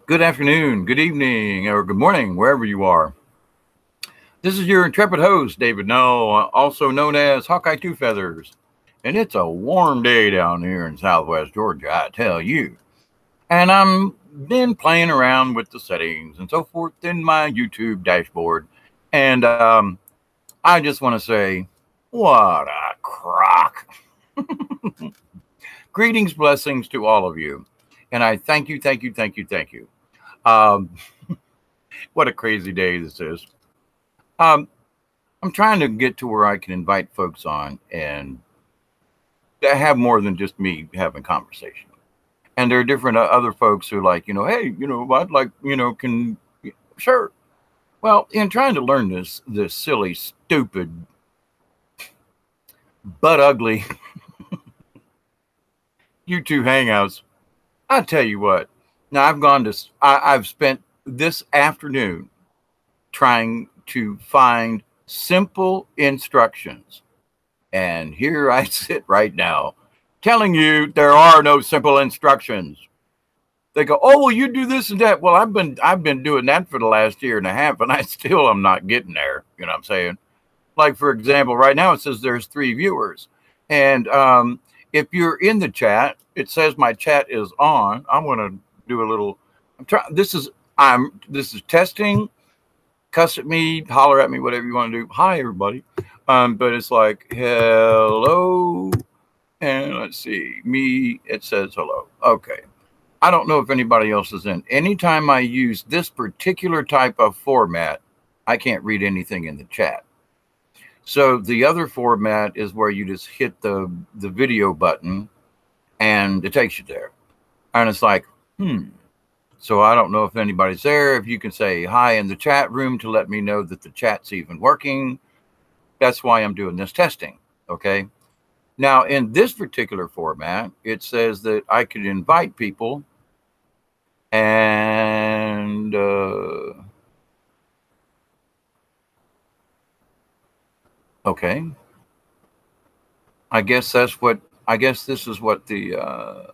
Good afternoon, good evening, or good morning, wherever you are. This is your intrepid host, David Null, also known as Hawkeye Two Feathers. And it's a warm day down here in Southwest Georgia, I tell you. And I'm been playing around with the settings and so forth in my YouTube dashboard. And I just want to say, what a crock. Greetings, blessings to all of you. And I thank you, thank you, thank you, thank you. What a crazy day this is. I'm trying to get to where I can invite folks on and have more than just me having conversation. And there are different other folks who are like, hey, I'd like, sure. Well, in trying to learn this silly, stupid, but ugly YouTube Hangouts, I tell you what. Now I've spent this afternoon trying to find simple instructions. And here I sit right now telling you there are no simple instructions. They go, oh, well, you do this and that. Well, I've been doing that for the last year and a half, and I still am not getting there. You know what I'm saying? Like, for example, right now it says there's 3 viewers. And if you're in the chat, it says my chat is on. I'm going to do a little, this is testing. Cuss at me, holler at me, whatever you want to do. Hi, everybody. But it's like, hello. And let's see, me, it says hello. Okay. I don't know if anybody else is in. Anytime I use this particular type of format, I can't read anything in the chat. So the other format is where you just hit the video button and it takes you there. And it's like, So I don't know if anybody's there. If you can say hi in the chat room to let me know that the chat's even working. That's why I'm doing this testing, okay? Now, in this particular format, it says that I could invite people and okay. I guess this is what the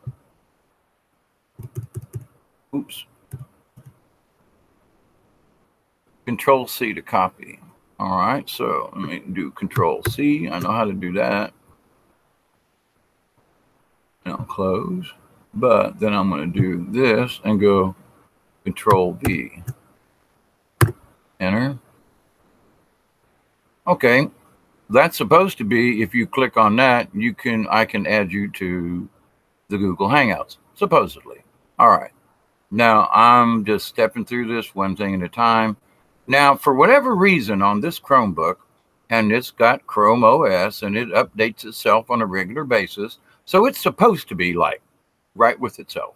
oops. Control C to copy. All right, so let me do Control C. I know how to do that. And I'll close. But then I'm going to do this and go Control V. Enter. Okay. That's supposed to be, if you click on that, I can add you to the Google Hangouts, supposedly. All right. Now, I'm just stepping through this one thing at a time. Now, for whatever reason on this Chromebook, and it's got Chrome OS, and it updates itself on a regular basis, so it's supposed to be like right with itself.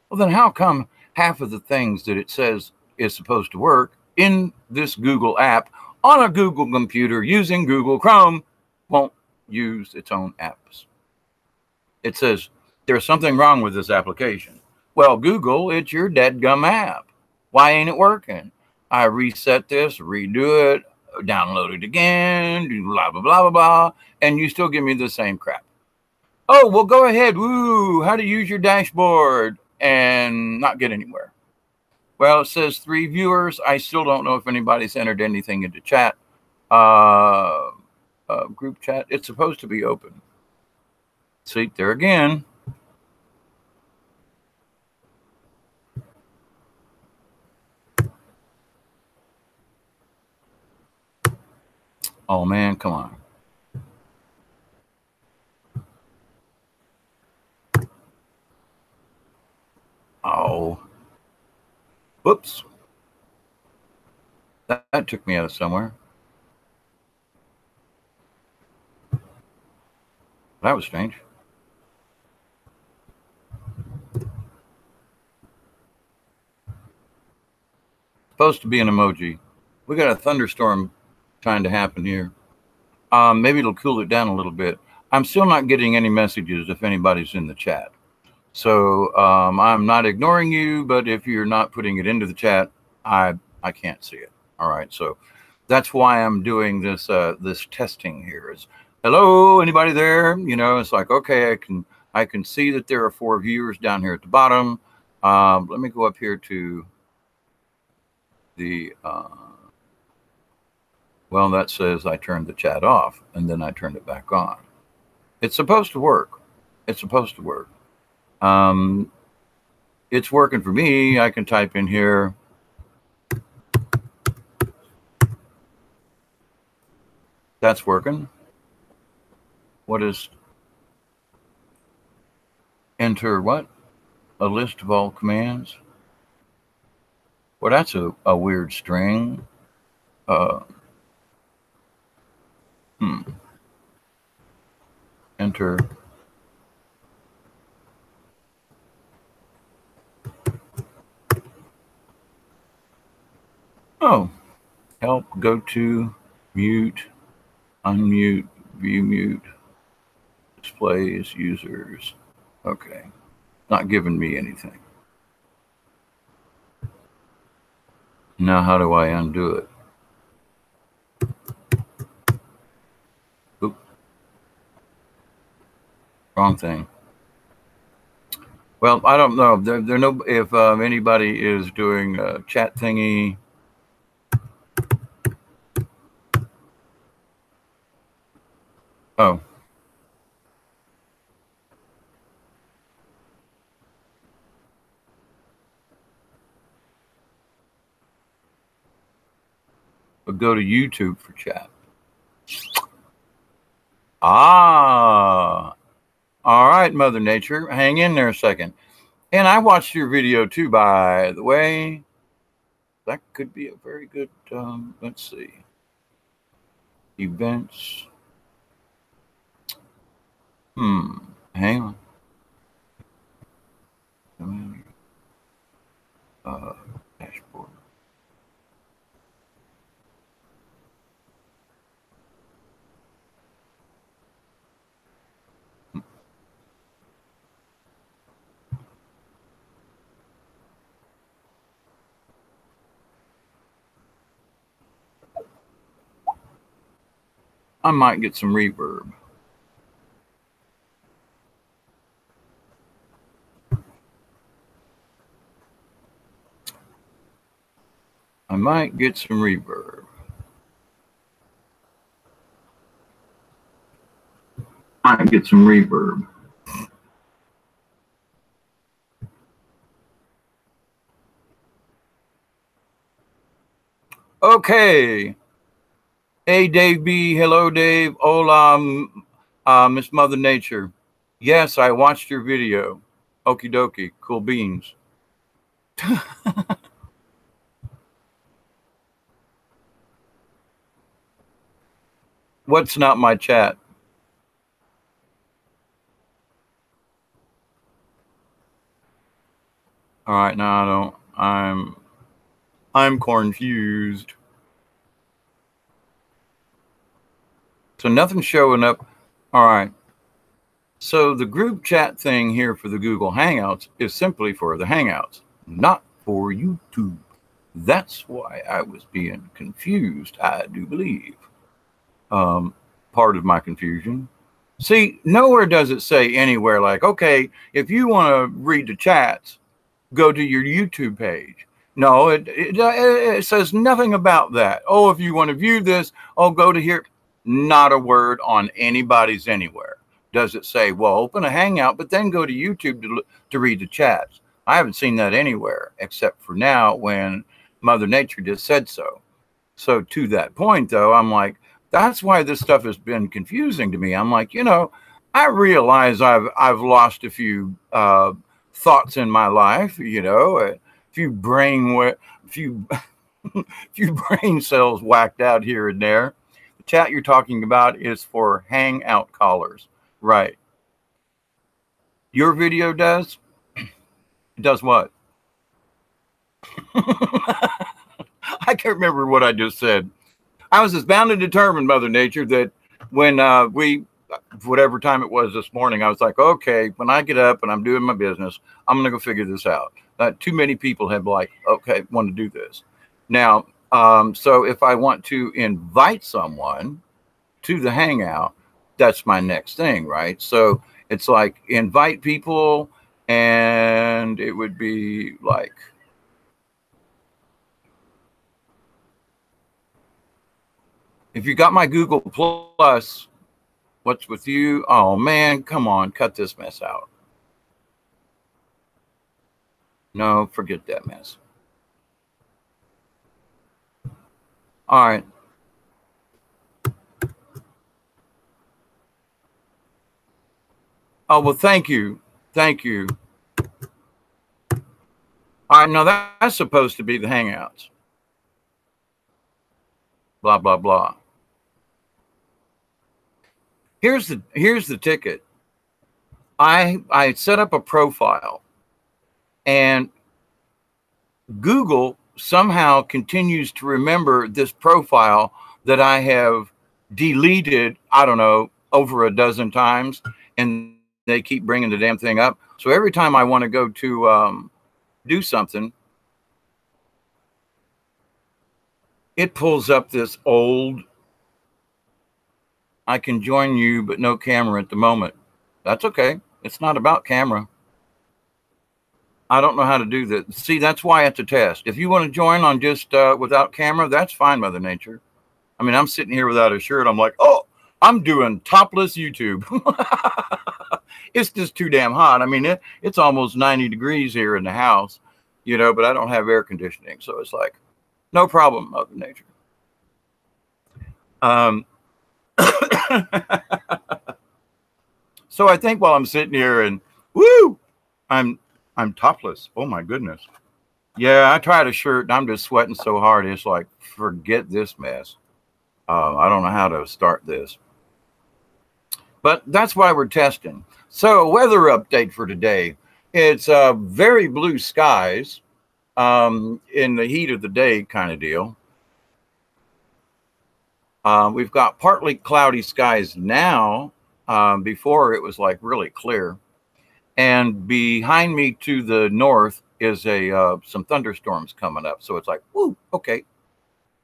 Well, then how come half of the things that it says is supposed to work in this Google app on a Google computer using Google Chrome won't use its own apps? It says there's something wrong with this application. Well, Google, it's your dadgum app. Why ain't it working? I reset this, redo it, download it again, do blah, blah, blah, blah, blah, and you still give me the same crap. Oh, well, go ahead. Woo, how to use your dashboard and not get anywhere. Well, it says 3 viewers. I still don't know if anybody's entered anything into chat. Group chat. It's supposed to be open. See, there again. Oh, man, come on. Oh. Whoops. That took me out of somewhere. That was strange. Supposed to be an emoji. We got a thunderstorm trying to happen here. Maybe it'll cool it down a little bit. I'm still not getting any messages if anybody's in the chat. So I'm not ignoring you, but if you're not putting it into the chat, I can't see it. All right, so that's why I'm doing this this testing here. Is hello, anybody there? You know, it's like, okay, I can see that there are 4 viewers down here at the bottom. Let me go up here to the, well, that says I turned the chat off and then I turned it back on. It's supposed to work. It's supposed to work. It's working for me. I can type in here. That's working. What is enter what? A list of all commands. Well, that's a weird string. Enter. Oh, help, go to, mute, unmute, view mute, displays, users. Okay, not giving me anything. Now how do I undo it? Oop. Wrong thing. Well, I don't know. There no if anybody is doing a chat thingy. Oh. But go to YouTube for chat. Ah. All right, Mother Nature. Hang in there a second. And I watched your video too, by the way. That could be a very good, let's see. Events. Hang on. Dashboard. I might get some reverb. I might get some reverb. I get some reverb. Okay. Hey, Dave B. Hello, Dave. Hola, Miss Mother Nature. Yes, I watched your video. Okie dokie. Cool beans. What's not my chat? All right, now I don't. I'm confused. So nothing's showing up. All right. So the group chat thing here for the Google Hangouts is simply for the Hangouts, not for YouTube. That's why I was being confused, I do believe. Part of my confusion. See, nowhere does it say anywhere like, okay, if you want to read the chats, go to your YouTube page. No, it says nothing about that. Oh, if you want to view this, oh, go to here. Not a word on anybody's anywhere. Does it say, well, open a Hangout, but then go to YouTube to read the chats? I haven't seen that anywhere, except for now when Mother Nature just said so. So to that point, though, I'm like, that's why this stuff has been confusing to me. I'm like, you know, I realize I've lost a few thoughts in my life, you know, a few brain cells whacked out here and there. The chat you're talking about is for Hangout callers, right? Your video does? It does what? I can't remember what I just said. I was as bound and determined, Mother Nature, that when whatever time it was this morning, I was like, okay, when I get up and I'm doing my business, I'm going to go figure this out. Too many people have like, okay, want to do this. Now, so if I want to invite someone to the Hangout, that's my next thing, right? So it's like invite people and it would be like, if you got my Google Plus, what's with you? Oh man, come on, cut this mess out. No, forget that mess. All right. Oh, well, thank you. Thank you. All right, now that's supposed to be the Hangouts. Blah, blah, blah. Here's the ticket. I set up a profile, and Google somehow continues to remember this profile that I have deleted, I don't know, over a dozen times, and they keep bringing the damn thing up. So every time I want to go to do something, it pulls up this old, I can join you, but no camera at the moment. That's okay. It's not about camera. I don't know how to do that. See, that's why it's a test. If you want to join on just without camera, that's fine, Mother Nature. I mean, I'm sitting here without a shirt. I'm like, oh, I'm doing topless YouTube. It's just too damn hot. I mean, it's almost 90 degrees here in the house, you know, but I don't have air conditioning. So it's like, no problem, Mother Nature. So I think while I'm sitting here and woo, I'm topless. Oh my goodness. Yeah, I tried a shirt and I'm just sweating so hard. It's like, forget this mess. I don't know how to start this. But that's why we're testing. So weather update for today. It's very blue skies in the heat of the day kind of deal. We've got partly cloudy skies now. Before it was like really clear. And behind me to the north is some thunderstorms coming up. So it's like, woo, okay.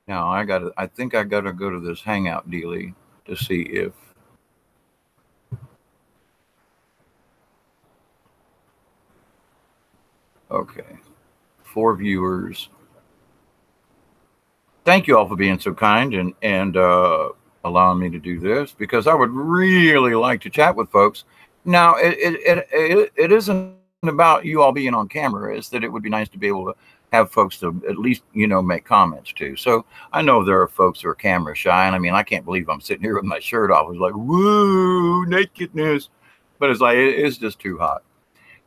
Now I think I gotta go to this Hangout dealie to see if okay. 4 viewers. Thank you all for being so kind and allowing me to do this, because I would really like to chat with folks. Now, it isn't about you all being on camera. It's that it would be nice to be able to have folks to at least, you know, make comments to. So I know there are folks who are camera shy, and I mean, I can't believe I'm sitting here with my shirt off. It's like, woo, nakedness. But it's like, it's just too hot.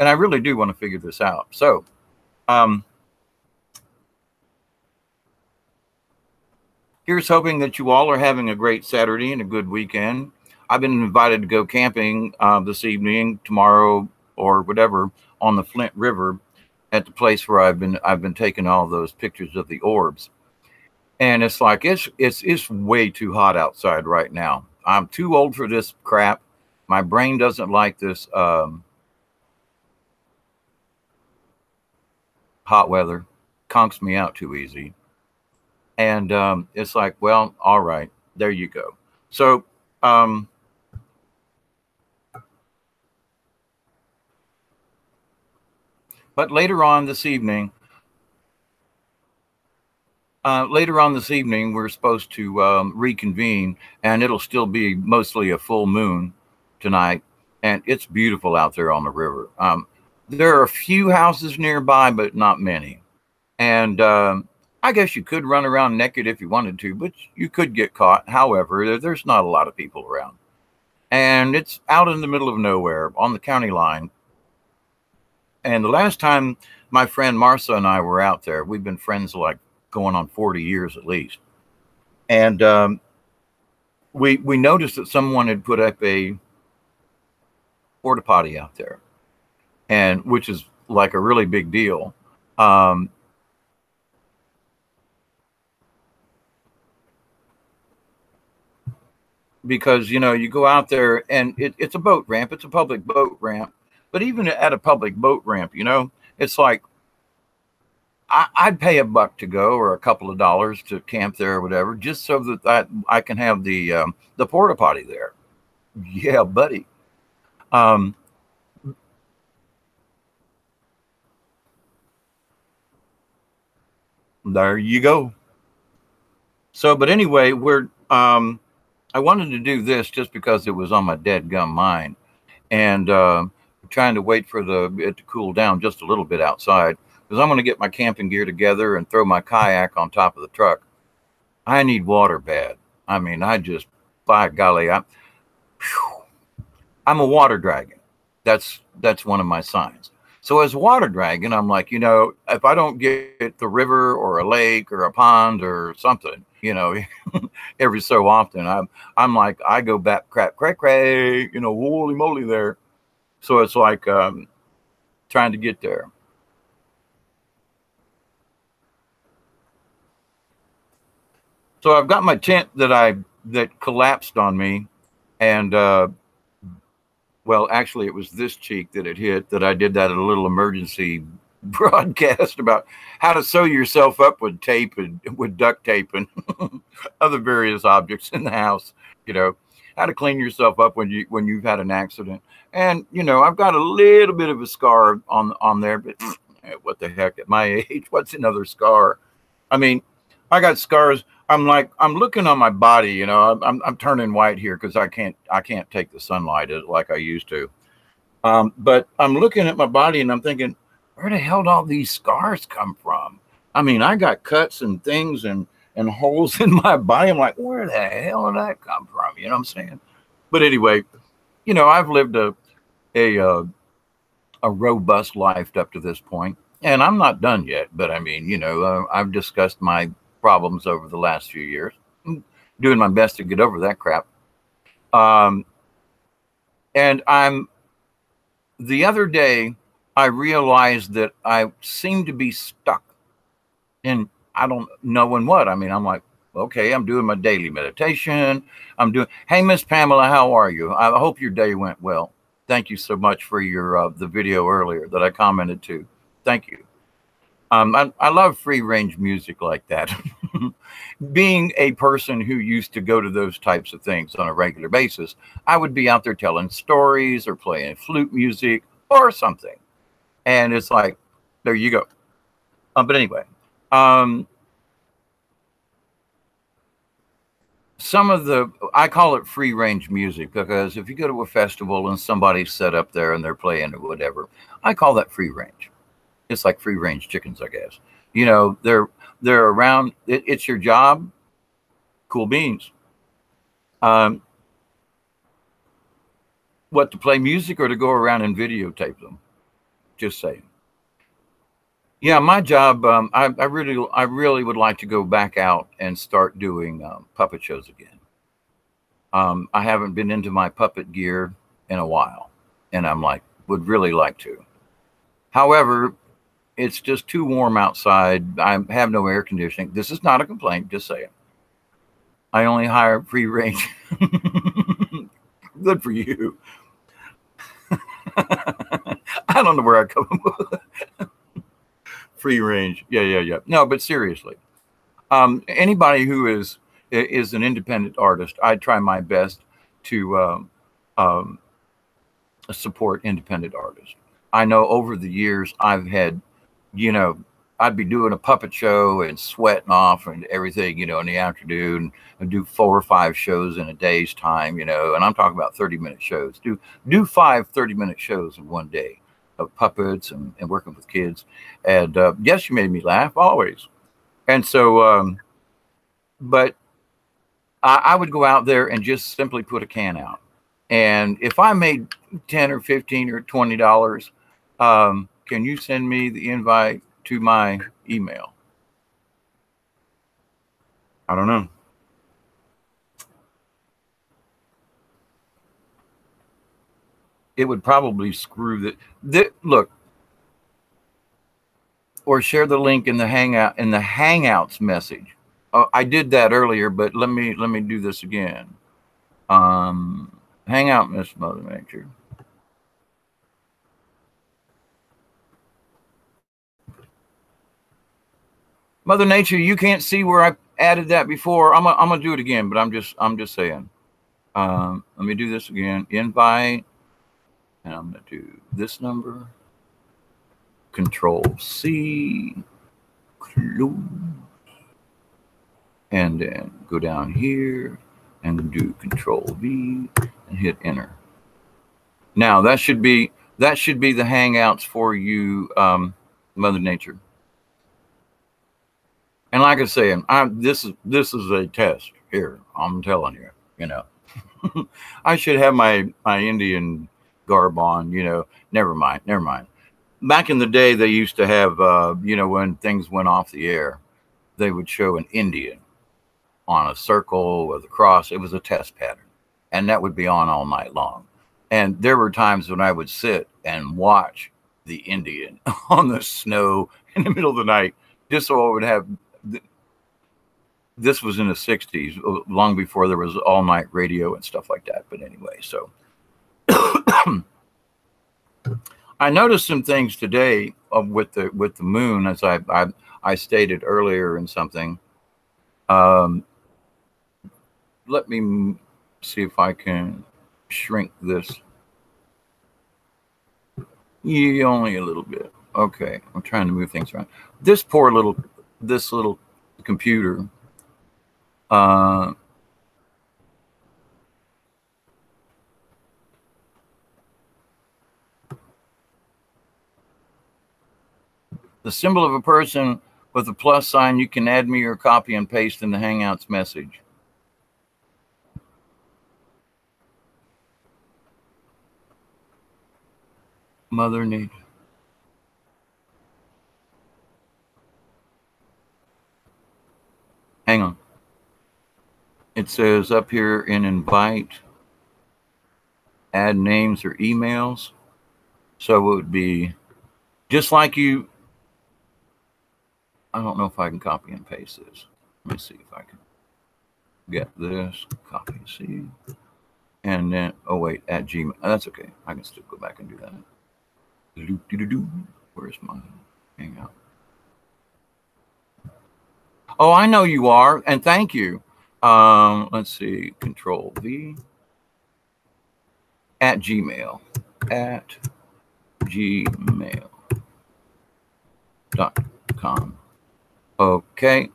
And I really do want to figure this out. So, here's hoping that you all are having a great Saturday and a good weekend. I've been invited to go camping this evening, tomorrow, or whatever, on the Flint River at the place where I've been taking all those pictures of the orbs. And it's like, it's way too hot outside right now. I'm too old for this crap. My brain doesn't like this hot weather. Conks me out too easy. And it's like, well, all right, there you go. So, but later on this evening, we're supposed to reconvene, and it'll still be mostly a full moon tonight, and it's beautiful out there on the river. There are a few houses nearby, but not many. And I guess you could run around naked if you wanted to, but you could get caught. However, there's not a lot of people around. And it's out in the middle of nowhere on the county line. And the last time my friend Marcia and I were out there, we've been friends like going on 40 years at least. And we noticed that someone had put up a porta potty out there, and which is like a really big deal. Because, you know, you go out there and it's a boat ramp. It's a public boat ramp. But even at a public boat ramp, you know, it's like I'd pay $1 to go, or a couple of dollars to camp there or whatever, just so that I can have the porta potty there. Yeah, buddy. There you go. So, but anyway, I wanted to do this just because it was on my dead gum mind, and trying to wait for it to cool down just a little bit outside, because I'm going to get my camping gear together and throw my kayak on top of the truck. I need water bad. I mean, by golly, I'm a water dragon. That's one of my signs. So as a water dragon, I'm like, if I don't get the river or a lake or a pond or something, every so often, I'm like, I go back, crack, holy moly there. So it's like trying to get there. So I've got my tent that collapsed on me, and well, actually, it was this cheek that it hit that I did that a little emergency broadcast about how to sew yourself up with tape and with duct tape and other various objects in the house. How to clean yourself up when you've had an accident. And I've got a little bit of a scar on there, but what the heck? At my age, what's another scar? I mean, I got scars. I'm looking on my body, I'm turning white here because I can't take the sunlight like I used to. But I'm looking at my body and I'm thinking, where the hell did all these scars come from? I mean, I got cuts and things and holes in my body. I'm like, where the hell did that come from? You know what I'm saying? But anyway, I've lived a robust life up to this point, and I'm not done yet. But I mean, I've discussed my problems over the last few years. I'm doing my best to get over that crap. And the other day, I realized that I seem to be stuck in, I don't know in what. I mean, I'm like, okay, I'm doing my daily meditation. Hey, Miss Pamela, how are you? I hope your day went well. Thank you so much for the video earlier that I commented to. Thank you. I love free range music like that. Being a person who used to go to those types of things on a regular basis, I would be out there telling stories or playing flute music or something. And it's like, there you go. But anyway, I call it free range music because if you go to a festival and somebody's set up there and they're playing or whatever, I call that free range. It's like free range chickens, I guess. They're around. It's your job. Cool beans. What, to play music or to go around and videotape them? Just saying. Yeah, my job. I really would like to go back out and start doing puppet shows again. I haven't been into my puppet gear in a while, and would really like to. However, it's just too warm outside. I have no air conditioning. This is not a complaint, just saying. I only hire free range. Good for you. I don't know where I come with free range. Yeah. No, but seriously, anybody who is an independent artist, I try my best to support independent artists. I know over the years I've had, I'd be doing a puppet show and sweating off and everything, in the afternoon, and do 4 or 5 shows in a day's time, and I'm talking about 30-minute shows. Do 5 30-minute shows in one day of puppets and working with kids. And yes, you made me laugh always. And so, but I would go out there and just simply put a can out. And if I made 10 or 15 or $20, can you send me the invite to my email? I don't know. It would probably screw look, or share the link in the Hangouts message. I did that earlier, but let me do this again. Hangout, Miss Mother Nature. Mother Nature, you can't see where I added that before. I'm gonna do it again, but I'm just saying. Let me do this again. Invite, and I'm gonna do this number. Control C. Close. and then go down here and do Control V and hit enter. Now that should be the Hangouts for you, Mother Nature. And like I say, this is a test here. I'm telling you, you know. I should have my Indian garb on, you know. Never mind. Back in the day, they used to have, you know, when things went off the air, they would show an Indian on a circle with a cross. It was a test pattern, and that would be on all night long. And there were times when I would sit and watch the Indian on the snow in the middle of the night, just so I would have. This was in the 60s, long before there was all night radio and stuff like that. But anyway, so I noticed some things today with the moon, as I stated earlier in something. Let me see if I can shrink this. Yeah, only a little bit. Okay, I'm trying to move things around. This little computer. The symbol of a person with a plus sign, you can add me or copy and paste in the Hangouts message. Mother Nature. Hang on. It says up here in invite, add names or emails. So it would be just like you. I don't know if I can copy and paste this. Let me see if I can get this, copy and see. And then, oh wait, at Gmail. That's okay. I can still go back and do that. Where's my Hangout? Oh, I know you are, and thank you. Let's see, Control V. At Gmail. At gmail.com. Okay.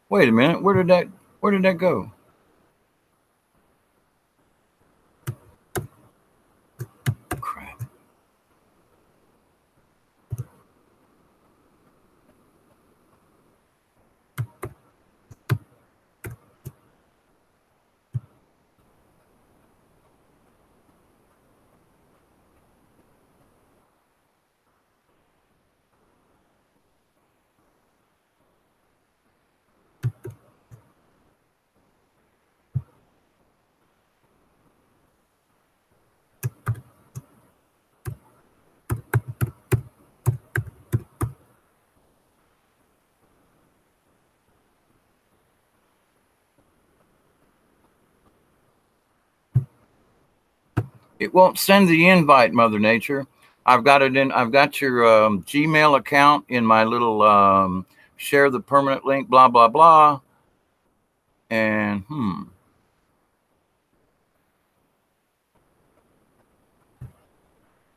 Wait a minute. Where did that go? Crap. It won't send the invite, Mother Nature. I've got it in. I've got your Gmail account in my little share the permanent link, blah, blah, blah. And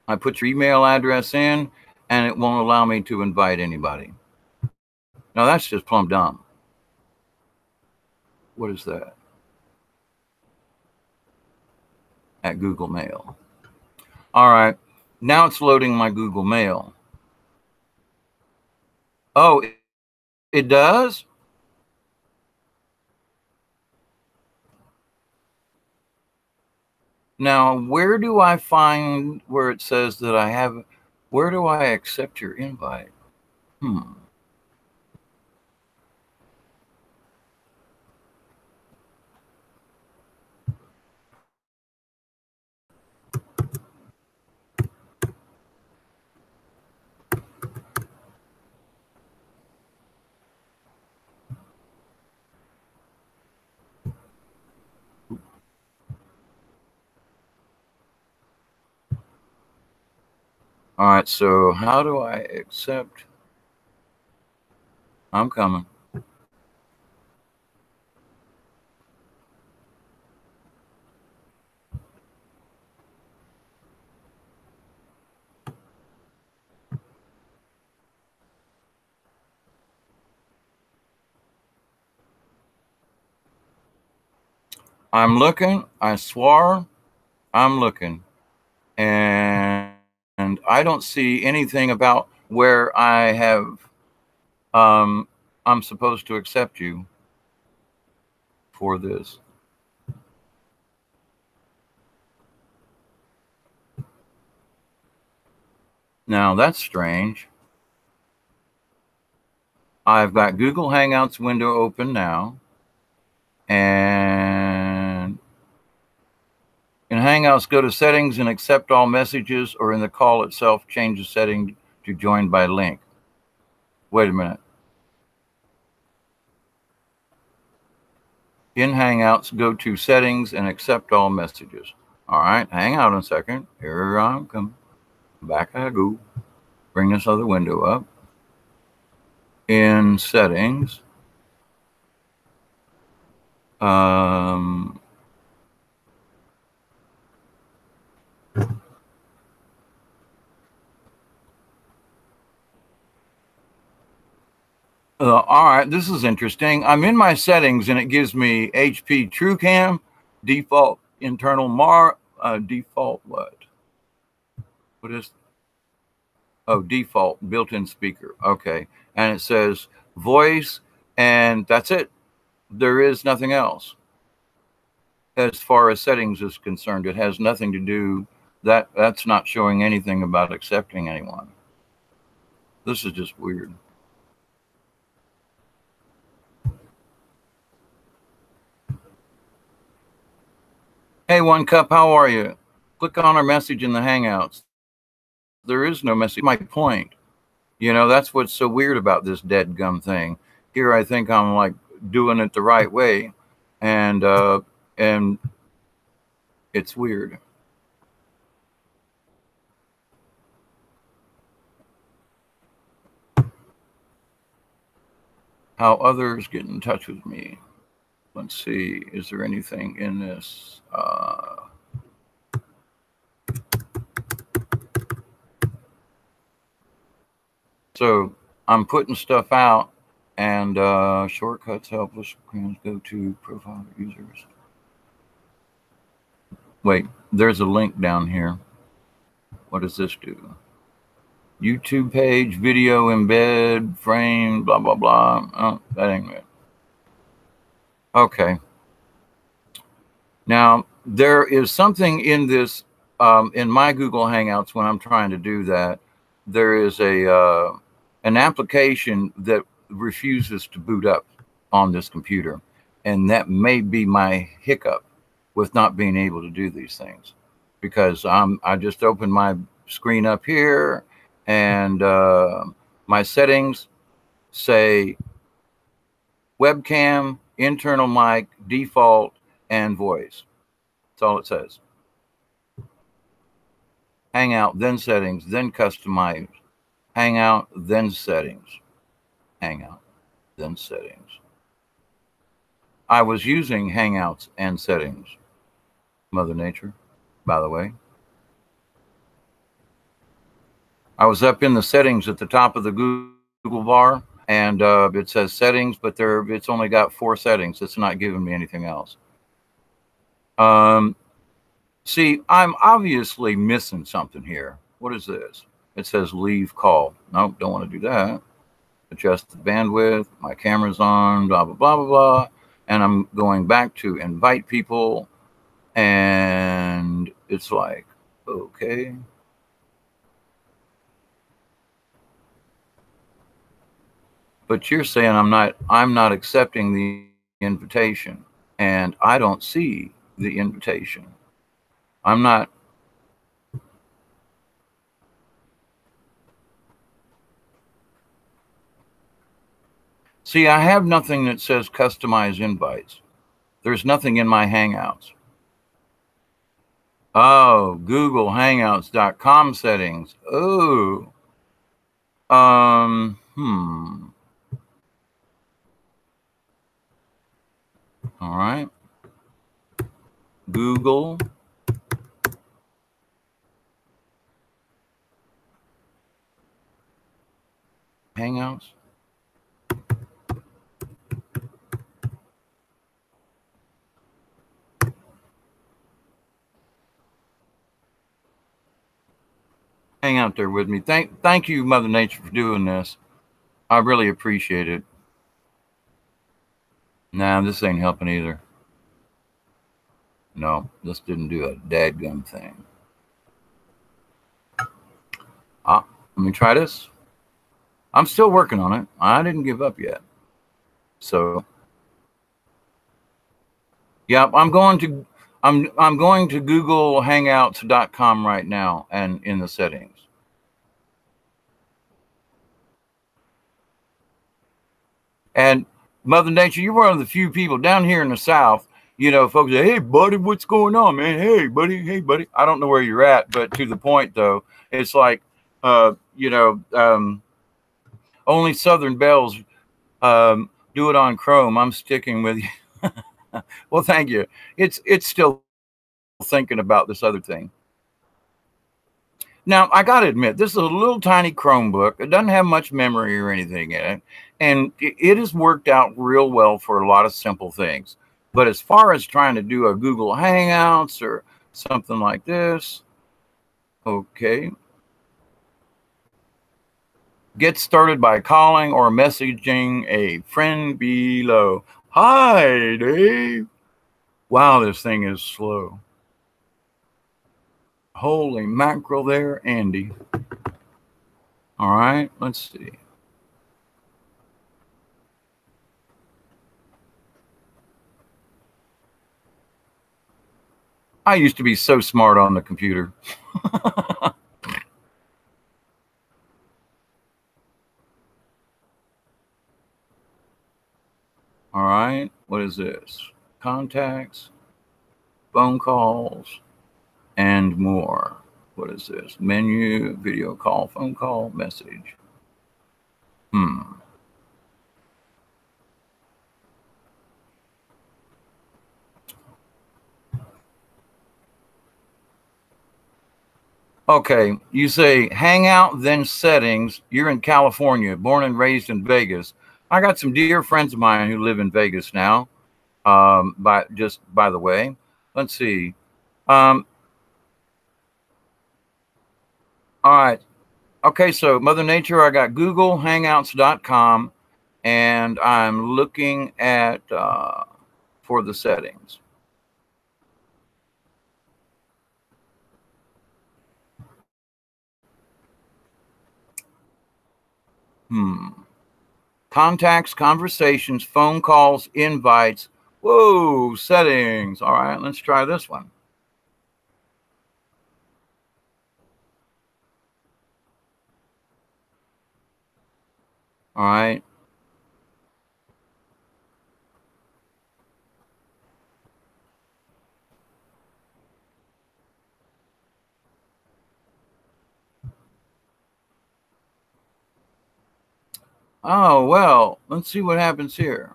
I put your email address in, and it won't allow me to invite anybody. Now, that's just plumb dumb. What is that? At Google Mail. All right. Now it's loading my Google Mail. Oh, it does? Now, where do I find where it says that I have, where do I accept your invite? All right, so how do I accept? I'm coming. I'm looking. I swore I'm looking. And I don't see anything about where I have, I'm supposed to accept you for this. Now that's strange. I've got Google Hangouts window open now. And in Hangouts, go to settings and accept all messages, or in the call itself, change the setting to join by link. Wait a minute. In Hangouts, go to settings and accept all messages. All right, hang out a second. Here I come. Back I go. Bring this other window up. In settings, all right, this is interesting. I'm in my settings and it gives me HP TrueCam, default internal default what? What is, oh, default built-in speaker. Okay. And it says voice, and that's it. There is nothing else. As far as settings is concerned, it has nothing to do, that's not showing anything about accepting anyone. This is just weird. Hey, One Cup, how are you? Click on our message in the Hangouts. There is no message. My point. You know, that's what's so weird about this dead gum thing. Here I think I'm like doing it the right way, and it's weird. How others get in touch with me. Let's see, is there anything in this? So I'm putting stuff out, and shortcuts helpless go to profile users. Wait, there's a link down here. What does this do? YouTube page, video embed, frame, blah, blah, blah. Oh, that ain't it. Okay. Now, there is something in this, in my Google Hangouts when I'm trying to do that, there is an application that refuses to boot up on this computer. And that may be my hiccup with not being able to do these things, because I just opened my screen up here, and my settings say webcam, internal mic, default, and voice. That's all it says. Hangout, then settings, then customize. Hangout, then settings. Hangout, then settings. I was using Hangouts and settings. Mother Nature, by the way. I was up in the settings at the top of the Google bar, and it says settings, but it's only got 4 settings. It's not giving me anything else. See, I'm obviously missing something here. What is this? It says leave call. Nope, don't want to do that. Adjust the bandwidth. My camera's on, blah, blah, blah, blah, blah. And I'm going back to invite people. And it's like, okay. But you're saying I'm not accepting the invitation. And I don't see the invitation. I'm not. See, I have nothing that says customize invites. There's nothing in my Hangouts. Oh, Google Hangouts.com settings. Oh. All right. Google Hangouts. hang out there with me. Thank you, Mother Nature, for doing this. I really appreciate it. Nah, this ain't helping either. No, this didn't do a dadgum thing. Ah, let me try this. I'm still working on it. I didn't give up yet. So, yeah, I'm going to Google Hangouts.com right now and in the settings. And Mother Nature, you're one of the few people down here in the South, you know, folks say, hey, buddy, what's going on, man? Hey, buddy. Hey, buddy. I don't know where you're at, but to the point, though, it's like, you know, only Southern Bells do it on Chrome. I'm sticking with you. Well, thank you. It's still thinking about this other thing. Now, I got to admit, this is a little tiny Chromebook. It doesn't have much memory or anything in it. And it has worked out real well for a lot of simple things. But as far as trying to do a Google Hangouts or something like this, okay. Get started by calling or messaging a friend below. Hi, Dave. Wow, this thing is slow. Holy mackerel there, Andy. All right, let's see. I used to be so smart on the computer. All right, what is this? Contacts, phone calls, and more. What is this? Menu, video call, phone call, message. Okay, you say Hangout, then settings. You're in California, born and raised in Vegas. I got some dear friends of mine who live in Vegas now. By the way, let's see. All right. Okay, so Mother Nature, I got Google Hangouts.com, and I'm looking at for the settings. Contacts, conversations, phone calls, invites. Whoa, settings. All right, let's try this one. All right. Oh, well, let's see what happens here.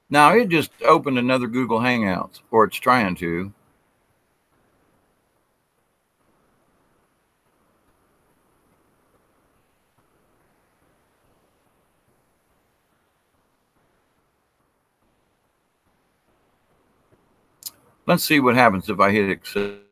Now, it just opened another Google Hangouts, or it's trying to. Let's see what happens if I hit accept.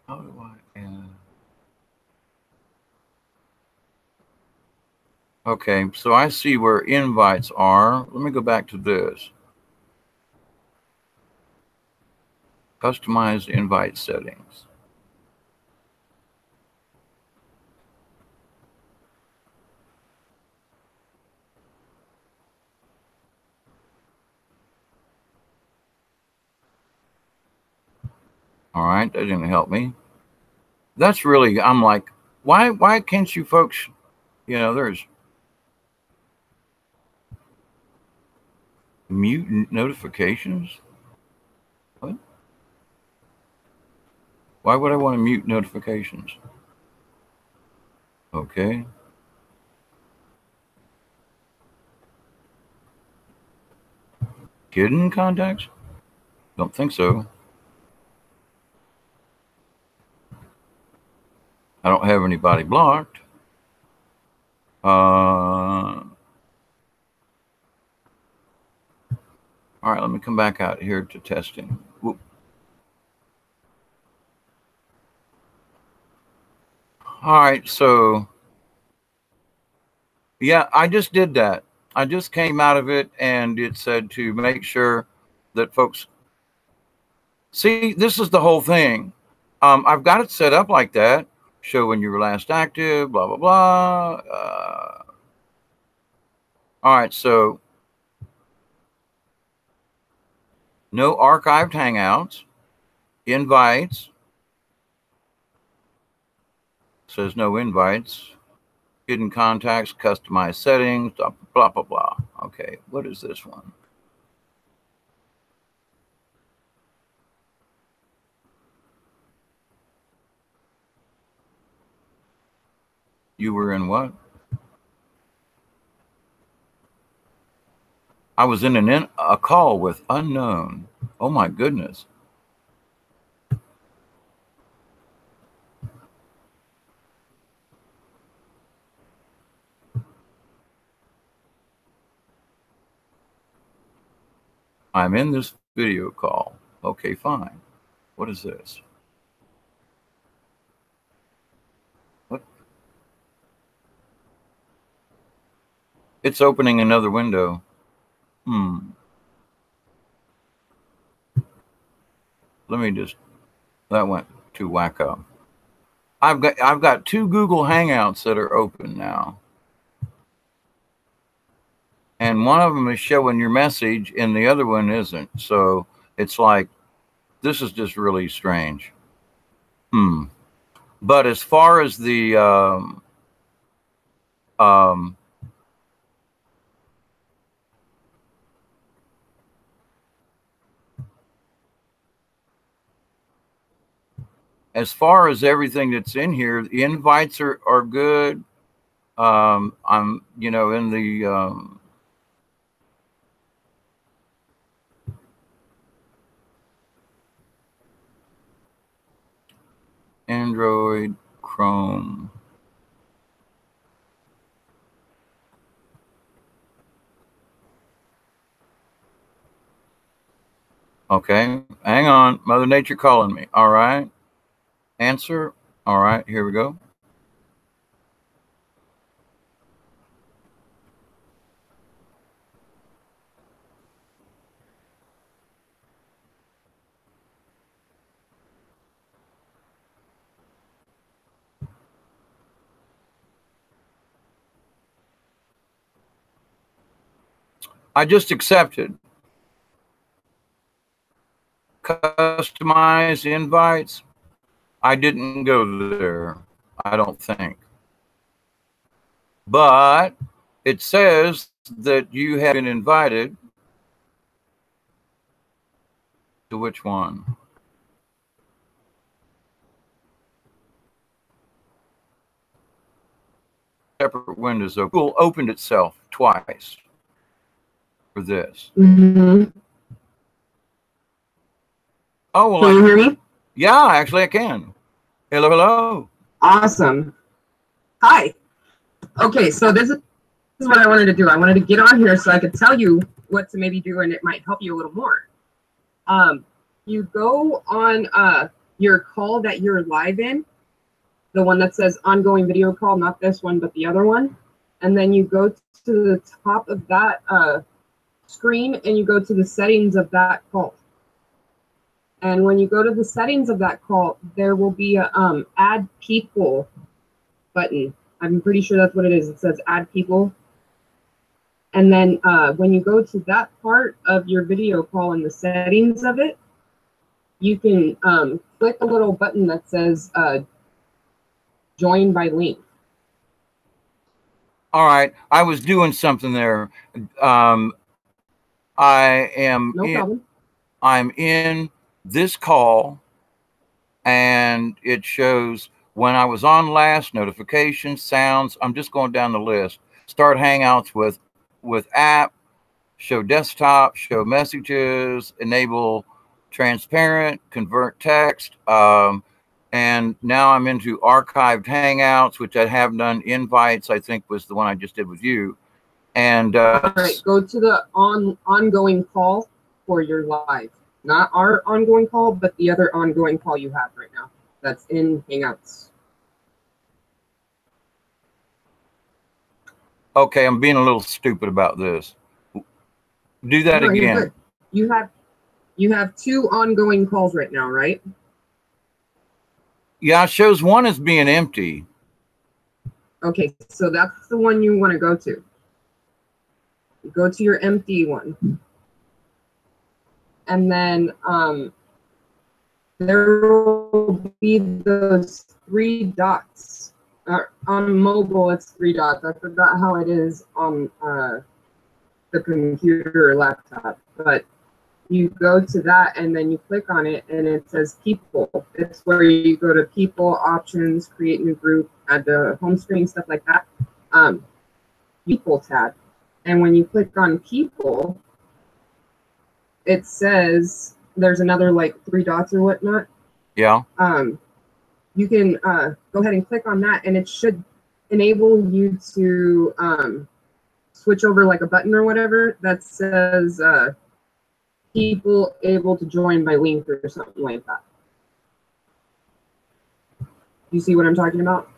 How do I end? Okay, so I see where invites are. Let me go back to this. Customize invite settings. All right, that didn't help me. That's really, I'm like, why can't you folks, you know, there's mute notifications. What? Why would I want to mute notifications? Okay. Hidden contacts? Don't think so. I don't have anybody blocked. All right, let me come back out here to testing. Whoop. All right, so yeah, I just did that. I just came out of it, and it said to make sure that folks see. This is the whole thing. I've got it set up like that. Show when you were last active. Blah blah blah. All right, so no archived Hangouts, invites. Says no invites. Hidden contacts, customized settings, blah, blah, blah, blah. Okay, what is this one? You were in what? I was in a call with unknown. Oh my goodness. I'm in this video call. Okay, fine. What is this? What? It's opening another window. Let me just, that went too wacko. I've got 2 Google Hangouts that are open now. And one of them is showing your message and the other one isn't. So it's like, this is just really strange. But as far as the as far as everything that's in here, the invites are good. I'm, you know, in the Android, Chrome. Okay, hang on. Mother Nature calling me. All right. Answer. All right, here we go. I just accepted. Customize invites. I didn't go there, I don't think. But it says that you have been invited to which one? Separate windows. Google opened itself twice for this. Oh, well, can you hear me? Yeah, actually I can. Hello, hello. Awesome. Hi. Okay, so this is what I wanted to do. I wanted to get on here so I could tell you what to maybe do, and it might help you a little more. You go on your call that you're live in, the one that says ongoing video call, not this one, but the other one. And then you go to the top of that screen and you go to the settings of that call. And when you go to the settings of that call, there will be a add people button. I'm pretty sure that's what it is. It says add people. And then when you go to that part of your video call and the settings of it, you can click a little button that says join by link. All right. I was doing something there. I am no problem. I'm in this call, and it shows when I was on last, notifications, sounds. I'm just going down the list. Start Hangouts with app, show desktop, show messages, enable transparent, convert text. And now I'm into archived Hangouts, which I have done. Invites, I think, was the one I just did with you. And all right, go to the ongoing call for your live. Not our ongoing call, but the other ongoing call you have right now. That's in Hangouts. Okay, I'm being a little stupid about this. Do that again. You have 2 ongoing calls right now, right? Yeah, it shows one as being empty. Okay, so that's the one you want to go to. Go to your empty one. And then there will be those 3 dots. On mobile, it's 3 dots. I forgot how it is on the computer or laptop, but you go to that and then you click on it and it says people. It's where you go to people, options, create new group, add the home screen, stuff like that. People tab. And when you click on people, it says there's another like 3 dots or whatnot. Yeah. You can go ahead and click on that and it should enable you to switch over like a button or whatever that says people able to join by link or something like that. You see what I'm talking about?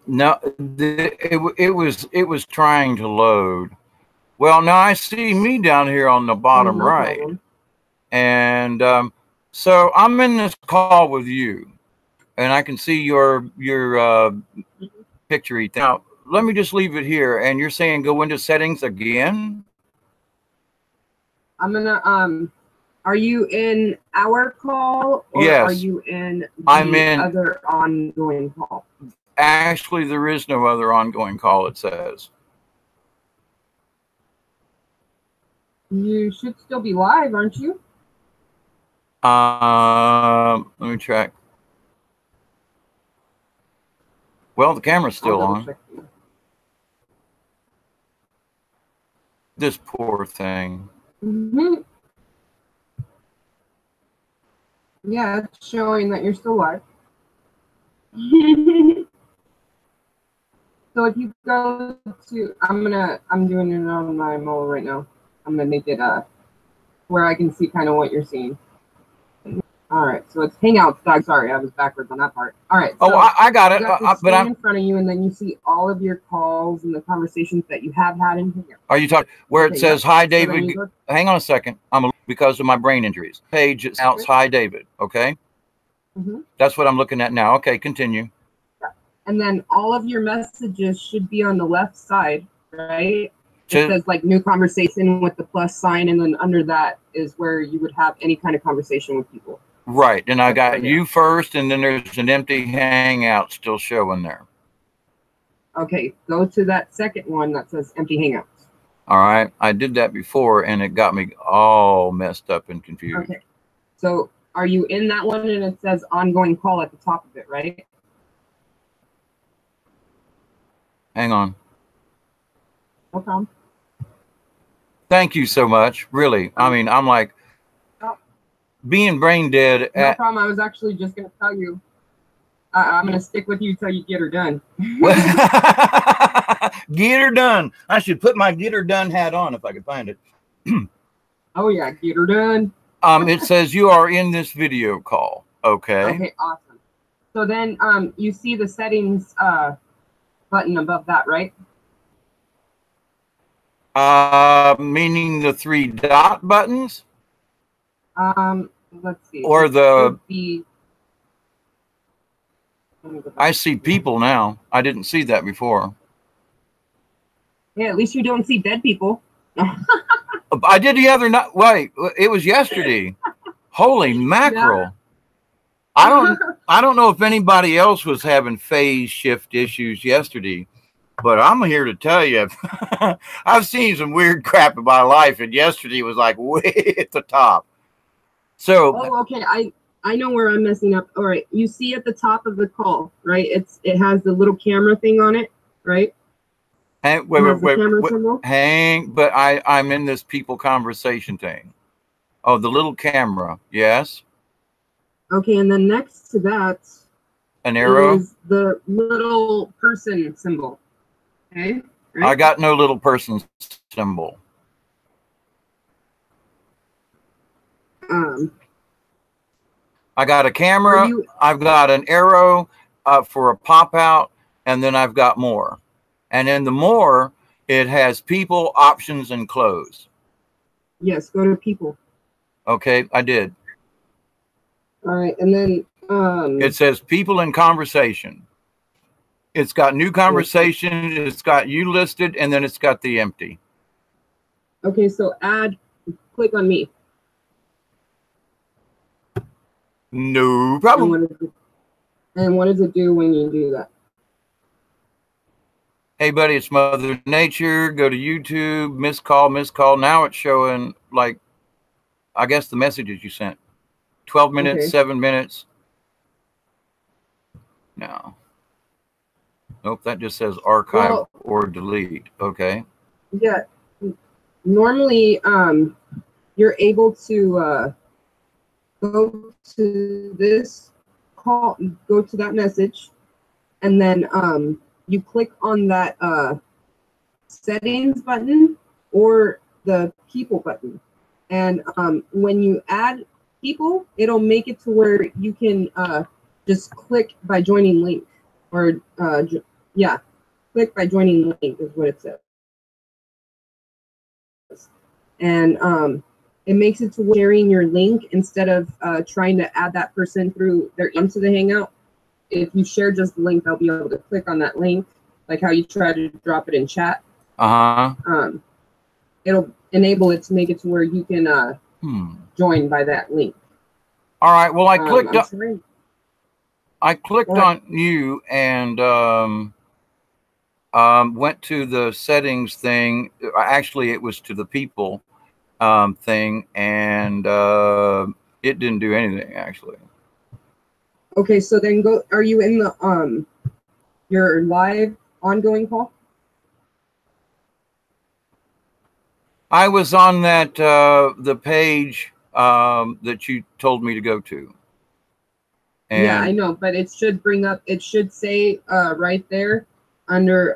No, it was trying to load. Well, now I see me down here on the bottom right. Problem. And so I'm in this call with you and I can see your picture. Now, let me just leave it here. And you're saying go into settings again? I'm gonna are you in our call or yes. Are you in the other ongoing call? Actually, there is no other ongoing call, it says. You should still be live, aren't you? Let me check. Well, the camera's still on. This poor thing. Mm-hmm. Yeah, it's showing that you're still live. So if you go to, I'm doing it on my mobile right now. I'm gonna make it where I can see kind of what you're seeing. All right, so it's Hangouts. Sorry, I was backwards on that part. All right. So I got it. But I'm in front of you, and then you see all of your calls and the conversations that you have had in here. Are you talking where it says "Hi, David"? So hang on a second. Because of my brain injuries. Page it's out. Hi, David. Okay. That's what I'm looking at now. Okay, continue. And then all of your messages should be on the left side, right? It says like new conversation with the plus sign, and then under that is where you would have any kind of conversation with people. Right, and I got you first, and then there's an empty Hangout still showing there. Okay, go to that second one that says empty Hangouts. All right, I did that before, and it got me all messed up and confused. Okay, so are you in that one, and it says ongoing call at the top of it, right? Hang on. No problem. Thank you so much. Really, I mean, I'm like being brain dead. No problem. I was actually just going to tell you. I'm going to stick with you till you get her done. Get her done. I should put my get her done hat on if I could find it. Oh yeah, get her done. It says you are in this video call. Okay. Okay, awesome. So then you see the settings button above that, right? Meaning the 3 dot buttons? Let's see. Or the I see people now. I didn't see that before. Yeah, at least you don't see dead people. I did the other night. Wait, it was yesterday. Holy mackerel. Yeah. I don't know if anybody else was having phase shift issues yesterday, but I'm here to tell you, I've seen some weird crap in my life, and yesterday was like way at the top. So, okay, I know where I'm messing up. All right, you see at the top of the call, right? It has the little camera thing on it, right? Hang, wait. But I'm in this people conversation thing. Oh, the little camera. Yes. Okay, and then next to that, an arrow is the little person symbol. Okay, right? I got no little person symbol. I got a camera. I've got an arrow for a pop out, and then I've got more. And in the more, it has people, options, and close. Yes, go to people. Okay, I did. All right, and then it says people in conversation. It's got new conversation. It's got you listed, and then it's got the empty. Okay, so click on me. No problem. And what does it do when you do that? Hey, buddy, it's Mother Nature. Go to YouTube, missed call. Now it's showing, like, I guess the messages you sent. 12 minutes, 7 minutes. No. Nope, that just says archive or delete. Okay. Yeah. Normally, you're able to go to this call, go to that message, and then you click on that settings button or the people button. And when you add people, it'll make it to where you can just click by joining link, or yeah, click by joining link is what it says. And it makes it to sharing your link instead of trying to add that person through into the Hangout. If you share just the link, they'll be able to click on that link, like how you try to drop it in chat. It'll enable it to make it to where you can join by that link. All right. Well, I clicked on you and went to the settings thing. Actually, it was to the people thing, and it didn't do anything actually. Okay, so then go. Are you in the your live ongoing call? I was on that the page that you told me to go to. And yeah, I know, but it should bring up. It should say right there under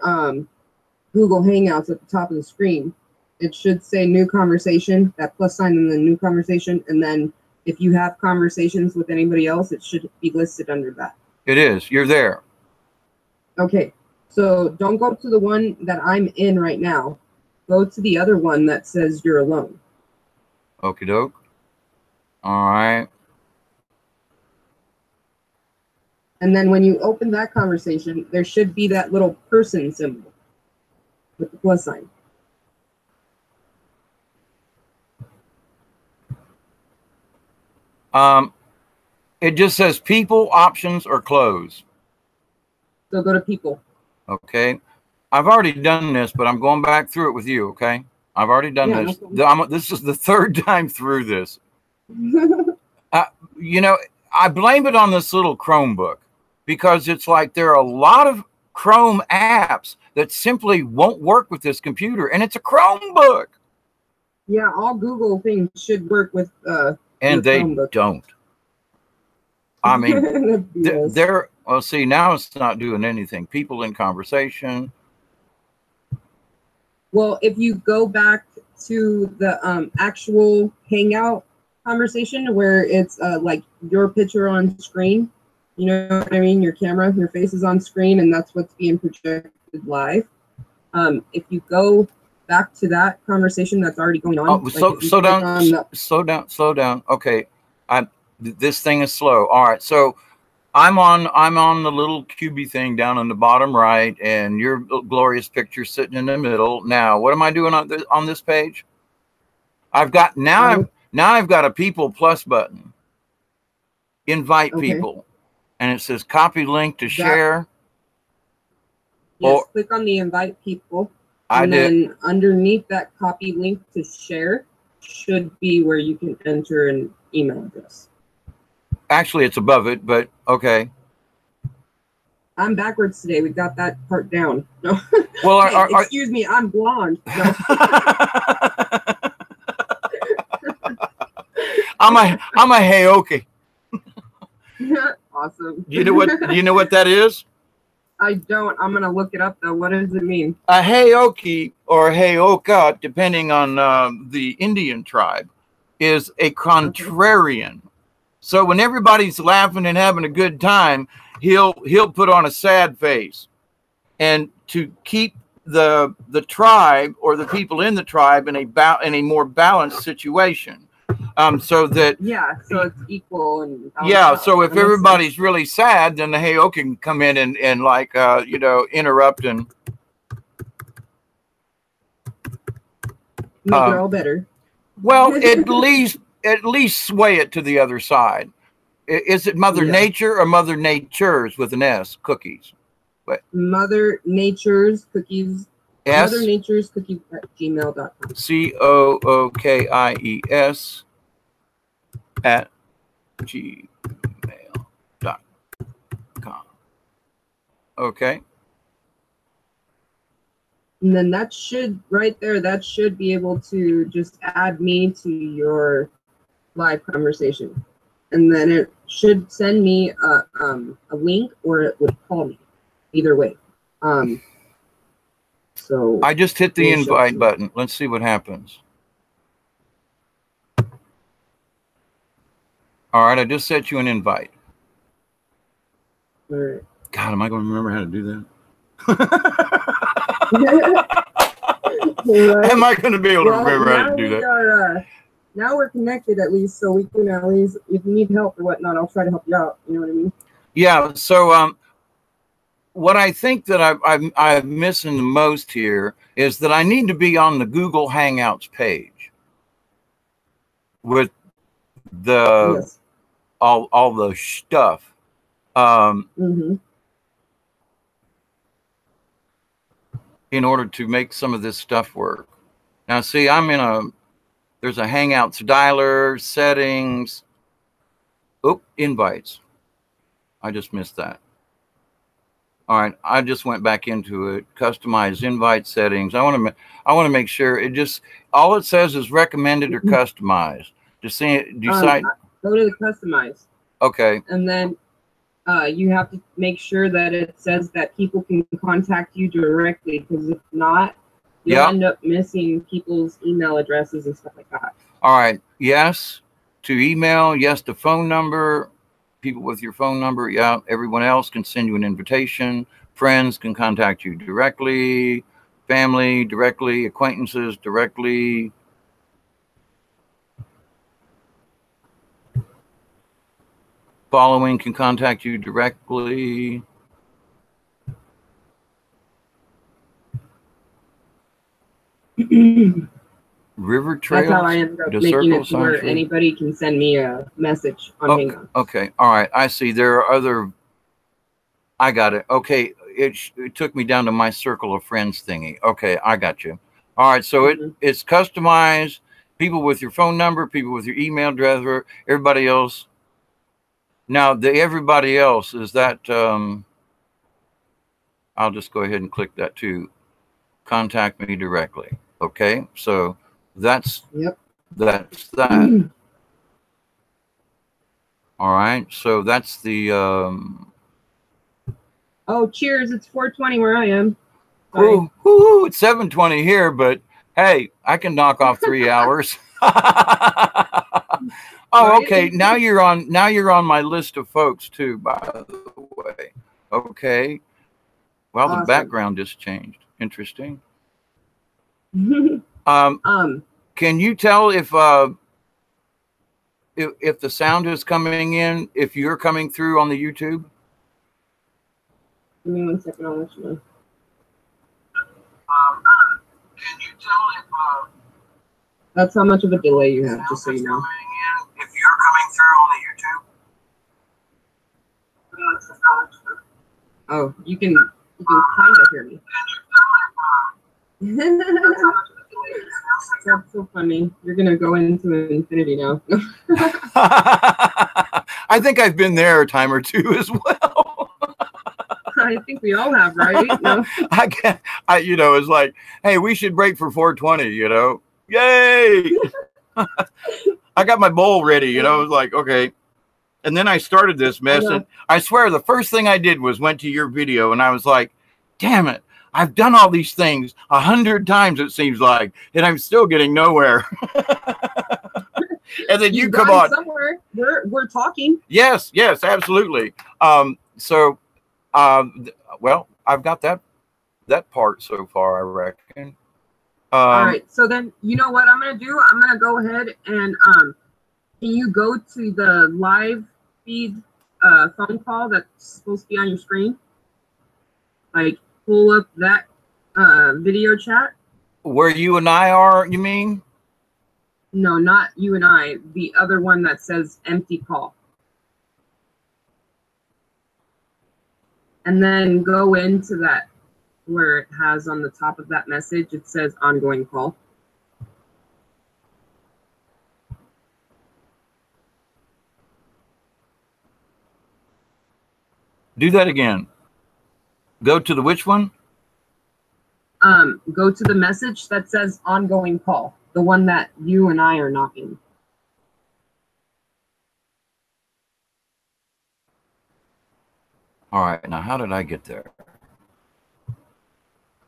Google Hangouts at the top of the screen. It should say new conversation, that plus sign, and then new conversation, and then if you have conversations with anybody else, it should be listed under that. It is. You're there. Okay, so don't go to the one that I'm in right now. Go to the other one that says you're alone. Okie doke. All right. And then when you open that conversation, there should be that little person symbol with the plus sign. It just says people, options, or close. So go to people. Okay. I've already done this, but I'm going back through it with you, okay? I've already done this. This is the third time through this. You know, I blame it on this little Chromebook because it's like there are a lot of Chrome apps that simply won't work with this computer, and it's a Chromebook. Yeah, all Google things should work with and they Chromebook. Don't. I mean, they're well, see, now it's not doing anything. People in conversation. Well, if you go back to the actual Hangout conversation where it's like your picture on screen, you know what I mean? Your camera, your face is on screen, and that's what's being projected live. If you go back to that conversation that's already going on. Oh, slow down. Okay, this thing is slow. All right, so I'm on the little cubey thing down in the bottom right, and your glorious picture sitting in the middle. Now, what am I doing on this page? I've got I've got a people plus button. Invite people, and it says copy link to share. Yes, click on the invite people, and then underneath that copy link to share should be where you can enter an email address. Actually, it's above it, but okay. I'm backwards today. We got that part down. No. Well, hey, excuse me, I'm blonde. No. I'm a Heoki. Awesome. Do you know what that is? I don't. I'm gonna look it up though. What does it mean? A Heoki or Heoka, depending on the Indian tribe, is a contrarian. So when everybody's laughing and having a good time, he'll put on a sad face, and to keep the tribe or the people in the tribe in a more balanced situation, so that so it's equal and so if everybody's really sad, then the Heyo can come in and like interrupt and make it all better. Well, at least sway it to the other side. Is it Mother Nature or Mother Nature's with an S cookies? What? Mother Nature's cookies. S? Mother Nature's cookies at gmail.com. COOKIES at gmail.com. Okay. And then that should that should be able to just add me to your live conversation. And then it should send me a link, or it would call me. Either way. So I just hit the invite button. Let's see what happens. All right, I just sent you an invite. All right. God, am I going to remember how to do that? Right. Am I going to be able to remember how to do that? Now we're connected at least, so we can at least, if you need help or whatnot, I'll try to help you out. You know what I mean? Yeah. So what I think that I'm missing the most here is that I need to be on the Google Hangouts page with the all the stuff. In order to make some of this stuff work. Now, see, there's a Hangouts dialer, settings. Oh, invites. I just missed that. All right, I just went back into it. Customize invite settings. I want to make sure all it says is recommended or customized. Decide. Go to the customize. Okay. And then you have to make sure that it says that people can contact you directly, because if not, you'll end up missing people's email addresses and stuff like that. All right. Yes to email. Yes to phone number. People with your phone number. Yeah. Everyone else can send you an invitation. Friends can contact you directly. Family directly. Acquaintances directly. Following can contact you directly. River Trails. That's how I ended up making it to where anybody can send me a message on Hangouts. Okay, all right, I see. There are other. I got it. Okay, it took me down to my circle of friends thingy. Okay, I got you. All right, so it's customized. People with your phone number, people with your email address, everybody else. Now, the everybody else, is that, I'll just go ahead and click that too. Contact me directly. Okay, so that's that. All right, so that's the... Oh, cheers, it's 4:20 where I am. Ooh, it's 7:20 here, but hey, I can knock off 3 hours. Oh, okay. Now you're on my list of folks too, by the way. Okay. Well, the background just changed. Interesting. Can you tell if the sound is coming in, if you're coming through on the YouTube? Give me 1 second, I'll let you know. Can you tell if that's how much of a delay you have, just so you know. If you're coming through on the YouTube? Oh, you can kind of hear me. That's so funny. You're gonna go into infinity now. I think I've been there a time or two as well. I think we all have, right? No. You know, it's like, hey, we should break for 420, you know, yay. I got my bowl ready, you know, it was like, okay. And then I started this mess, and I swear the first thing I did was went to your video, and I was like, damn it, I've done all these things 100 times, it seems like, and I'm still getting nowhere. And then you come on. Somewhere. We're talking. Yes, absolutely. Well, I've got that part so far, I reckon. All right. So then, you know what I'm going to do? I'm going to go ahead and can you go to the live feed phone call that's supposed to be on your screen? Like, pull up that video chat. Where you and I are, you mean? No, not you and I. The other one that says empty call. And then go into that where it has on the top of that message, it says ongoing call. Do that again. Go to the which one? Go to the message that says ongoing call, the one that you and I are knocking. All right, now how did I get there?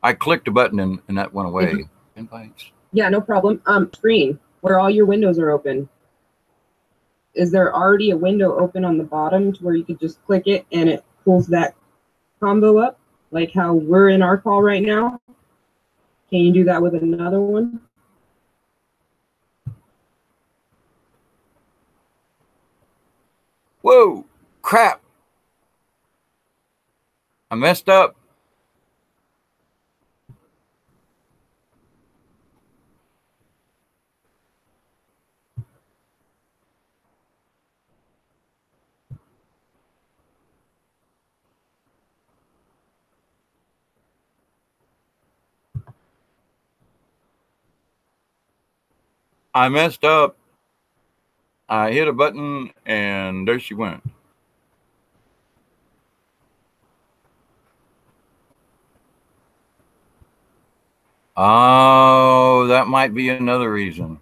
I clicked a button and that went away. Invites. Yeah, no problem. Screen where all your windows are open. Is there already a window open on the bottom to where you could just click it and it pulls that combo up, like how we're in our call right now? Can you do that with another one? Whoa, crap. I messed up. I messed up. I hit a button and there she went. Oh, that might be another reason.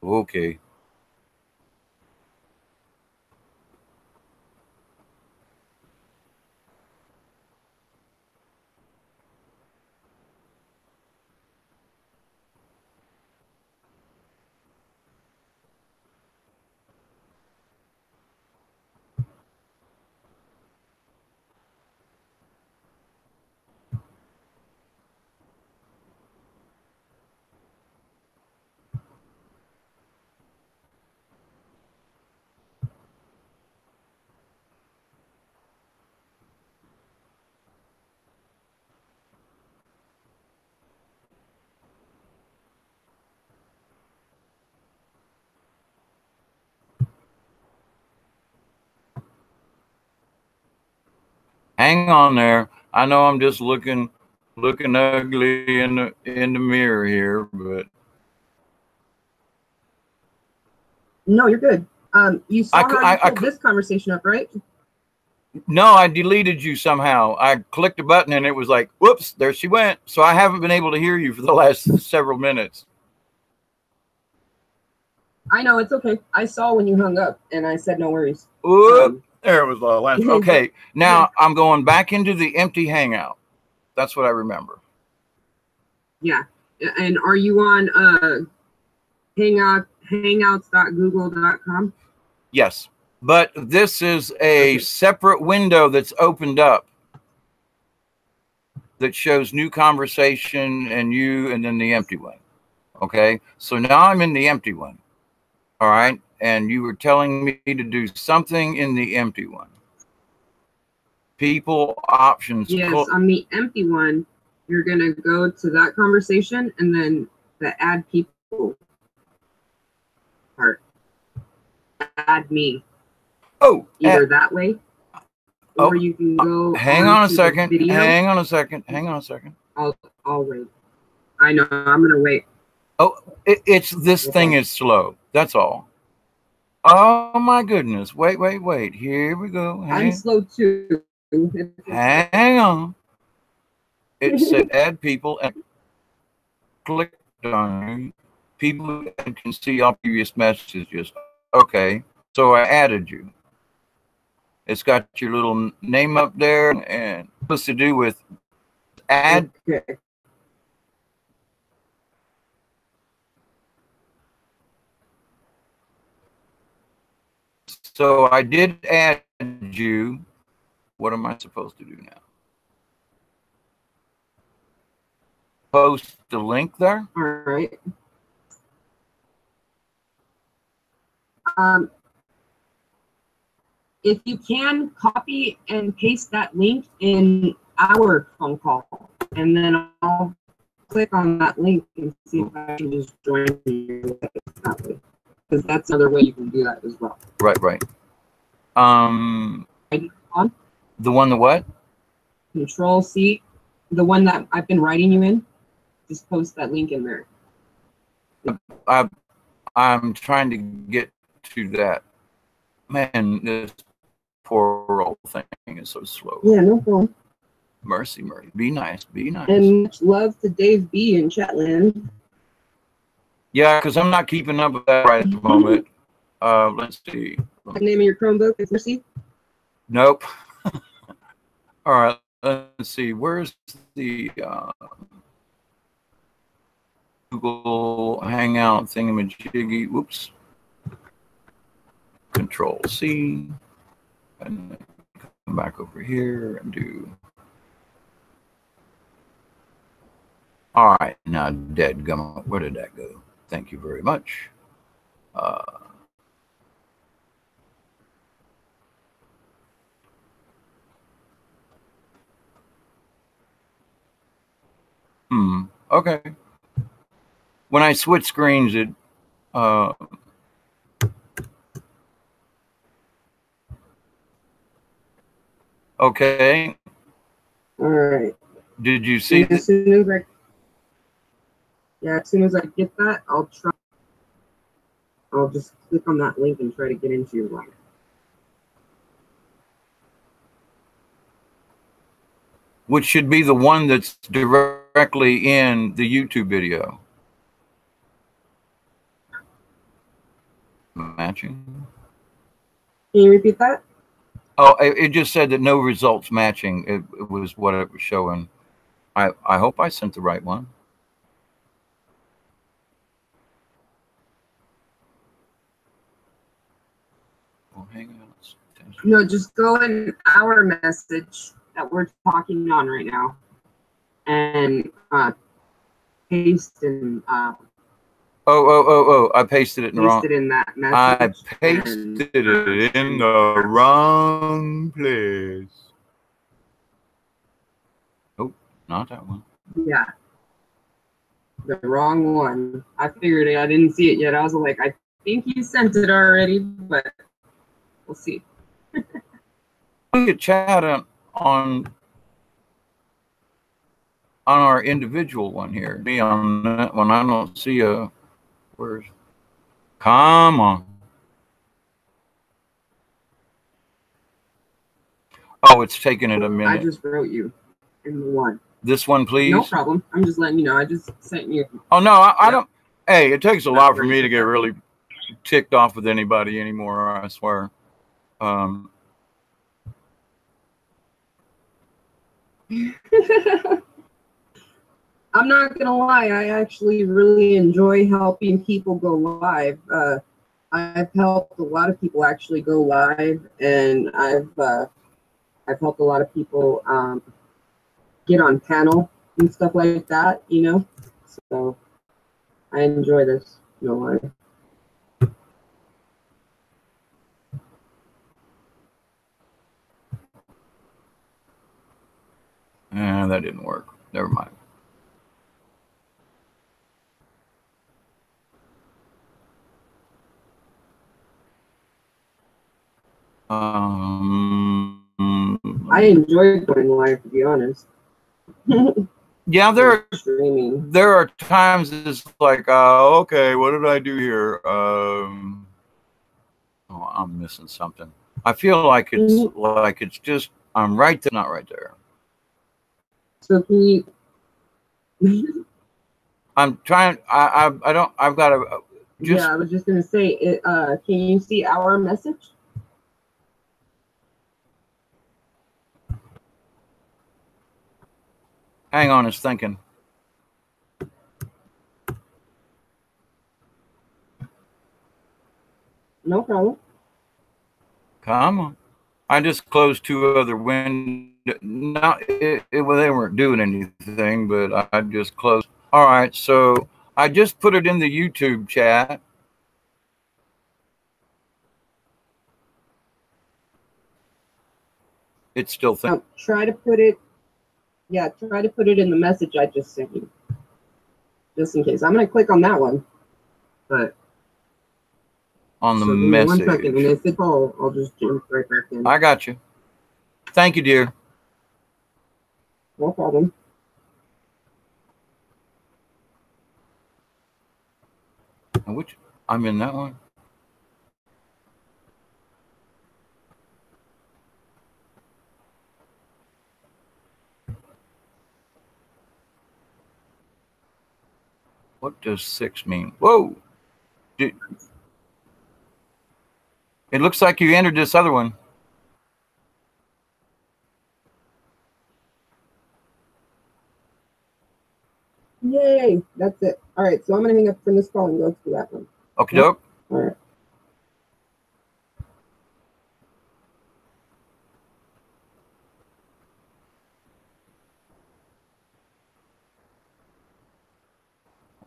Okay. Hang on there. I know I'm just looking ugly in the mirror here, but no, you're good. You saw how you pulled this conversation up, right? No, I deleted you somehow. I clicked a button and it was like, whoops, there she went. So I haven't been able to hear you for the last several minutes. I know, it's okay. I saw when you hung up and I said no worries. There it was the last. Okay, now I'm going back into the empty Hangout. That's what I remember. Yeah, and are you on hangouts.google.com? Yes, but this is a separate window that's opened up that shows new conversation and you, and then the empty one. Okay, so now I'm in the empty one. All right, and you were telling me to do something in the empty one. People options. Yes, on the empty one, you're going to go to that conversation and then the add people part. Add me. Oh, either that way, or you can go. Hang on a second. Hang on a second. Hang on a second. I'll wait. I know. I'm going to wait. Oh, it's this thing is slow. That's all. Oh my goodness. Wait. Here we go. I'm slow too. Hang on. It said add people and clicked on people who can see all previous messages. Okay. So I added you. It's got your little name up there and supposed to do with add. Okay. So I did add you. What am I supposed to do now? Post the link there? All right. If you can, copy and paste that link in our phone call, and then I'll click on that link and see if I can just join you that way. Because that's another way you can do that as well. Right. On the one that what? Control C, the one that I've been writing you in. Just post that link in there. I'm trying to get to that. Man, this poor old thing is so slow. Yeah, no problem. Mercy. Be nice. And much love to Dave B in Chatland. Yeah, because I'm not keeping up with that right at the moment. Let's see. The name of your Chromebook is Mercy? Nope. All right, let's see. Where's the Google Hangout thingamajiggy? Whoops. Control C. And then come back over here and do. All right, now dead gum. Where did that go? Thank you very much. Okay. When I switch screens, it okay. All right. Did you see as soon as I get that, I'll just click on that link and try to get into your live. Which should be the one that's directly in the YouTube video. Matching. Can you repeat that? Oh, it just said that no results matching. It was what it was showing. I hope I sent the right one. Oh, Hangouts. No, just go in our message that we're talking on right now and paste in. Oh! I pasted it in the wrong. Pasted in that message. I pasted it in the wrong place. Oh, not that one. Yeah, the wrong one. I figured it. I didn't see it yet. I was like, I think you sent it already, but we'll see. We could chat on our individual one here. Me on that one. I don't see a. Where's? Come on. Oh, it's taking it a minute. I just wrote you in the one. This one, please. No problem. I'm just letting you know. I just sent you. Oh no, I don't. Hey, it takes a lot for me to get really ticked off with anybody anymore. I swear. I'm not gonna lie, I actually really enjoy helping people go live. I've helped a lot of people actually go live, and I've helped a lot of people get on panel and stuff like that, you know. So I enjoy this, no lie. That didn't work. Never mind. I enjoy going live, to be honest. Yeah, there are times it's like, okay, what did I do here? Oh, I'm missing something. I feel like it's just I'm right there, not right there. So can you? I'm trying. I don't. I've got to. Yeah, I was just gonna say it. Can you see our message? Hang on, it's thinking. No problem. Come on. I just closed 2 other windows. Not well, they weren't doing anything, but I just closed. All right, so I just put it in the YouTube chat. It's still thinking. Try to put it. Yeah, try to put it in the message I just sent you, just in case. I'm gonna click on that one, but On the so message. 1 second, and if it's all, I'll just jump right back in. I got you. Thank you, dear. No problem. Which I'm in that one. What does 6 mean? Whoa! It looks like you entered this other one. Yay! That's it. All right, so I'm gonna hang up from this call and go to that one. Okay, doke. All right.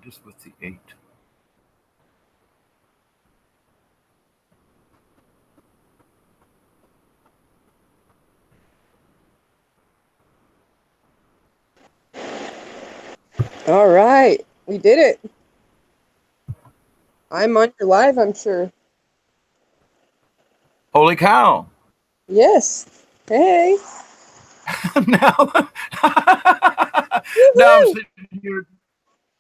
Just with the 8. All right, we did it. I'm on your live, I'm sure. Holy cow! Yes. Hey. now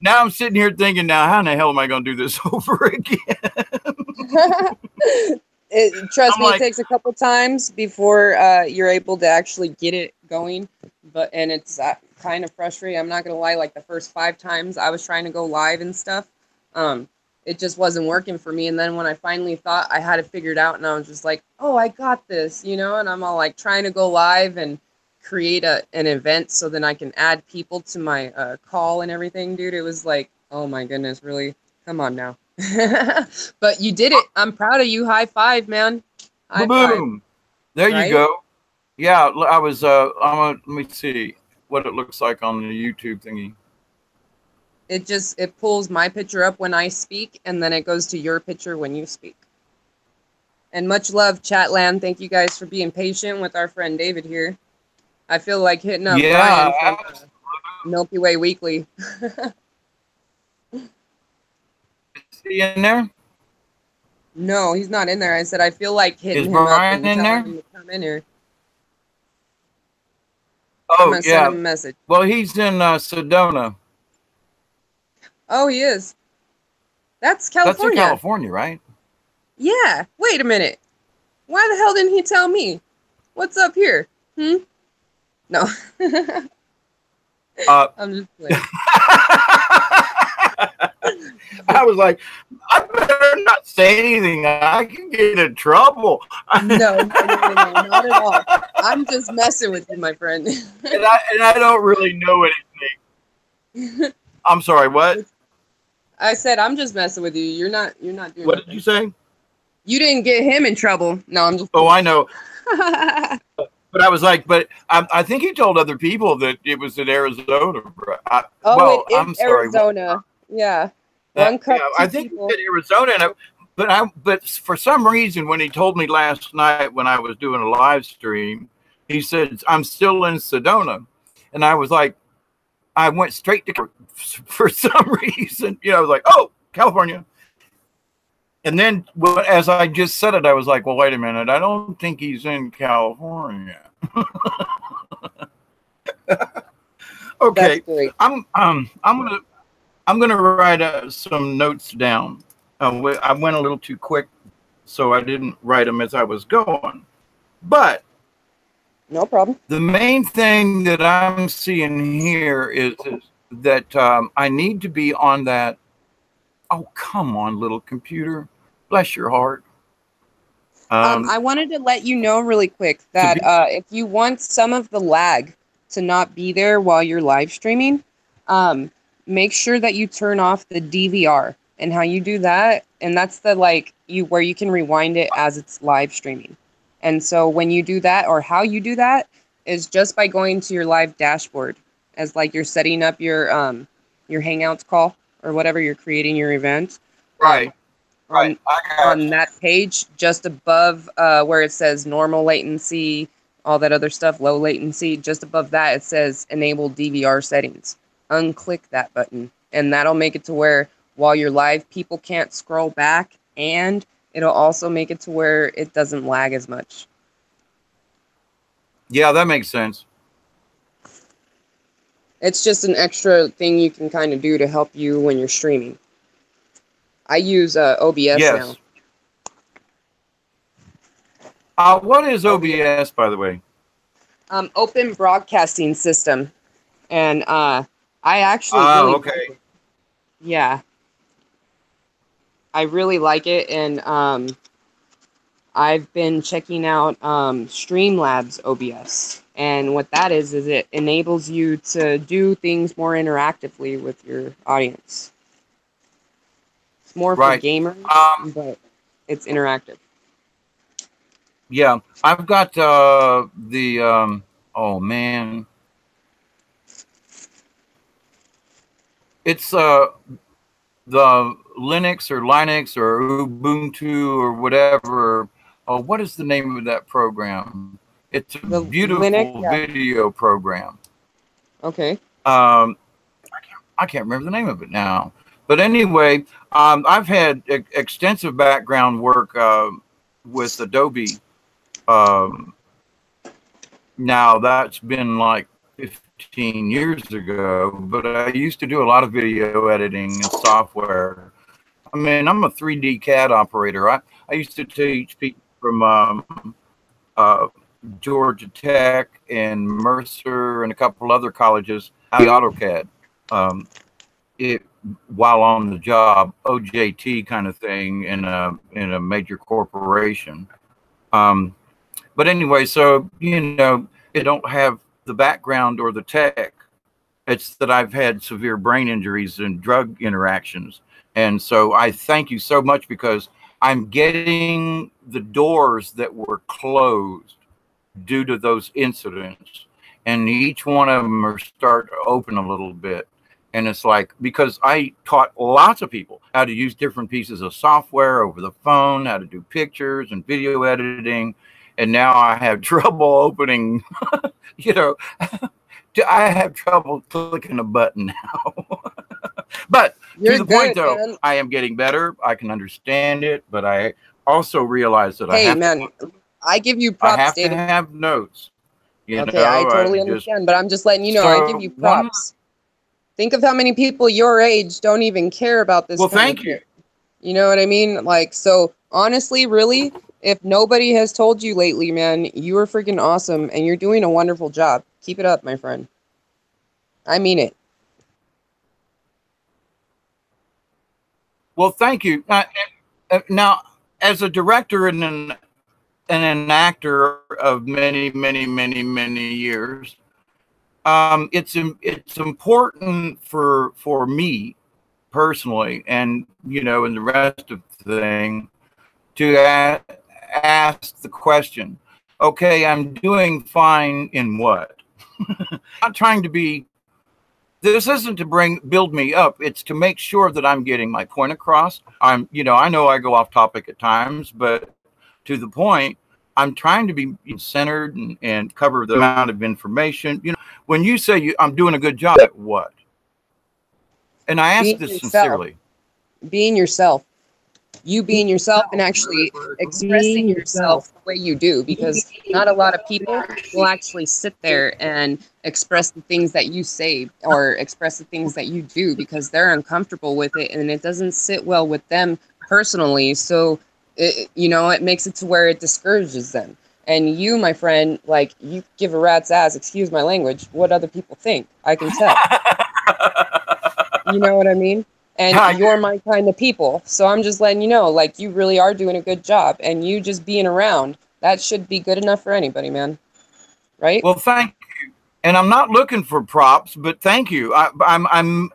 I'm sitting here thinking, now how in the hell am I going to do this over again? Trust me, it takes a couple times before you're able to actually get it going. And it's kind of frustrating. I'm not gonna lie. Like the first 5 times I was trying to go live and stuff, it just wasn't working for me. And then when I finally thought I had it figured out, and I was just like, "Oh, I got this," you know. And I'm all like trying to go live and create an event so then I can add people to my call and everything, dude. It was like, oh my goodness, really? Come on now. But you did it. I'm proud of you. High five, man. High Boom. five. There Right? you go. Yeah, I was let me see what it looks like on the YouTube thingy. It pulls my picture up when I speak, and then it goes to your picture when you speak. And much love, Chatland. Thank you guys for being patient with our friend David here. I feel like hitting up Brian from Milky Way Weekly. Is he in there? No, he's not in there. I said I feel like hitting him up and telling him to come in here. Oh, I'm gonna send him a message. Well, he's in Sedona. Oh, he is. That's California. That's in California, right? Yeah. Wait a minute. Why the hell didn't he tell me? What's up here? No. I'm just playing. I was like, I better not say anything. I can get in trouble. No, not at all. I'm just messing with you, my friend. and I don't really know anything. I'm sorry, what? I said I'm just messing with you. You're not doing What nothing. did you say? You didn't get him in trouble. No, I'm just I know. But I was like, but I think he told other people that it was in Arizona. I'm sorry. Arizona. Yeah. I think he said Arizona, but for some reason, when he told me last night when I was doing a live stream, he said, I'm still in Sedona. And I was like, I went straight to, for some reason, I was like, oh, California. And then as I just said it, I was like, well, wait a minute. I don't think he's in California. Okay. I'm gonna write some notes down. I went a little too quick. so I didn't write them as I was going. But No problem. the main thing that I'm seeing here is that I need to be on that. Oh, come on, little computer. Bless your heart. I wanted to let you know really quick that if you want some of the lag to not be there while you're live streaming, make sure that you turn off the DVR. And how you do that, and that's the where you can rewind it as it's live streaming. And so when you do that, or how you do that, is just by going to your live dashboard as like you're setting up your Hangouts call or whatever you're creating your event. Right. On that page, just above where it says normal latency, all that other stuff, low latency, just above that it says enable DVR settings. Unclick that button, and that'll make it to where while you're live, people can't scroll back, and it'll also make it to where it doesn't lag as much. Yeah, that makes sense. It's just an extra thing you can kind of do to help you when you're streaming. I use OBS now. What is OBS, by the way? Open Broadcasting System. And I actually really okay. Yeah. I really like it, and I've been checking out Streamlabs OBS. And what that is it enables you to do things more interactively with your audience. It's more for gamers, but it's interactive. Yeah, I've got oh man. It's the Linux or Ubuntu or whatever. Oh, what is the name of that program? It's a beautiful video program. Okay. I can't remember the name of it now. But anyway, I've had extensive background work with Adobe. Now that's been like 15 years ago, but I used to do a lot of video editing and software. I mean, I'm a 3D CAD operator. I used to teach people from Georgia Tech and Mercer and a couple other colleges how to AutoCAD while on the job, OJT kind of thing in a major corporation. But anyway, so I don't have the background or the tech. It's that I've had severe brain injuries and drug interactions. And so I thank you so much, because I'm getting the doors that were closed due to those incidents. And each one of them are starting to open a little bit. And it's like, because I taught lots of people how to use different pieces of software over the phone, how to do pictures and video editing. And now I have trouble opening, I have trouble clicking a button now. But to the point, though, man. I am getting better. I can understand it, but I also realize that I give you props. I have to have notes. I totally understand, but I'm just letting you know, I give you props. Think of how many people your age don't even care about this. Well, thank you. You know what I mean? Like, so honestly, really, if nobody has told you lately, man, you are freaking awesome, and you're doing a wonderful job. Keep it up, my friend. I mean it. Well, thank you. Now, as a director and an actor of many, many, many, many years, it's important for me personally, and and the rest of the thing, to ask the question, okay, I'm doing fine in what? I'm not trying to be, this isn't to build me up. It's to make sure that I'm getting my point across. I know I go off topic at times, but to the point, I'm trying to be centered and cover the amount of information. When you say I'm doing a good job at what? And I ask this sincerely. Being yourself. You being yourself and actually expressing yourself the way you do, because not a lot of people will actually sit there and express the things that you say or express the things that you do, because they're uncomfortable with it and it doesn't sit well with them personally. So You know, it makes it to where it discourages them. And you, my friend, like, you give a rat's ass, excuse my language, what other people think. I can tell. You know what I mean? And you're my kind of people. So I'm just letting you know, like, you really are doing a good job. And you just being around, that should be good enough for anybody, man. Right? Well, thank you. And I'm not looking for props, but thank you. I'm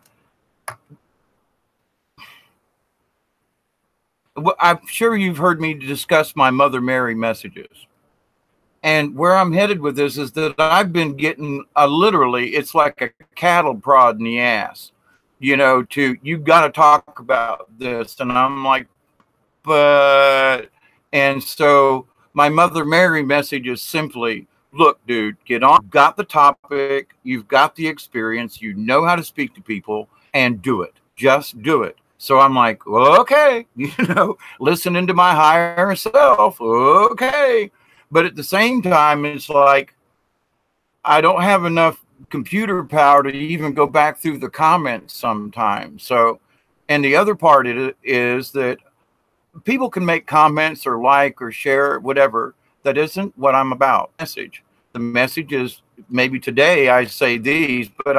sure you've heard me discuss my Mother Mary messages. And where I'm headed with this is that I've been getting literally, it's like a cattle prod in the ass, you know, you've got to talk about this. And I'm like, but, and so my Mother Mary message is simply, look, dude, get on, you've got the topic, you've got the experience, you know how to speak to people, and do it. Just do it. So I'm like, well, okay, you know, listening to my higher self, okay. But at the same time, it's like, I don't have enough computer power to even go back through the comments sometimes. So, and the other part is that people can make comments or like or share whatever. That isn't what I'm about. The message is, maybe today I say these, but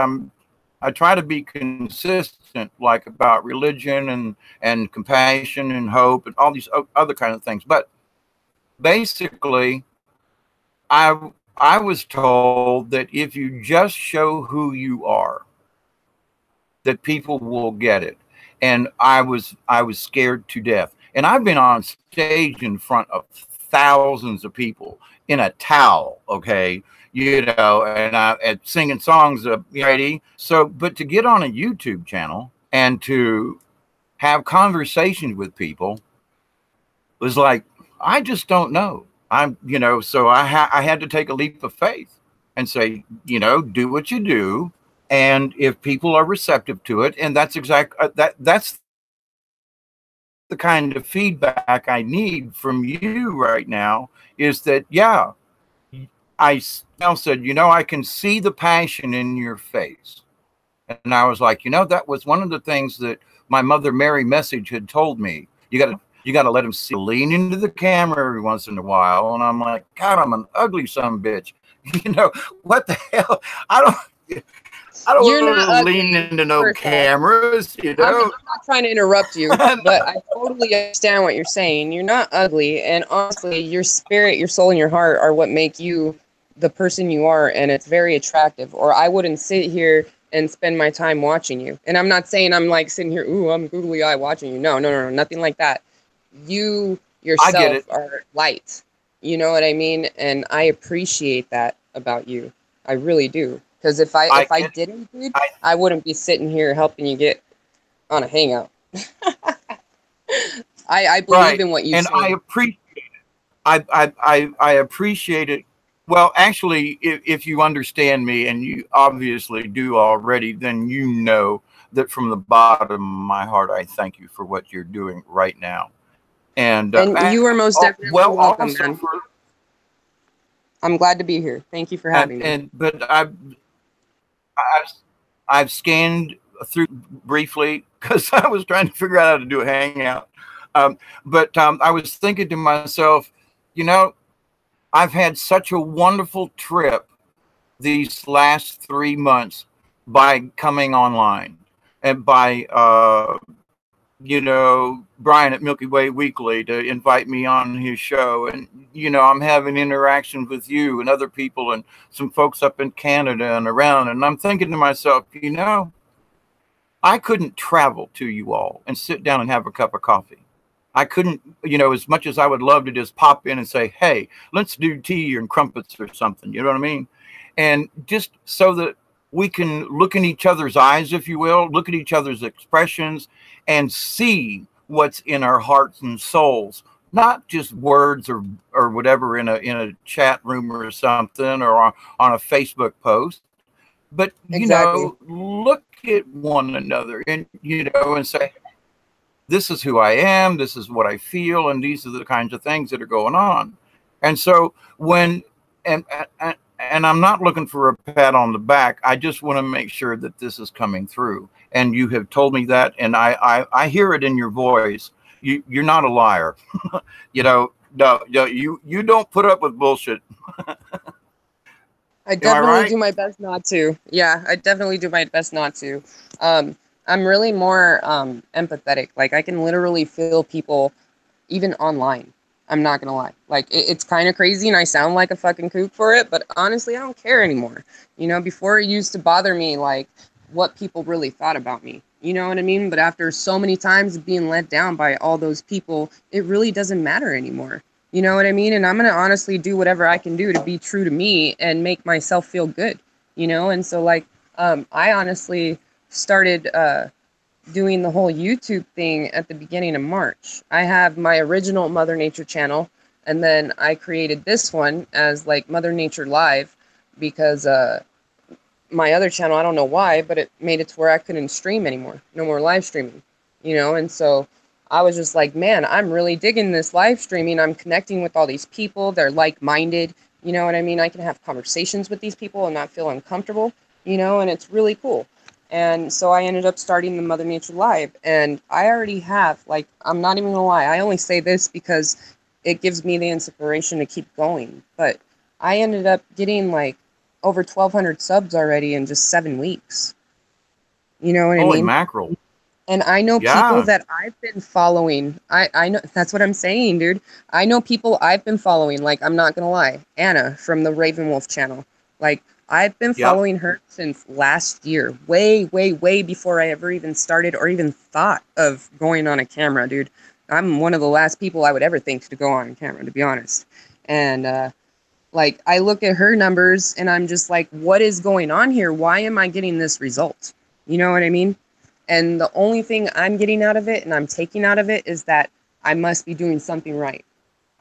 I try to be consistent, like about religion and compassion and hope and all these other kind of things. But basically, I was told that if you just show who you are, that people will get it. And I was scared to death. And I've been on stage in front of thousands of people in a towel, okay, you know, and singing songs of ready. So, but to get on a YouTube channel and to have conversations with people was like, I just don't know. You know, so I had to take a leap of faith and say, you know, do what you do. And if people are receptive to it, and that's that's the kind of feedback I need from you right now, is that, yeah, I now said, you know, I can see the passion in your face. And I was like, you know, that was one of the things that my Mother Mary message had told me. You got to let him see, lean into the camera every once in a while. And I'm like, God, I'm an ugly son of a bitch. You know, what the hell? I don't want to lean into no cameras, you know. I'm not trying to interrupt you, but I totally understand what you're saying. You're not ugly. And honestly, your spirit, your soul, and your heart are what make you the person you are. And it's very attractive. Or I wouldn't sit here and spend my time watching you. And I'm not saying I'm like sitting here, ooh, I'm googly eye watching you. No, nothing like that. You yourself are light. You know what I mean? And I appreciate that about you. I really do. Because if I didn't, dude, I wouldn't be sitting here helping you get on a hangout. I believe in what you say. And I appreciate it. I appreciate it. Well, actually, if you understand me, and you obviously do already, then you know that from the bottom of my heart, I thank you for what you're doing right now. And you are most definitely welcome, man. I'm glad to be here. Thank you for having me. But I've scanned through briefly because I was trying to figure out how to do a hangout. But I was thinking to myself, you know, I've had such a wonderful trip these last 3 months by coming online and by, you know, Brian at Milky Way Weekly to invite me on his show. And, you know, I'm having interactions with you and other people and some folks up in Canada and around. And I'm thinking to myself, you know, I couldn't travel to you all and sit down and have a cup of coffee. I couldn't, you know, as much as I would love to just pop in and say, hey, let's do tea and crumpets or something. You know what I mean? And just so that we can look in each other's eyes, if you will, look at each other's expressions and see what's in our hearts and souls, not just words or whatever in a chat room or something or on a Facebook post, but, you know, look at one another and, you know, and say, this is who I am, this is what I feel, and these are the kinds of things that are going on. And so when, and I'm not looking for a pat on the back, I just want to make sure that this is coming through. And you have told me that, and I hear it in your voice. you're not a liar. You know, no, you don't put up with bullshit. I Am I definitely right? do my best not to. Yeah, I definitely do my best not to. I'm really more empathetic. Like I can literally feel people even online. I'm not gonna lie. Like it's kind of crazy, and I sound like a fucking kook for it. But honestly, I don't care anymore. You know, before it used to bother me, like what people really thought about me. You know what I mean? But after so many times of being let down by all those people, it really doesn't matter anymore. You know what I mean? And I'm gonna honestly do whatever I can do to be true to me and make myself feel good. You know, and so like I honestly started doing the whole YouTube thing at the beginning of March. I have my original Mother Nature channel, and then I created this one as like Mother Nature Live because my other channel, I don't know why, but it made it to where I couldn't stream anymore. No more live streaming, you know? And so I was just like, man, I'm really digging this live streaming. I'm connecting with all these people. They're like-minded, you know what I mean? I can have conversations with these people and not feel uncomfortable, you know? And it's really cool. And so I ended up starting the Mother Nature Live. And I already have, like, I'm not even gonna lie, I only say this because it gives me the inspiration to keep going. But I ended up getting like over 1,200 subs already in just 7 weeks. You know what I Holy mean? mackerel! And I know people Yeah, that I've been following. I know that's what I'm saying, dude. I know people I've been following. Like, I'm not gonna lie, Anna from the Ravenwolf channel. Like, I've been yep. following her since last year, way, way, way before I ever even started or even thought of going on a camera, dude. I'm one of the last people I would ever think to go on camera, to be honest. And like, I look at her numbers and I'm just like, what is going on here? Why am I getting this result? You know what I mean? And the only thing I'm getting out of it and I'm taking out of it is that I must be doing something right.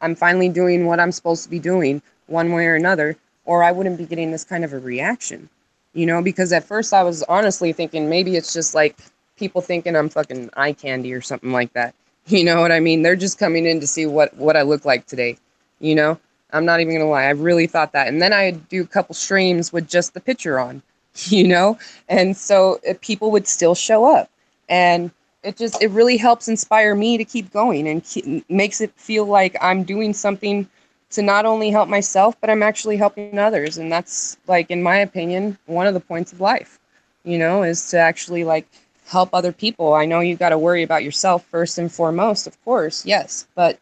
I'm finally doing what I'm supposed to be doing one way or another, or I wouldn't be getting this kind of a reaction. You know, because at first I was honestly thinking maybe it's just like people thinking I'm fucking eye candy or something like that. You know what I mean? They're just coming in to see what I look like today. You know? I'm not even gonna lie. I really thought that. And then I'd do a couple streams with just the picture on, you know? And so people would still show up. And it really helps inspire me to keep going and makes it feel like I'm doing something to not only help myself, but I'm actually helping others. And that's, like, in my opinion, one of the points of life, you know, is to actually, like, help other people. I know you got to worry about yourself first and foremost, of course, yes. But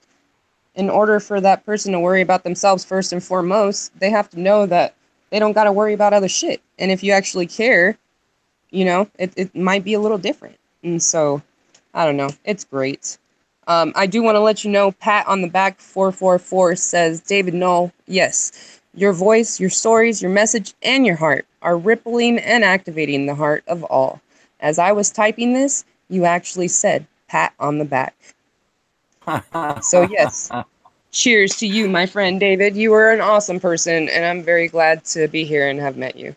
in order for that person to worry about themselves first and foremost, they have to know that they don't got to worry about other shit. And if you actually care, you know, it might be a little different. And so, I don't know. It's great. I do want to let you know, Pat on the back 444 says, David Knoll, yes, your voice, your stories, your message, and your heart are rippling and activating the heart of all. As I was typing this, you actually said, Pat on the back. So, yes, cheers to you, my friend David. You are an awesome person, and I'm very glad to be here and have met you.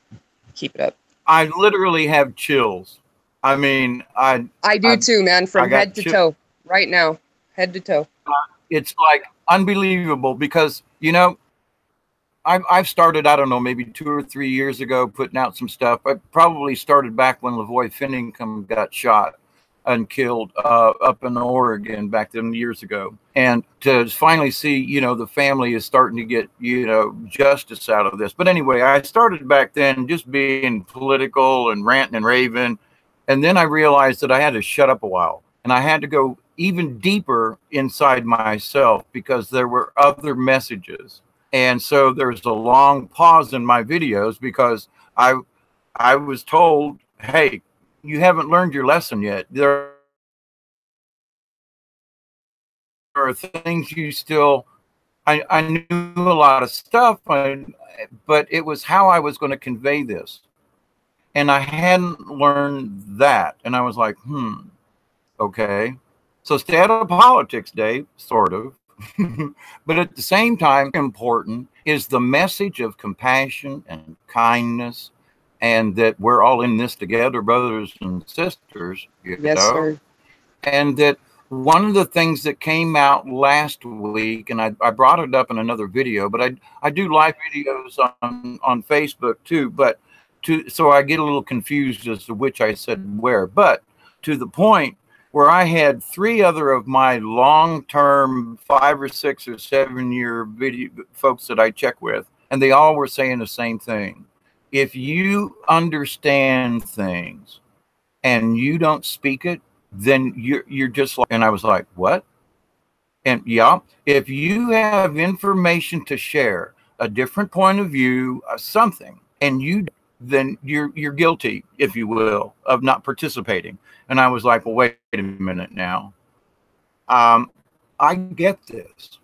Keep it up. I literally have chills. I mean, I do too, man, I from got head to chill. toe, right now, head to toe. It's like unbelievable because, you know, I've started, I don't know, maybe 2 or 3 years ago, putting out some stuff. I probably started back when Lavoy Finningham got shot and killed up in Oregon back then years ago. And to finally see, you know, the family is starting to get, you know, justice out of this. But anyway, I started back then just being political and ranting and raving. And then I realized that I had to shut up a while and I had to go even deeper inside myself because there were other messages. And so there's a long pause in my videos because I was told, hey, you haven't learned your lesson yet. There are things you still, I knew a lot of stuff, but it was how I was going to convey this. And I hadn't learned that. And I was like, okay. So stay out of politics, Dave, sort of. But at the same time, important is the message of compassion and kindness, and that we're all in this together, brothers and sisters, you Yes, know, sir. and that one of the things that came out last week, and I brought it up in another video, but I do live videos on Facebook too, but so I get a little confused as to which I said where, but to the point where I had 3 other of my long-term 5 or 6 or 7 year video folks that I check with, and they all were saying the same thing. If you understand things and you don't speak it, then you're just like, and I was like, what? And yeah, if you have information to share, a different point of view, something, and then you're guilty, if you will, of not participating. And I was like, well, wait a minute now. I get this.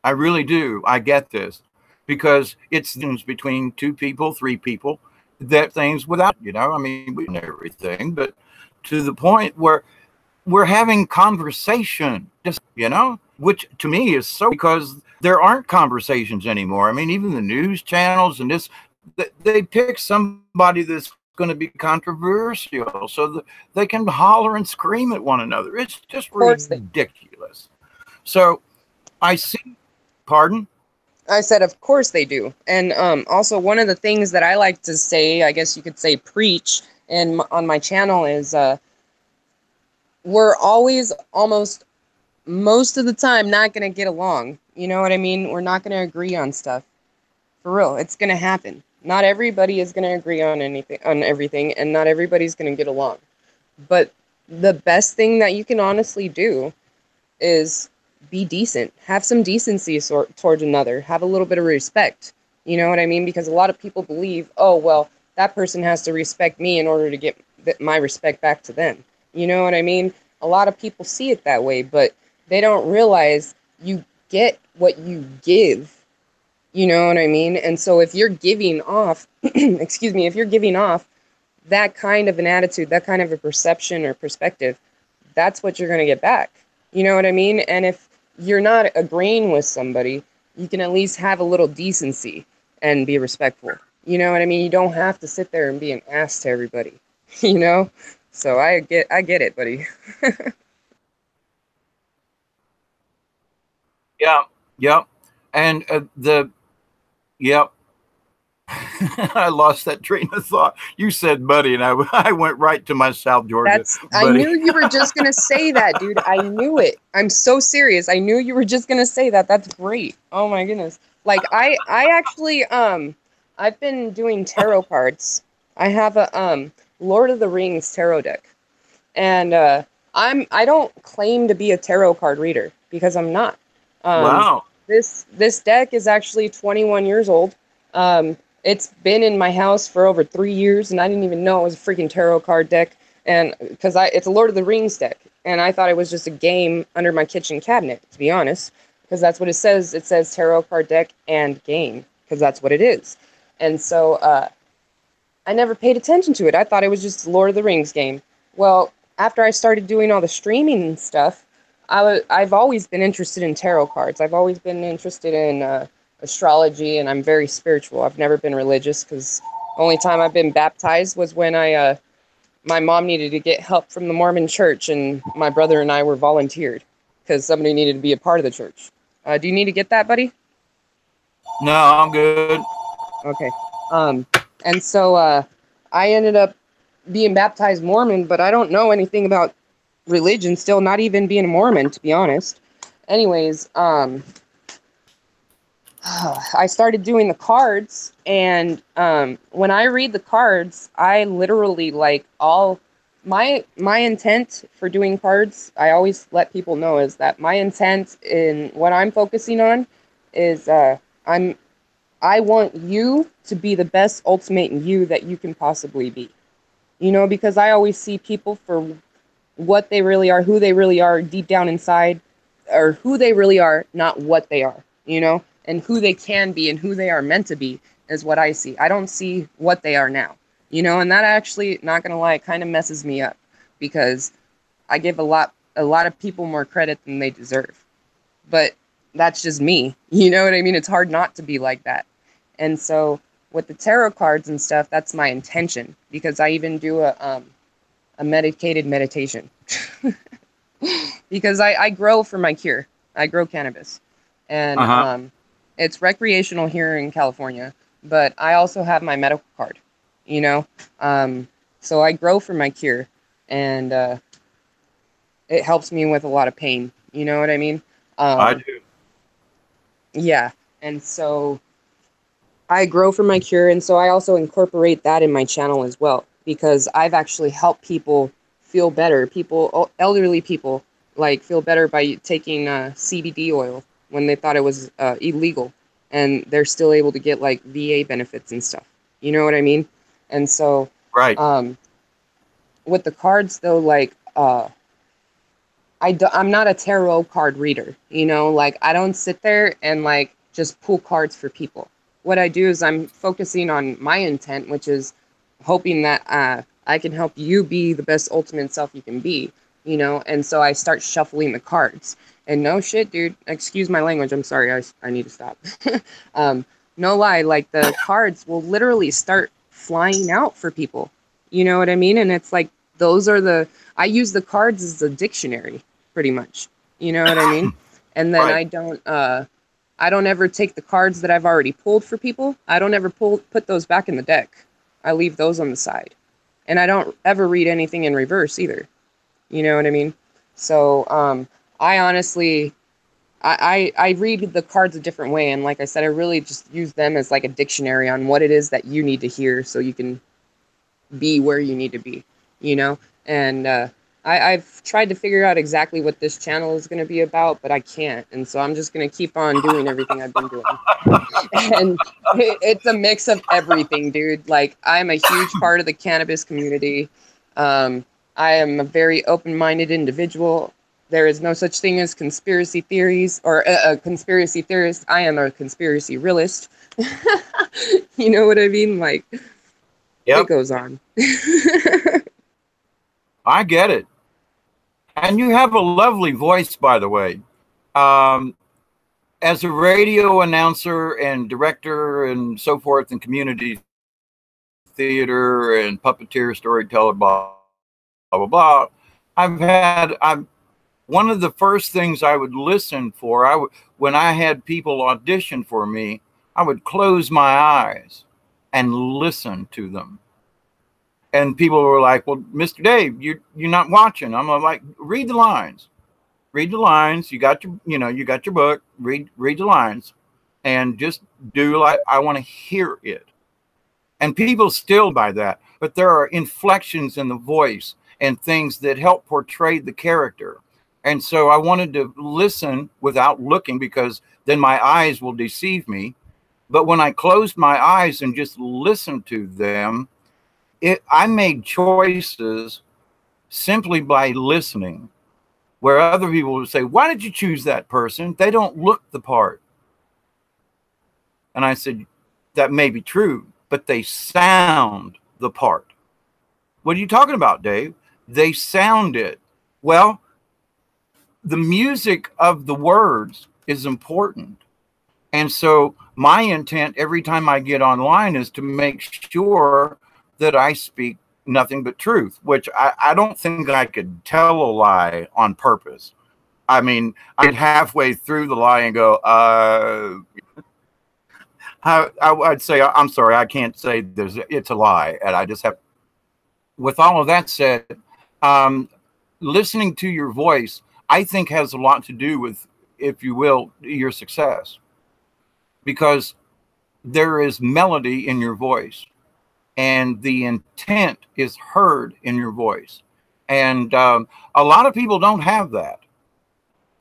I really do. I get this, because it's between 2 people, 3 people, that things without, I mean, we know everything, but to the point where we're having conversation, just, which to me is so, because there aren't conversations anymore. I mean, even the news channels and this, they pick somebody that's going to be controversial so that they can holler and scream at one another. It's just ridiculous. So I see, pardon? I said, of course they do. And also, one of the things that I like to say, I guess you could say preach, and on my channel is we're always, almost most of the time, not going to get along. You know what I mean? We're not going to agree on stuff. For real, it's going to happen. Not everybody is going to agree on everything, and not everybody's going to get along. But the best thing that you can honestly do is be decent. Have some decency towards another. Have a little bit of respect. You know what I mean? Because a lot of people believe, oh, well, that person has to respect me in order to get my respect back to them. You know what I mean? A lot of people see it that way, but they don't realize you get what you give. You know what I mean? And so if you're giving off, excuse me, if you're giving off that kind of an attitude, that kind of a perception or perspective, that's what you're going to get back. You know what I mean? And if you're not agreeing with somebody, you can at least have a little decency and be respectful. You know what I mean? You don't have to sit there and be an ass to everybody, you know? So I get it, buddy. Yep. And yep. I lost that train of thought. You said buddy, and I went right to my South Georgia. I knew you were just going to say that, dude. I knew it. I'm so serious. I knew you were just going to say that. That's great. Oh my goodness. Like I actually, I've been doing tarot cards. I have a, Lord of the Rings tarot deck. And, I don't claim to be a tarot card reader because I'm not. Wow. This deck is actually 21 years old. It's been in my house for over 3 years, and I didn't even know it was a freaking tarot card deck. And because it's a Lord of the Rings deck, and I thought it was just a game under my kitchen cabinet, to be honest, because that's what it says. It says tarot card deck and game, because that's what it is. And so I never paid attention to it. I thought it was just a Lord of the Rings game. Well, after I started doing all the streaming and stuff, I've always been interested in tarot cards. I've always been interested in astrology, and I'm very spiritual. I've never been religious, because the only time I've been baptized was when my mom needed to get help from the Mormon church, and my brother and I were volunteered because somebody needed to be a part of the church. Do you need to get that, buddy? No, I'm good. Okay. And so I ended up being baptized Mormon, but I don't know anything about religion still, not even being a Mormon, to be honest. Anyways, I started doing the cards, and when I read the cards, I literally, like, all my intent for doing cards, I always let people know, is that my intent in what I'm focusing on is I want you to be the best ultimate you that you can possibly be. You know, because I always see people for what they really are, who they really are deep down inside, or who they really are, not what they are, you know, and who they can be and who they are meant to be is what I see. I don't see what they are now, you know, and that actually, not gonna lie, kind of messes me up, because I give a lot of people more credit than they deserve. But that's just me, you know what I mean? It's hard not to be like that. And so with the tarot cards and stuff, that's my intention, because I even do a medicated meditation because I grow for my cure. I grow cannabis, and it's recreational here in California, but I also have my medical card, you know? So I grow for my cure, and it helps me with a lot of pain. You know what I mean? I do. Yeah. And so I grow from my cure. And so I also incorporate that in my channel as well, because I've actually helped people feel better. People, elderly people, like feel better by taking CBD oil when they thought it was illegal. And they're still able to get like VA benefits and stuff. You know what I mean? And so Right. with the cards though, like, I'm not a tarot card reader, you know, like I don't sit there and like just pull cards for people. What I do is I'm focusing on my intent, which is hoping that I can help you be the best ultimate self you can be, you know, and so I start shuffling the cards. And no shit, dude, excuse my language, I'm sorry, I need to stop. No lie, like the cards will literally start flying out for people. You know what I mean? And it's like, those are I use the cards as a dictionary pretty much. You know what I mean? And then Right. I don't ever take the cards that I've already pulled for people. I don't ever put those back in the deck. I leave those on the side. And I don't ever read anything in reverse either. You know what I mean? So I honestly I read the cards a different way, and like I said, I really just use them as like a dictionary on what it is that you need to hear so you can be where you need to be, you know? And I've tried to figure out exactly what this channel is going to be about, but I can't. And so I'm just going to keep on doing everything I've been doing. And it's a mix of everything, dude. Like, I'm a huge part of the cannabis community. I am a very open-minded individual. There is no such thing as conspiracy theories or a conspiracy theorist. I am a conspiracy realist. You know what I mean? Like, Yep. it goes on. I get it. And you have a lovely voice, by the way. As a radio announcer and director and so forth in community theater and puppeteer, storyteller, blah, blah, blah, I'm one of the first things I would listen for, when I had people audition for me, I would close my eyes and listen to them. And people were like, well, Mr. Dave, you're not watching. I'm like, read the lines. Read the lines. You got you got your book. Read the lines and just do like I want to hear it. And people still buy that. But there are inflections in the voice and things that help portray the character. And so I wanted to listen without looking, because then my eyes will deceive me. But when I closed my eyes and just listened to them, I made choices simply by listening, where other people would say, why did you choose that person? They don't look the part. And I said, that may be true, but they sound the part. What are you talking about, Dave? They sound it. Well, the music of the words is important. And so my intent every time I get online is to make sure that I speak nothing but truth, which I don't think I could tell a lie on purpose. I mean, I'd halfway through the lie and go, I'd say, I'm sorry, I can't say it's a lie. And I just have, with all of that said, listening to your voice, I think has a lot to do with, if you will, your success, because there is melody in your voice and the intent is heard in your voice. And a lot of people don't have that.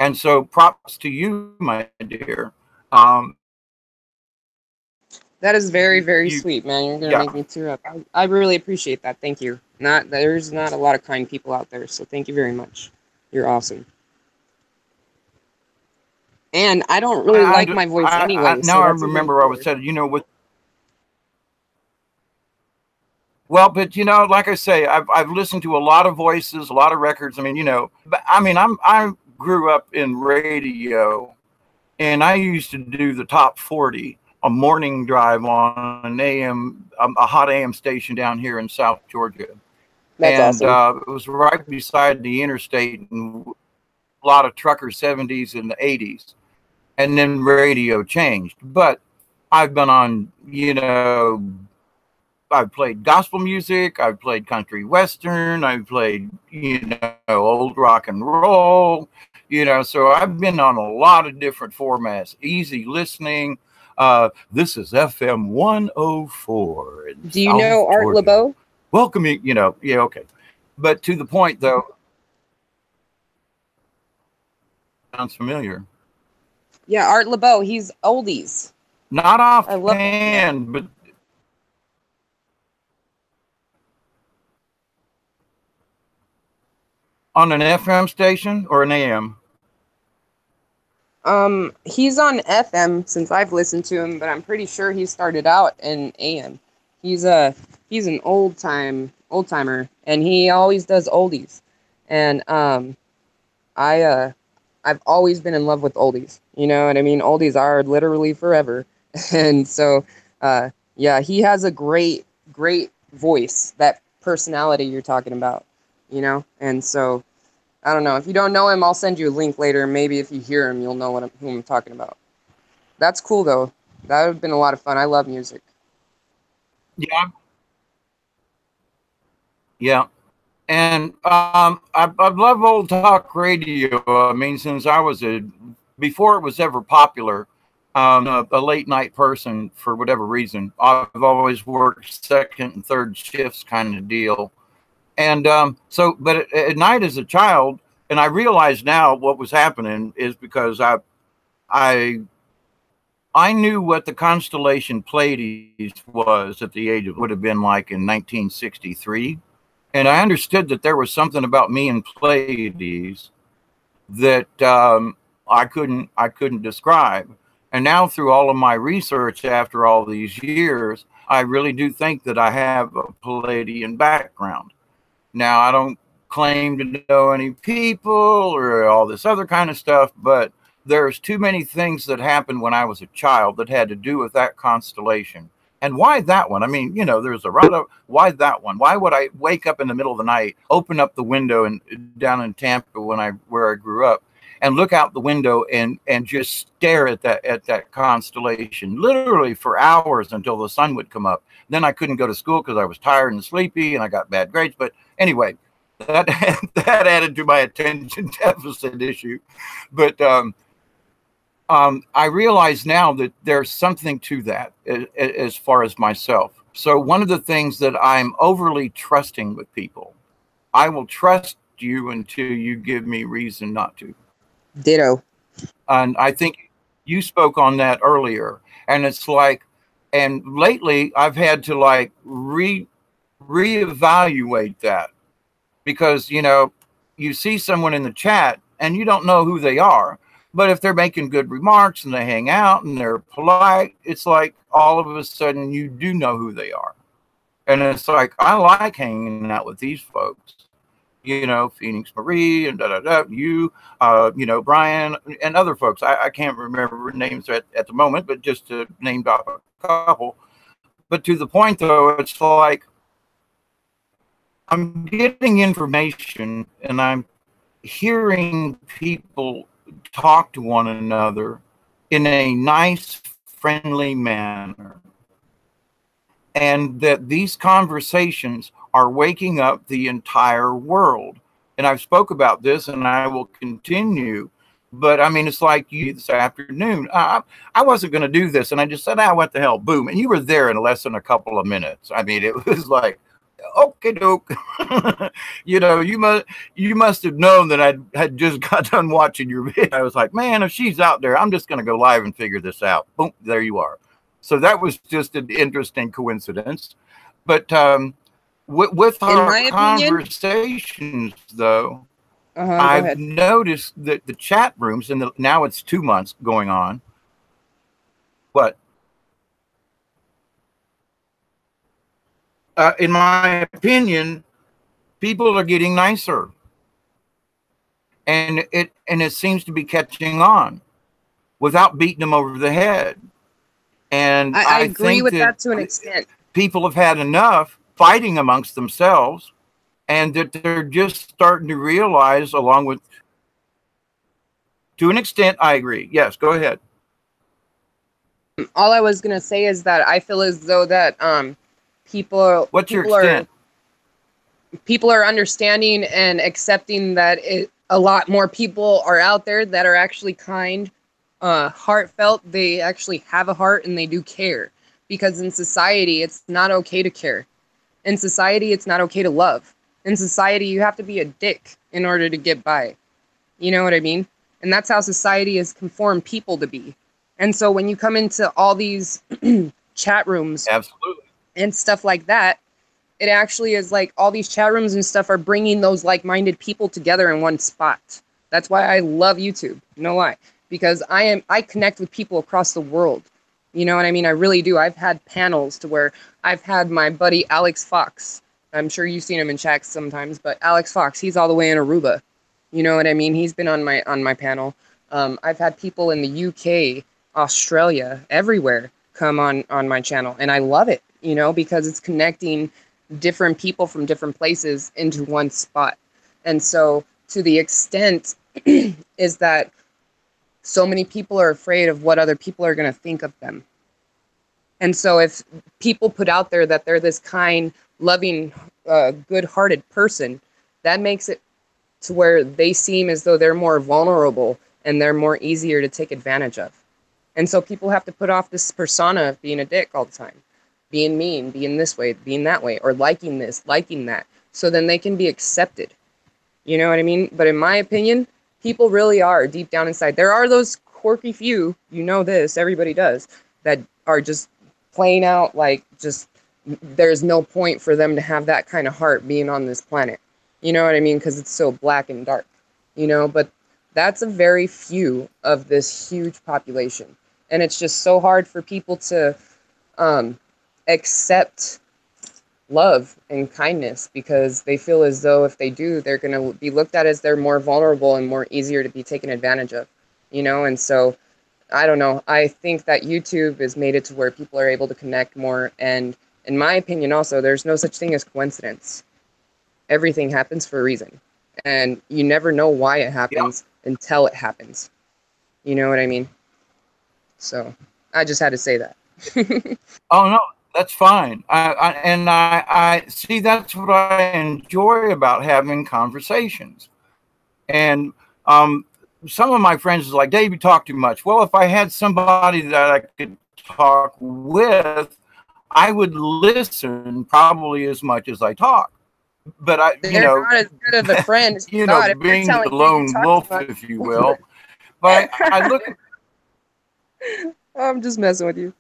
And so props to you, my dear. That is very, very sweet, man. You're gonna make me tear up. I really appreciate that. Thank you. There's not a lot of kind people out there, so thank you very much. You're awesome. And I don't really like my voice anyway. Now I remember I was said, with. Well, but like I say, I've listened to a lot of voices, a lot of records. I mean, but I mean, I grew up in radio, and I used to do the top 40. A morning drive on an AM, a hot AM station down here in South Georgia. That's awesome. It was right beside the interstate, and a lot of trucker 70s and the 80s. And then radio changed. But I've been on, I've played gospel music, I've played country western, I've played, you know, old rock and roll, you know, so I've been on a lot of different formats, easy listening. This is FM 104 in Do you South know Art Georgia. LeBeau? Welcoming, you know, yeah, okay. But to the point though, sounds familiar. Yeah, Art LeBeau. He's oldies. Not I love him. offhand, but on an FM station or an AM? He's on FM since I've listened to him, but I'm pretty sure he started out in AM. He's an old timer, and he always does oldies. And I've always been in love with oldies. You know what I mean? Oldies are literally forever. And so yeah, he has a great voice, that personality you're talking about, you know? And so I don't know. If you don't know him, I'll send you a link later. Maybe if you hear him, you'll know who I'm talking about. That's cool, though. That would have been a lot of fun. I love music. Yeah. Yeah. And I've loved old talk radio. I mean, since I was before it was ever popular, a late night person for whatever reason. I've always worked second and third shifts kind of deal. And so, but at night as a child, and I realize now what was happening is because I knew what the constellation Pleiades was at the age of, would have been like in 1963. And I understood that there was something about me and Pleiades that I couldn't describe. And now through all of my research after all these years, I really do think that I have a Palladian background. Now, I don't claim to know any people or all this other kind of stuff, but there's too many things that happened when I was a child that had to do with that constellation. And why that one? I mean, you know, there's a lot of, why that one? Why would I wake up in the middle of the night, open up the window and down in Tampa where I grew up, and look out the window and just stare at that constellation literally for hours until the sun would come up. Then I couldn't go to school because I was tired and sleepy and I got bad grades. But anyway, that added to my attention deficit issue. But I realize now that there's something to that as far as myself. So one of the things that I'm overly trusting with people, I will trust you until you give me reason not to. Ditto. And I think you spoke on that earlier. And it's like, and lately I've had to like reevaluate that, because, you know, you see someone in the chat and you don't know who they are. But if they're making good remarks and they hang out and they're polite, it's like all of a sudden you do know who they are. And it's like, I like hanging out with these folks. You know, Phoenix Marie and you know, Brian and other folks. I can't remember names at the moment, but just to name off a couple. But to the point, though, it's like I'm getting information and I'm hearing people talk to one another in a nice, friendly manner. And that these conversations are waking up the entire world. And I've spoke about this and I will continue. But I mean, it's like you this afternoon. I wasn't going to do this. And I just said, what the hell, boom. And you were there in less than a couple of minutes. I mean, it was like, okay, doke. You know, you must have known that I had just got done watching your video. I was like, man, if she's out there, I'm just going to go live and figure this out. Boom, there you are. So that was just an interesting coincidence. But with our conversations, though, I've noticed that the chat rooms, and now it's 2 months going on. What? In my opinion, people are getting nicer, and it seems to be catching on without beating them over the head. And I agree think with that to an extent. People have had enough fighting amongst themselves, and that they're just starting to realize, along with, to an extent, I agree. Yes, go ahead. All I was going to say is that I feel as though that What's your extent? People are understanding and accepting that a lot more people are out there that are actually kind, heartfelt. They actually have a heart and they do care. Because in society, it's not okay to care. In society, it's not okay to love. In society, you have to be a dick in order to get by. You know what I mean? And that's how society has conformed people to be. And so when you come into all these chat rooms, absolutely, and stuff like that, it actually is like all these chat rooms and stuff are bringing those like-minded people together in one spot. That's why I love YouTube. No lie. Because I connect with people across the world. You know what I mean? I really do. I've had panels to where I've had my buddy Alex Fox. I'm sure you've seen him in chats sometimes, but Alex Fox, he's all the way in Aruba. You know what I mean? He's been on my panel. I've had people in the UK, Australia, everywhere come on my channel, and I love it, you know, because it's connecting different people from different places into one spot. And so to the extent is that so many people are afraid of what other people are going to think of them. And so if people put out there that they're this kind, loving, good-hearted person, that makes it to where they seem as though they're more vulnerable and they're more easier to take advantage of. And so people have to put off this persona of being a dick all the time, being mean, being this way, being that way, or liking this, liking that, so then they can be accepted. You know what I mean? But in my opinion, people really are deep down inside. There are those quirky few, you know this, everybody does, that are just playing out like just there's no point for them to have that kind of heart being on this planet. You know what I mean? Because it's so black and dark, you know, but that's a very few of this huge population. And it's just so hard for people to accept love and kindness because they feel as though if they do, they're going to be looked at as they're more vulnerable and more easier to be taken advantage of, you know? And so, I don't know. I think that YouTube has made it to where people are able to connect more. And in my opinion, also, there's no such thing as coincidence. Everything happens for a reason. And you never know why it happens until it happens. You know what I mean? So I just had to say that. Oh, no, that's fine. I see, that's what I enjoy about having conversations. And some of my friends is like, Dave, you talk too much. Well, if I had somebody that I could talk with, I would listen probably as much as I talk. But they're not as good of a friend as you know, being the lone wolf, if you will. But I look at, I'm just messing with you.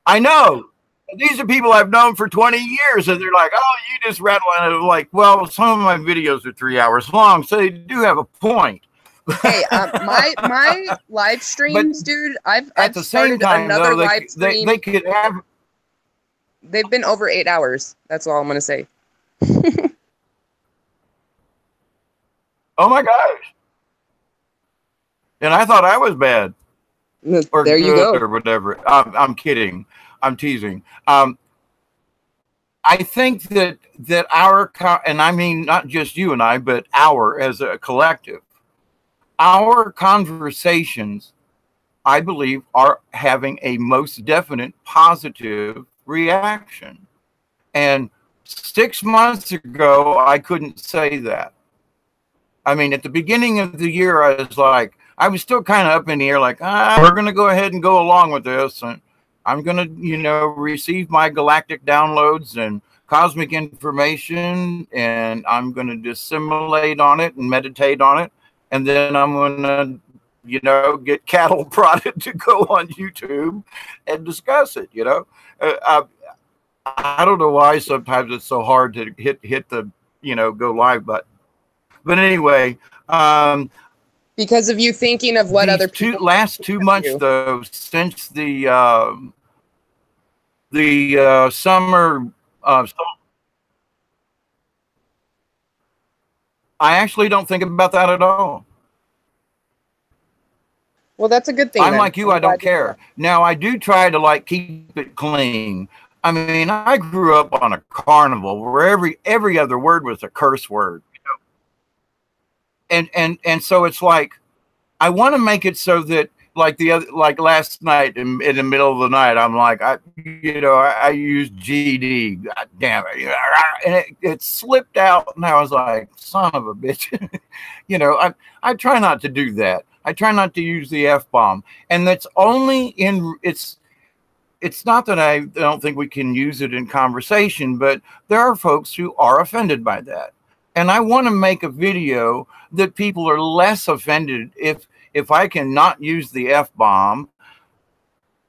I know. These are people I've known for 20 years, and they're like, oh, you just rattle on it. Like, well, some of my videos are 3 hours long, so they do have a point. Hey, my live streams, dude, I've at the same time, another though, live stream. they could have. They've been over 8 hours. That's all I'm going to say. Oh, my gosh. And I thought I was bad. Or there you go. Or whatever. I'm kidding. I'm teasing. I think that our, and I mean not just you and I, but our as a collective, our conversations, I believe, are having a most definite positive reaction. And 6 months ago, I couldn't say that. I mean, at the beginning of the year, I was like, I was still kind of up in the air, like, we're going to go ahead and go along with this. And I'm going to, you know, receive my galactic downloads and cosmic information, and I'm going to dissimulate on it and meditate on it. And then I'm going to, you know, get cattle prodded to go on YouTube and discuss it, you know. I don't know why sometimes it's so hard to hit the, you know, go live button. But anyway, because of you thinking of what other people last 2 months though, since the summer, I actually don't think about that at all. Well, that's a good thing. I'm like you, I don't care. Now I do try to like keep it clean. I mean, I grew up on a carnival where every other word was a curse word. And so it's like, I want to make it so that like last night in the middle of the night, I'm like, I used GD, God damn it, and it slipped out, and I was like, son of a bitch. I try not to do that. I try not to use the F-bomb, and that's only in it's not that I don't think we can use it in conversation, but there are folks who are offended by that. And I want to make a video that people are less offended if I can not use the F-bomb.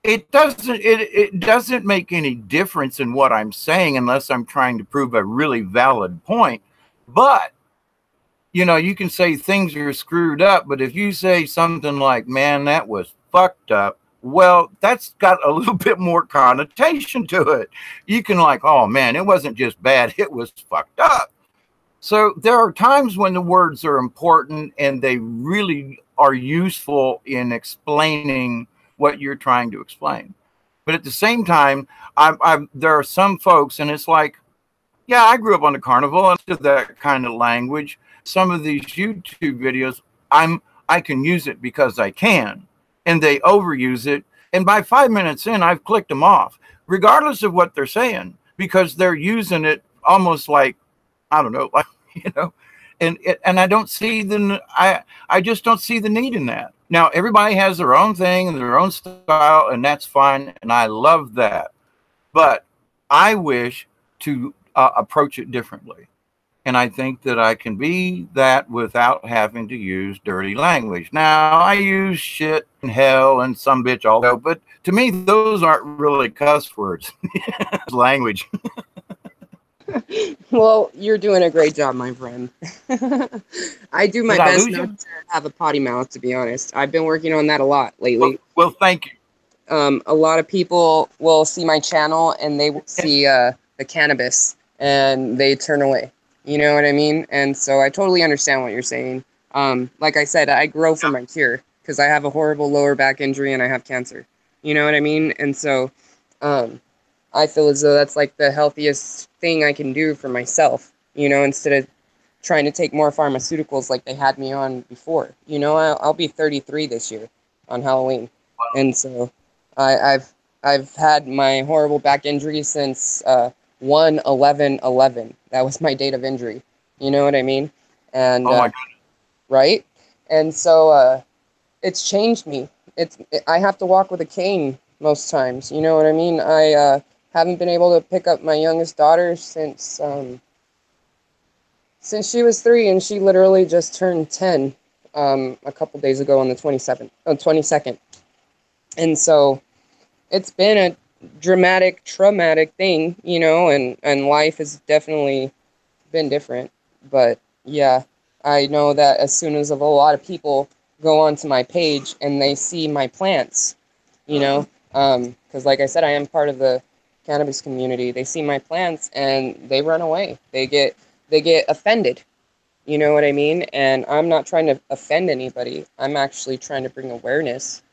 It doesn't make any difference in what I'm saying unless I'm trying to prove a really valid point. But you can say things are screwed up, but if you say something like, man, that was fucked up, well, that's got a little bit more connotation to it. You can like, oh man, it wasn't just bad, it was fucked up. So there are times when the words are important and they really are useful in explaining what you're trying to explain. But at the same time, there are some folks, and it's like, yeah, I grew up on the carnival and did that kind of language. Some of these YouTube videos, I can use it because I can, and they overuse it. And by 5 minutes in, I've clicked them off, regardless of what they're saying, because they're using it almost like, I don't know, like, and I don't see I just don't see the need in that. Now, everybody has their own thing and their own style, and that's fine. And I love that. But I wish to approach it differently. And I think that I can be that without having to use dirty language. Now, I use shit and hell and some bitch also, but to me, those aren't really cuss words. Language. Well, you're doing a great job, my friend. I do my best not to have a potty mouth, to be honest. I've been working on that a lot lately. Well, thank you. A lot of people will see my channel and they will see the cannabis and they turn away. You know what I mean? And so I totally understand what you're saying. Like I said, I grow for my cure because I have a horrible lower back injury and I have cancer. You know what I mean? And so I feel as though that's like the healthiest thing I can do for myself, instead of trying to take more pharmaceuticals like they had me on before. I'll be 33 this year on Halloween. Wow. And so I've had my horrible back injury since 1/11/11. That was my date of injury. You know what I mean? And oh my God. Right? And so it's changed me. I have to walk with a cane most times. You know what I mean? I haven't been able to pick up my youngest daughter since she was 3, and she literally just turned 10 a couple days ago on the 22nd. And so it's been a traumatic thing, and life has definitely been different. But yeah, I know that as soon as a lot of people go onto my page and they see my plants, because like I said, I am part of the cannabis community. They see my plants and they run away. They get offended. You know what I mean? And I'm not trying to offend anybody. I'm actually trying to bring awareness,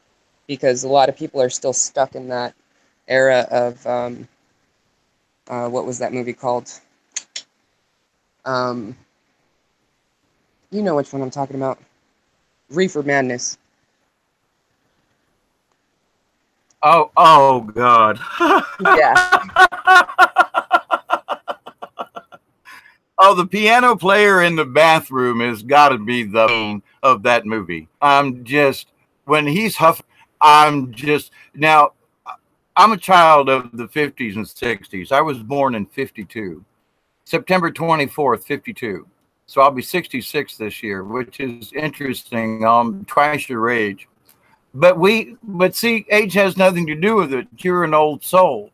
because a lot of people are still stuck in that era of what was that movie called? You know which one I'm talking about. Reefer Madness. Oh God. Yeah. Oh, the piano player in the bathroom has got to be the theme of that movie. When he's huffing, now, I'm a child of the 50s and 60s. I was born in 52, September 24th, 52. So I'll be 66 this year, which is interesting. Twice your age. But see, age has nothing to do with it. You're an old soul.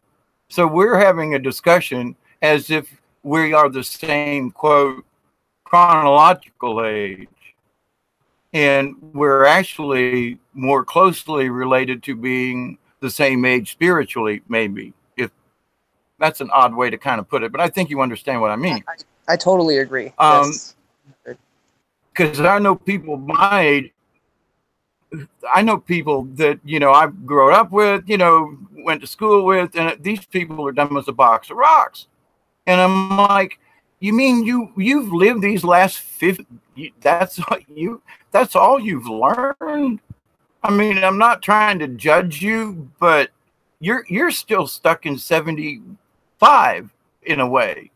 So we're having a discussion as if we are the same, quote, chronological age. And we're actually more closely related to being the same age spiritually, maybe. If that's an odd way to kind of put it, but I think you understand what I mean. I totally agree. Because I know people my age. I know people that, I've grown up with, went to school with, and these people are dumb as a box of rocks. And I'm like, you mean you've lived these last 50? That's all you've learned? I mean, I'm not trying to judge you, but you're still stuck in 75 in a way,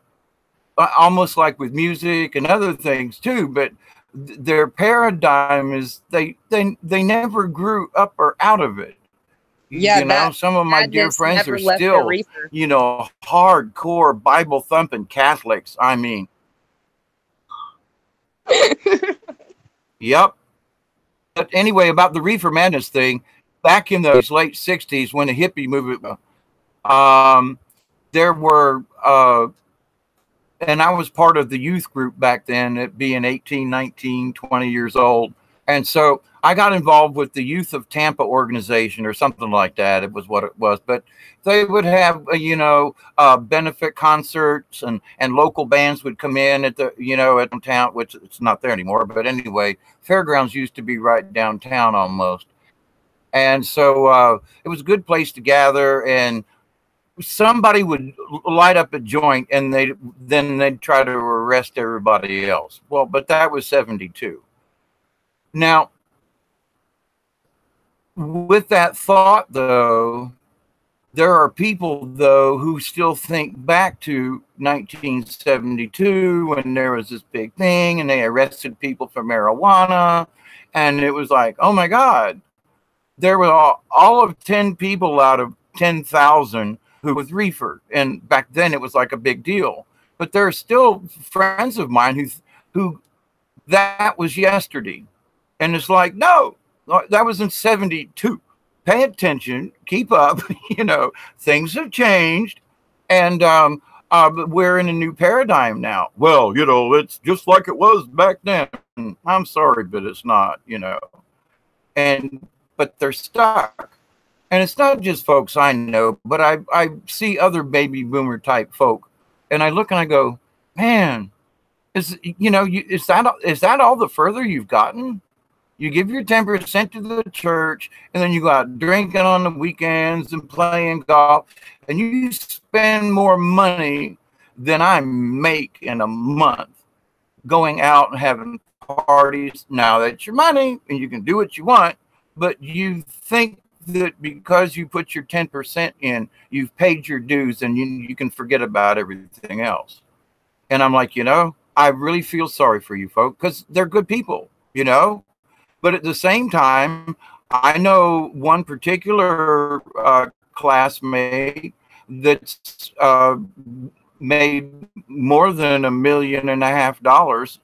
almost like with music and other things too. But their paradigm is they never grew up or out of it. Yeah, You know, that some of my dear madness friends never are left their still, reefer. you know, hardcore Bible thumping Catholics. I mean, yep. But anyway, about the reefer madness thing, back in those late 60s when the hippie movement, um, there were, and I was part of the youth group back then, at being 18, 19, 20 years old. And so I got involved with the Youth of Tampa organization or something like that. It was what it was. But they would have, you know, benefit concerts, and local bands would come in at the, you know, at town, which it's not there anymore. But anyway, fairgrounds used to be right downtown almost. And so it was a good place to gather, and somebody would light up a joint and they'd try to arrest everybody else. Well, but that was 72. Now, with that thought though, there are people though who still think back to 1972 when there was this big thing and they arrested people for marijuana, and it was like, oh my God, there were all of 10 people out of 10,000 who was reefer, and back then it was like a big deal. But there are still friends of mine who that was yesterday, and it's like, no, that was in 72. Pay attention, keep up. You know, things have changed, and but we're in a new paradigm now. Well, you know, it's just like it was back then. I'm sorry, but it's not. You know, but they're stuck. And it's not just folks I know, but I see other baby boomer type folk, and I look and I go, man, is that all the further you've gotten? You give your 10% to the church, and then you go out drinking on the weekends and playing golf, and you spend more money than I make in a month going out and having parties. Now that's your money, and you can do what you want, but you think that because you put your 10% in, you've paid your dues, and you can forget about everything else. And I'm like, you know, I really feel sorry for you folks, because they're good people, you know. But at the same time, I know one particular classmate that's made more than $1.5 million,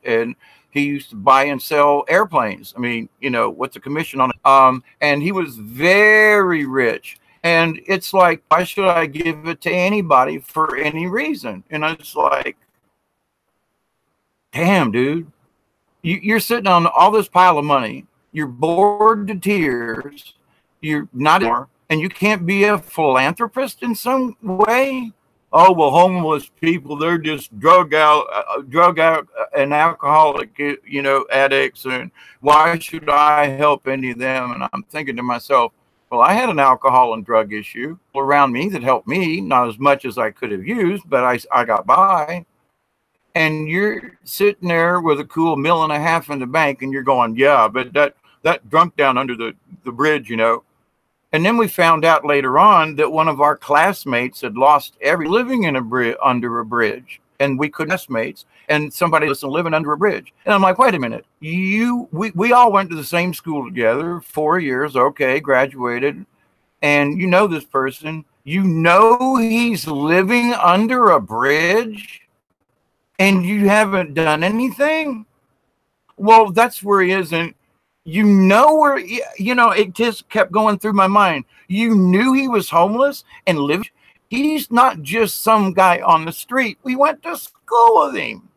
and he used to buy and sell airplanes. I mean, you know, what's the commission on it? And he was very rich. And it's like, why should I give it to anybody for any reason? And it's like, damn, dude, you're sitting on all this pile of money. You're bored to tears. You're not anymore, and you can't be a philanthropist in some way. Oh, well, homeless people, they're just drug out and alcoholic, you know, addicts, and why should I help any of them? And I'm thinking to myself, well, I had an alcohol and drug issue around me that helped me, not as much as I could have used, but I got by. And you're sitting there with a cool $1.5 million in the bank, and you're going, yeah, but that drunk down under the bridge, you know. And then we found out later on that one of our classmates had lost living in under a bridge, and we couldn't classmates, and somebody was living under a bridge. And I'm like, wait a minute, we all went to the same school together, 4 years, okay, graduated, and you know this person, you know he's living under a bridge, and you haven't done anything. Well, that's where he is, and you know where, you know, it just kept going through my mind. You knew he was homeless and lived. He's not just some guy on the street. We went to school with him.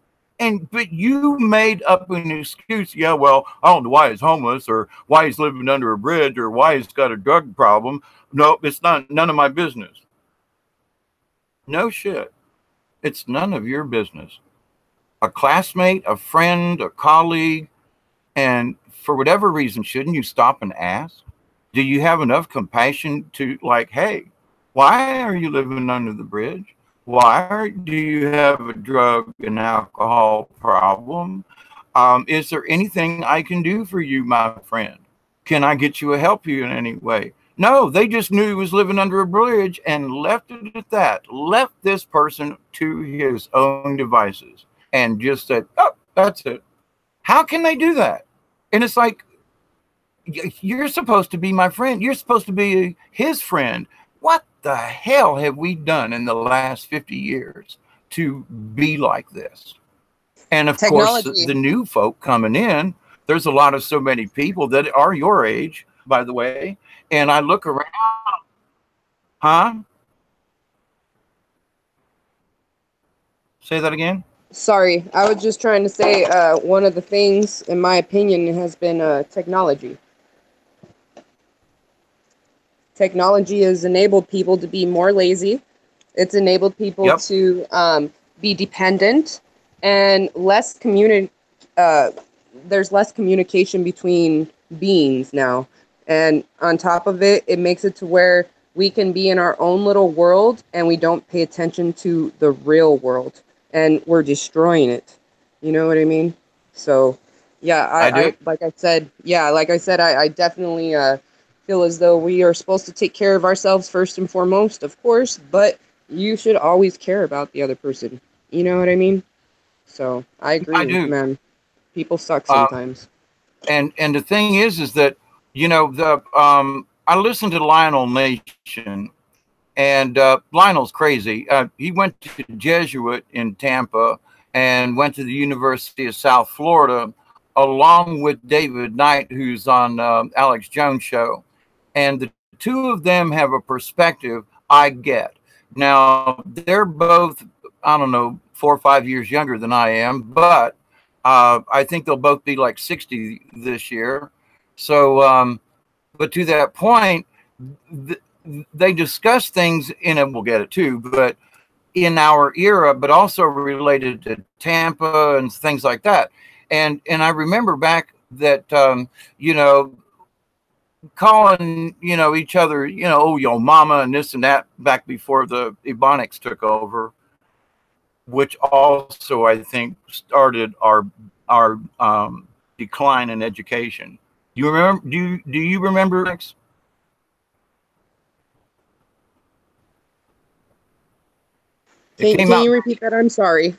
But you made up an excuse. Yeah, well, I don't know why he's homeless, or why he's living under a bridge, or why he's got a drug problem. No, it's none of my business. No shit. It's none of your business. A classmate, a friend, a colleague, and for whatever reason, shouldn't you stop and ask? Do you have enough compassion to, like, hey, why are you living under the bridge? Why do you have a drug and alcohol problem? Is there anything I can do for you, my friend? Can I get you or help you in any way? No, they just knew he was living under a bridge and left it at that. Left this person to his own devices and just said, oh, that's it. How can they do that? And it's like, you're supposed to be my friend. You're supposed to be his friend. What the hell have we done in the last 50 years to be like this? And of course, the new folk coming in, there's a lot of so many people that are your age, by the way. And I look around, huh? Say that again? Sorry, I was just trying to say one of the things, in my opinion, has been technology. Technology has enabled people to be more lazy. It's enabled people to be dependent and there's less communication between beings now. And on top of it, it makes it to where we can be in our own little world and we don't pay attention to the real world. And we're destroying it. You know what I mean? So, yeah, I like I said, I definitely feel as though we are supposed to take care of ourselves first and foremost, of course, but you should always care about the other person. You know what I mean? So, I agree, man. People suck sometimes. And the thing is that, you know, I listened to Lionel Nation, and Lionel's crazy. He went to Jesuit in Tampa and went to the University of South Florida, along with David Knight, who's on Alex Jones' show. And the two of them have a perspective I get. Now, they're both, I don't know, 4 or 5 years younger than I am, but I think they'll both be like 60 this year. So, but to that point, they discuss things in it, we'll get it too, but in our era, but also related to Tampa and things like that. And I remember back that, you know, calling, you know, each other, you know, oh, yo mama and this and that back before the Ebonics took over, which also I think started our decline in education. You remember? Do you remember? Can you repeat that? I'm sorry.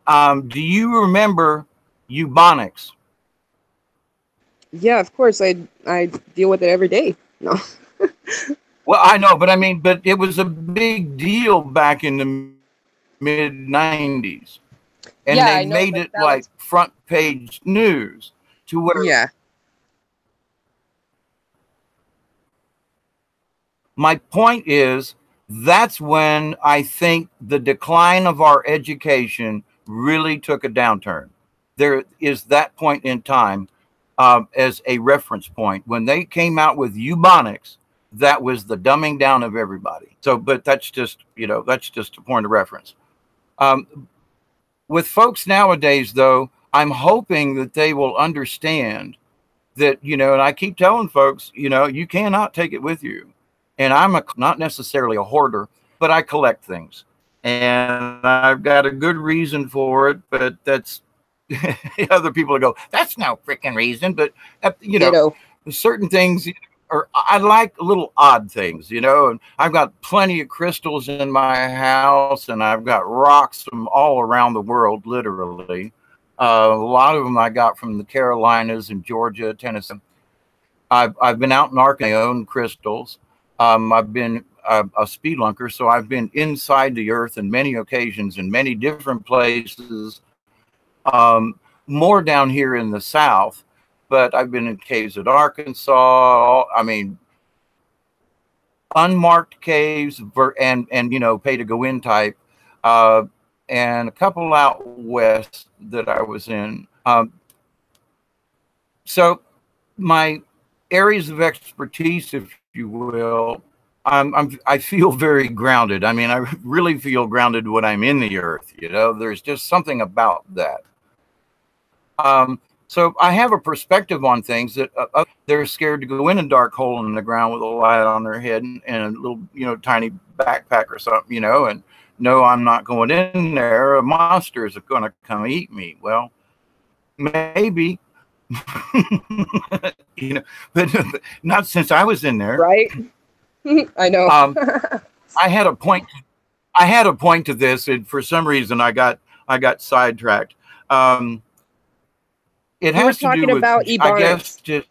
Do you remember Ebonics? Yeah, of course. I deal with it every day. No. Well, I know, but I mean, but it was a big deal back in the mid 90s. And yeah, they made it like front page news to where. Yeah. My point is, that's when I think the decline of our education really took a downturn. There is that point in time as a reference point. When they came out with Ebonics, that was the dumbing down of everybody. So, but that's just, you know, that's just a point of reference. With folks nowadays, though, I'm hoping that they will understand that, you know, and I keep telling folks, you know, you cannot take it with you. And I'm not necessarily a hoarder, but I collect things. And I've got a good reason for it, but that's other people go, that's no freaking reason. But, you know, certain things, or I like little odd things, you know, and I've got plenty of crystals in my house, and I've got rocks from all around the world, literally. A lot of them I got from the Carolinas and Georgia, Tennessee. I've been out in Arkansas, I own crystals. I've been a spelunker, so I've been inside the earth on many occasions in many different places, more down here in the South, but I've been in caves at Arkansas. I mean, unmarked caves and you know, pay to go in type, and a couple out west that I was in. So my areas of expertise, if you will, I feel very grounded. I mean, I really feel grounded when I'm in the earth, you know, there's just something about that. So I have a perspective on things that they're scared to go in a dark hole in the ground with a light on their head and a little, you know, tiny backpack or something, you know, and no, I'm not going in there. A monster is going to come eat me. Well, maybe You know, but not since I was in there. Right? I know. I had a point. I had a point to this, and for some reason, I got sidetracked. It You were has to do talking with, about I guess, ebonics. just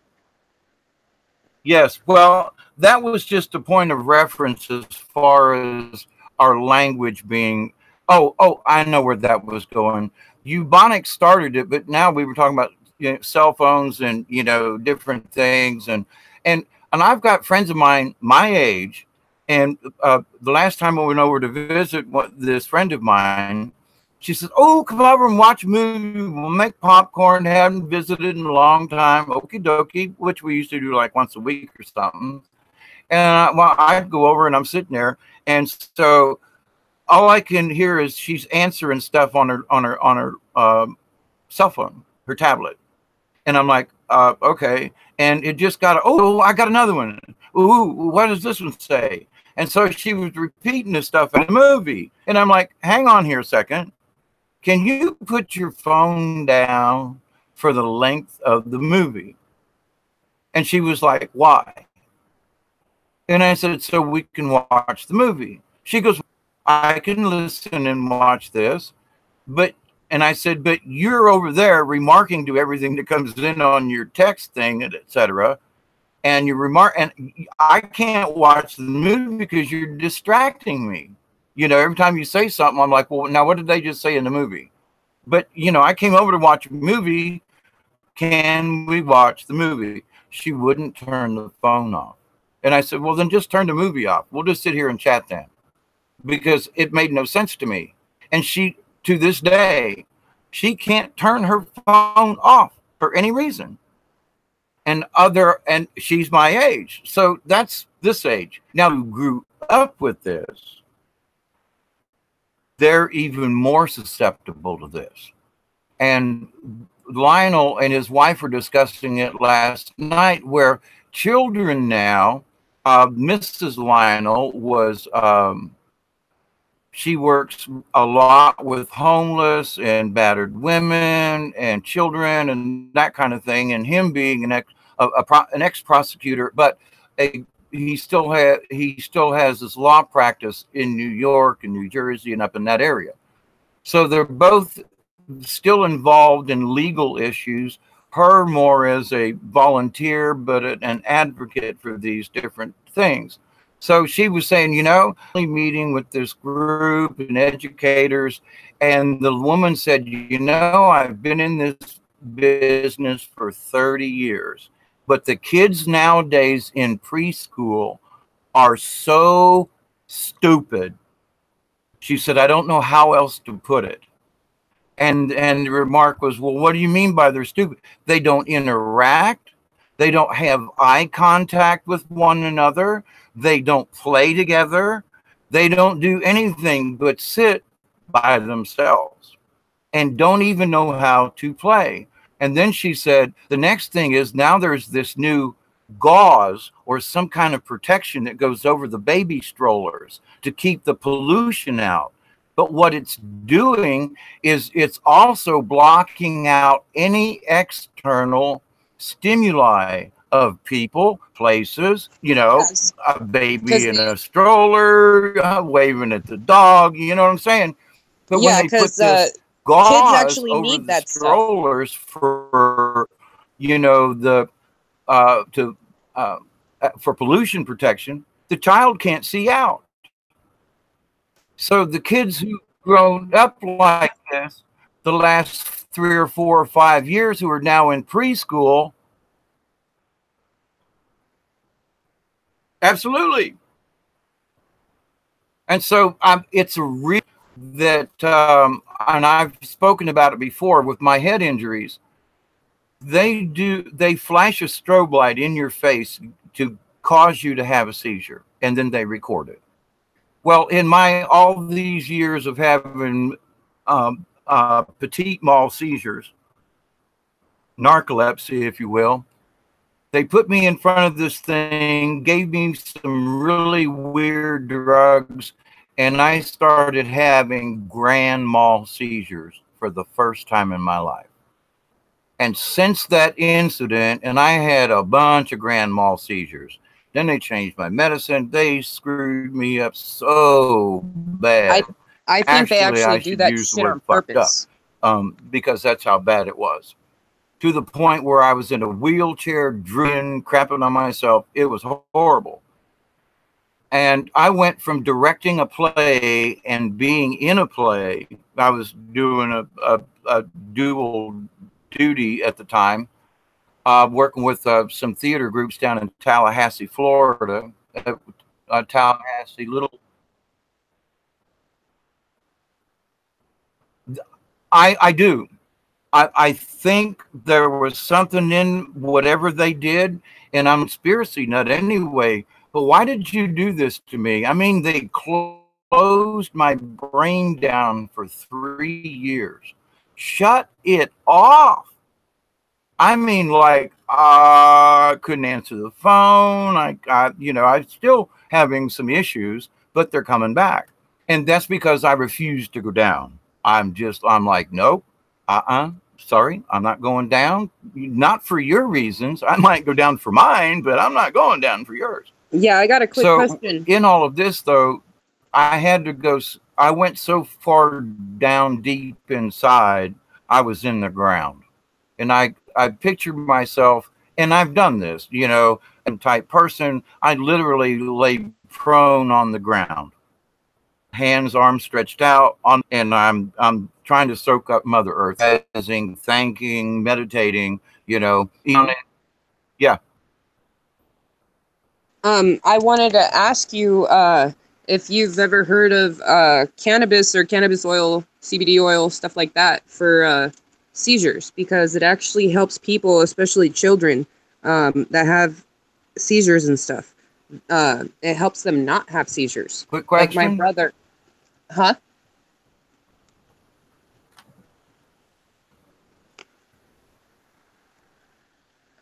yes. Well, that was just a point of reference as far as our language being. Oh, I know where that was going. Eubonics started it, but now we were talking about, you know, cell phones and, you know, different things, and I've got friends of mine my age, and the last time I went over to visit this friend of mine, she says, "Oh, come over and watch a movie. We'll make popcorn. Haven't visited in a long time. Okie dokie," which we used to do like once a week or something. And well, I'd go over and I'm sitting there, and so all I can hear is she's answering stuff on her cell phone, her tablet, and I'm like, okay. And it just got, oh, I got another one. Ooh, what does this one say? And so she was repeating this stuff in the movie, and I'm like, hang on here a second. Can you put your phone down for the length of the movie? And she was like, why? And I said, so we can watch the movie. She goes, I can listen and watch this, but, and I said, but you're over there remarking to everything that comes in on your text thing, etc. And you remark, and I can't watch the movie because you're distracting me. You know, every time you say something, I'm like, well, now what did they just say in the movie? But, you know, I came over to watch a movie. Can we watch the movie? She wouldn't turn the phone off. And I said, well, then just turn the movie off. We'll just sit here and chat then, because it made no sense to me. And she, to this day, she can't turn her phone off for any reason. And she's my age. So that's this age. Now, who grew up with this, they're even more susceptible to this. And Lionel and his wife were discussing it last night, where children now, Mrs. Lionel was, she works a lot with homeless and battered women and children and that kind of thing. And him being an ex-prosecutor, but he still has his law practice in New York and New Jersey and up in that area. So they're both still involved in legal issues. Her more as a volunteer, but an advocate for these different things. So she was saying, you know, meeting with this group and educators, and the woman said, you know, I've been in this business for 30 years, but the kids nowadays in preschool are so stupid. She said, I don't know how else to put it. And the remark was, well, what do you mean by they're stupid? They don't interact. They don't have eye contact with one another. They don't play together. They don't do anything but sit by themselves and don't even know how to play. And then she said, the next thing is now there's this new gauze or some kind of protection that goes over the baby strollers to keep the pollution out. But what it's doing is it's also blocking out any external stimuli of people, places, you know, yes. A baby in a stroller, waving at the dog, you know what I'm saying? But yeah, when they put this gauze kids actually over need the that strollers stuff for, you know, the for pollution protection, the child can't see out. So the kids who grown up like this the last 3 or 4 or 5 years who are now in preschool, absolutely. And so it's a real that, and I've spoken about it before with my head injuries. They flash a strobe light in your face to cause you to have a seizure, and then they record it. Well, in all these years of having petit mal seizures, narcolepsy, if you will, they put me in front of this thing, gave me some really weird drugs, and I started having grand mal seizures for the first time in my life. And since that incident, and I had a bunch of grand mal seizures. Then they changed my medicine. They screwed me up so bad. I think they Actually, actually I do should that use the shit word on fucked up, purpose. because that's how bad it was. To the point where I was in a wheelchair, driven, crapping on myself. It was horrible. And I went from directing a play and being in a play. I was doing a dual duty at the time, working with some theater groups down in Tallahassee, Florida. Tallahassee, little. I do. I think there was something in whatever they did, and I'm a conspiracy nut anyway. But why did you do this to me? I mean, they closed my brain down for 3 years. Shut it off. I mean, like, I couldn't answer the phone. I'm still having some issues, but they're coming back. And that's because I refuse to go down. I'm like, nope, sorry, I'm not going down. Not for your reasons. I might go down for mine, but I'm not going down for yours. Yeah, I got a quick question. In all of this, though, I went so far down deep inside, I was in the ground. And I pictured myself, and I've done this, type person. I literally lay prone on the ground, hands, arms stretched out, and I'm trying to soak up Mother Earth, thanking, meditating, yeah. I wanted to ask you if you've ever heard of cannabis or cannabis oil, CBD oil, stuff like that for seizures, because it actually helps people, especially children, that have seizures and stuff. It helps them not have seizures. Quick question. Like my brother. Huh?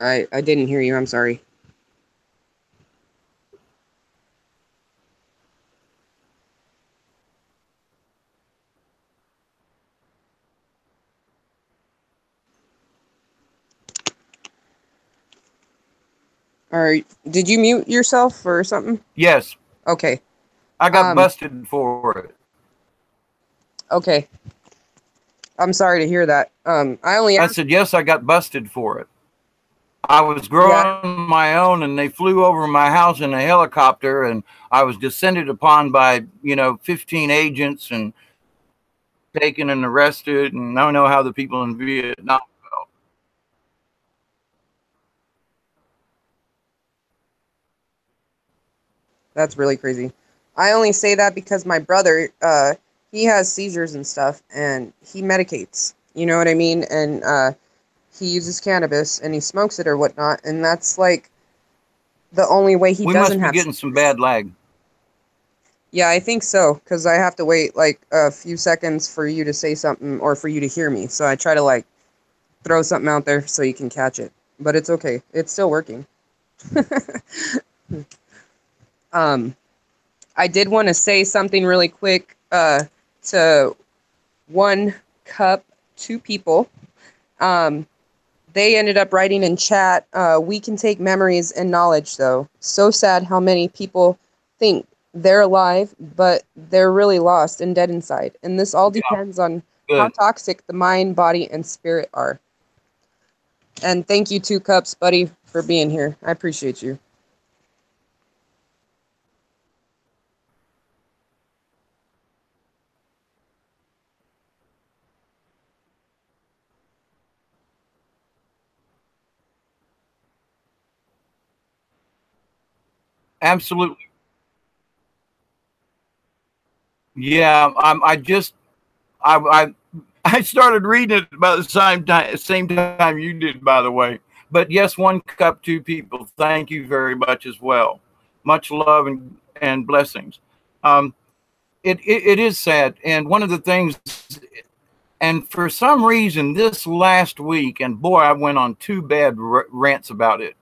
I didn't hear you. I'm sorry. All right. Did you mute yourself or something? Yes. Okay. I got busted for it. Okay. I'm sorry to hear that. I said, yes, I got busted for it. I was growing my own, and they flew over my house in a helicopter, and I was descended upon by, 15 agents and taken and arrested. And I don't know how the people in Vietnam felt. That's really crazy. I only say that because my brother, he has seizures and stuff, and he medicates. You know what I mean? And he uses cannabis, and he smokes it or whatnot, and that's like the only way he doesn't have. We must be getting some bad lag. Yeah, I think so, because I have to wait like a few seconds for you to say something or for you to hear me. So I try to like throw something out there so you can catch it, but it's okay. It's still working. I did want to say something really quick to one cup, two people. They ended up writing in chat, we can take memories and knowledge, though. So sad how many people think they're alive, but they're really lost and dead inside. And this all depends on how toxic the mind, body, and spirit are. And thank you, Two Cups, buddy, for being here. I appreciate you. Absolutely. Yeah, I started reading it about the same time you did, by the way. But yes, one cup, two people. Thank you very much as well. Much love and blessings. It is sad, and one of the things, and for some reason, this last week, and boy, I went on two bad rants about it,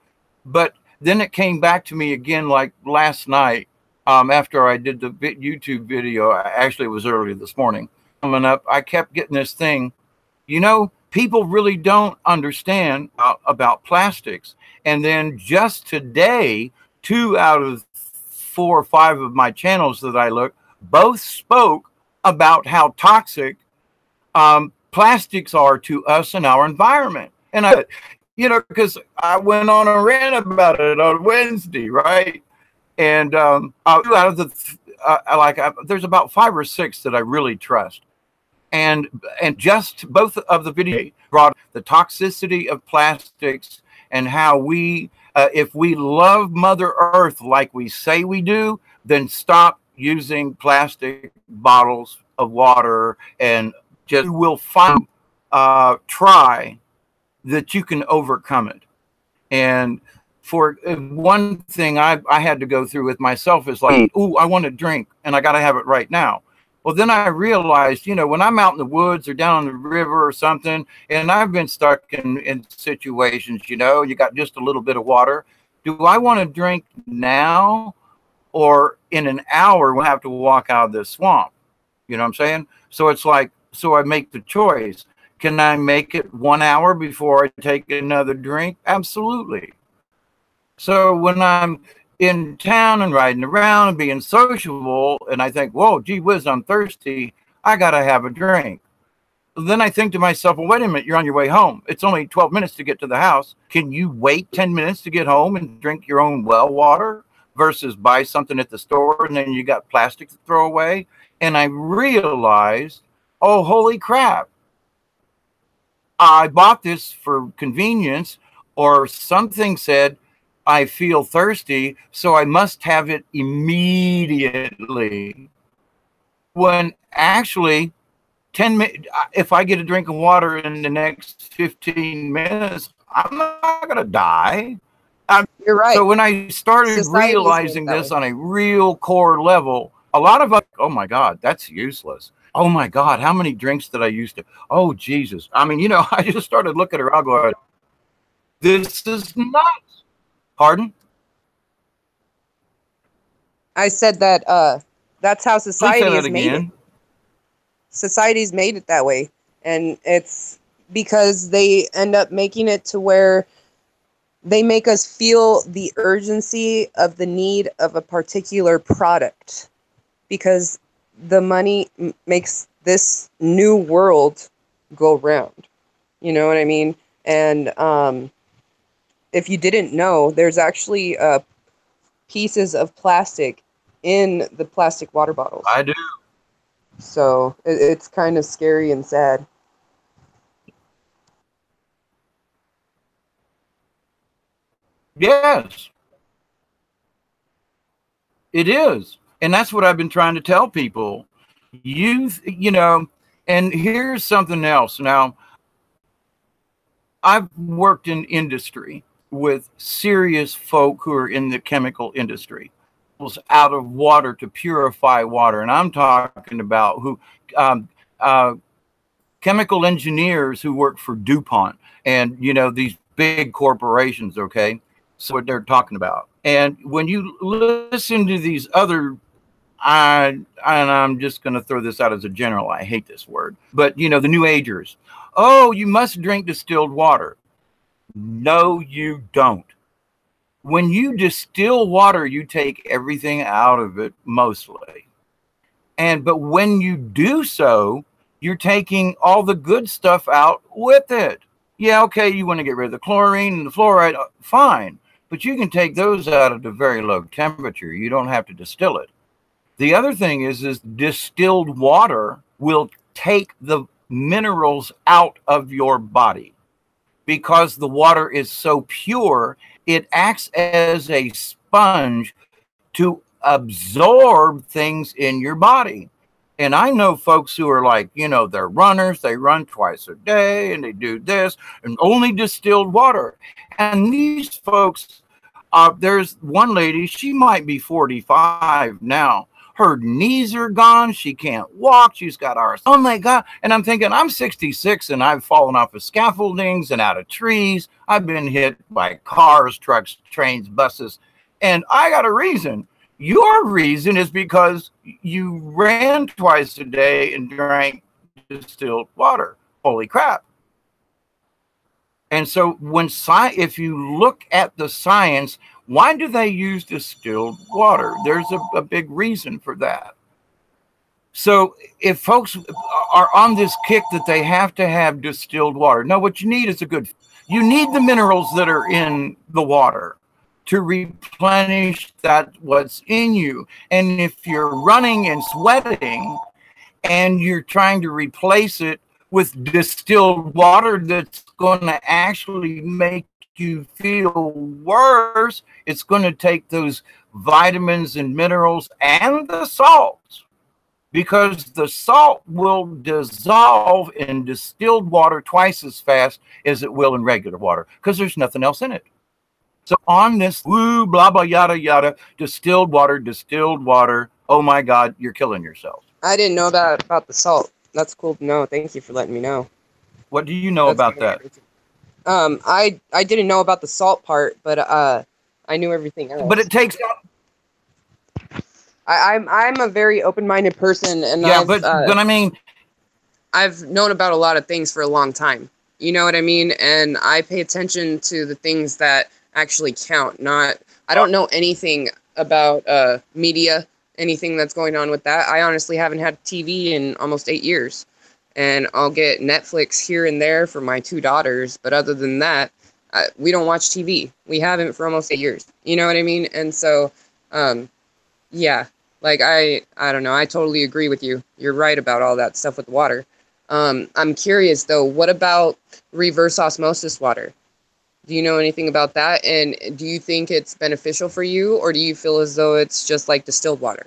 but then it came back to me again, like last night, after I did the YouTube video. Actually, it was early this morning. Coming up, I kept getting this thing. people really don't understand about plastics. And then just today, 2 out of 4 or 5 of my channels that I look both spoke about how toxic plastics are to us and our environment. And I, because I went on a rant about it on Wednesday, right? And 2 out of the there's about 5 or 6 that I really trust. And just both of the videos brought the toxicity of plastics and how we, if we love Mother Earth like we say we do, then stop using plastic bottles of water and just will find, try that you can overcome it. And for one thing I had to go through with myself is like, ooh, I want to drink and I got to have it right now. Well, then I realized, when I'm out in the woods or down on the river or something, and I've been stuck in situations, you got just a little bit of water. Do I want to drink now or in an hour when I have to walk out of this swamp? You know what I'm saying? So it's like, so I make the choice. Can I make it 1 hour before I take another drink? Absolutely. So when I'm in town and riding around and being sociable, and I think, whoa, gee whiz, I'm thirsty, I got to have a drink. Then I think to myself, well, wait a minute, you're on your way home. It's only 12 minutes to get to the house. Can you wait 10 minutes to get home and drink your own well water versus buy something at the store and then you got plastic to throw away? And I realized, oh, holy crap. I bought this for convenience, or something said, I feel thirsty, so I must have it immediately. When actually, 10 minutes, if I get a drink of water in the next 15 minutes, I'm not going to die. You're right. So when I started realizing this on a real core level, a lot of us, oh my God, that's useless. Oh my God, how many drinks did I used to? Oh, Jesus. I mean, I just started looking around going, this is nuts. Pardon? I said that that's how society has made it. Society's made it that way. And it's because they end up making it to where they make us feel the urgency of the need of a particular product because the money makes this new world go round. You know what I mean? And if you didn't know, there's actually pieces of plastic in the plastic water bottles. I do. So it's kind of scary and sad. Yes. It is. And that's what I've been trying to tell people. And here's something else. Now, I've worked in industry with serious folk who are in the chemical industry, out of water to purify water. And I'm talking about chemical engineers who work for DuPont and, these big corporations. Okay. So what they're talking about. And when you listen to these other, and I'm just going to throw this out as a general, I hate this word, but the New Agers, oh, you must drink distilled water. No, you don't. When you distill water, you take everything out of it mostly. But when you do so, you're taking all the good stuff out with it. Yeah, okay, you want to get rid of the chlorine and the fluoride, fine. But you can take those out at a very low temperature. You don't have to distill it. The other thing is distilled water will take the minerals out of your body. Because the water is so pure, it acts as a sponge to absorb things in your body. And I know folks who are like, they're runners, they run twice a day and they do this and only distilled water. And these folks, there's one lady, she might be 45 now. Her knees are gone. She can't walk. She's got arthritis. Oh my God. And I'm thinking, I'm 66 and I've fallen off of scaffoldings and out of trees. I've been hit by cars, trucks, trains, buses. And I got a reason. Your reason is because you ran twice a day and drank distilled water. Holy crap. And so if you look at the science, why do they use distilled water? There's a big reason for that. So if folks are on this kick that they have to have distilled water, no, what you need is you need the minerals that are in the water to replenish what's in you. And if you're running and sweating and you're trying to replace it with distilled water that's going to actually make you feel worse, it's going to take those vitamins and minerals and the salts, because the salt will dissolve in distilled water twice as fast as it will in regular water, because there's nothing else in it. So on this woo, blah, blah, yada, yada, distilled water, oh my God, you're killing yourself. I didn't know that about the salt. That's cool to know. Thank you for letting me know. What do you know about that? I didn't know about the salt part, but I knew everything else. But it takes... I'm a very open-minded person, and yeah, but I mean, I've known about a lot of things for a long time. You know what I mean? And I pay attention to the things that actually count. I don't know anything about media, anything that's going on with that. I honestly haven't had TV in almost 8 years, and I'll get Netflix here and there for my 2 daughters. But other than that, we don't watch TV. We haven't for almost 8 years. You know what I mean? And so, yeah. Like, I don't know. I totally agree with you. You're right about all that stuff with the water. I'm curious, though, what about reverse osmosis water? Do you know anything about that? And do you think it's beneficial for you, or do you feel as though it's just like distilled water?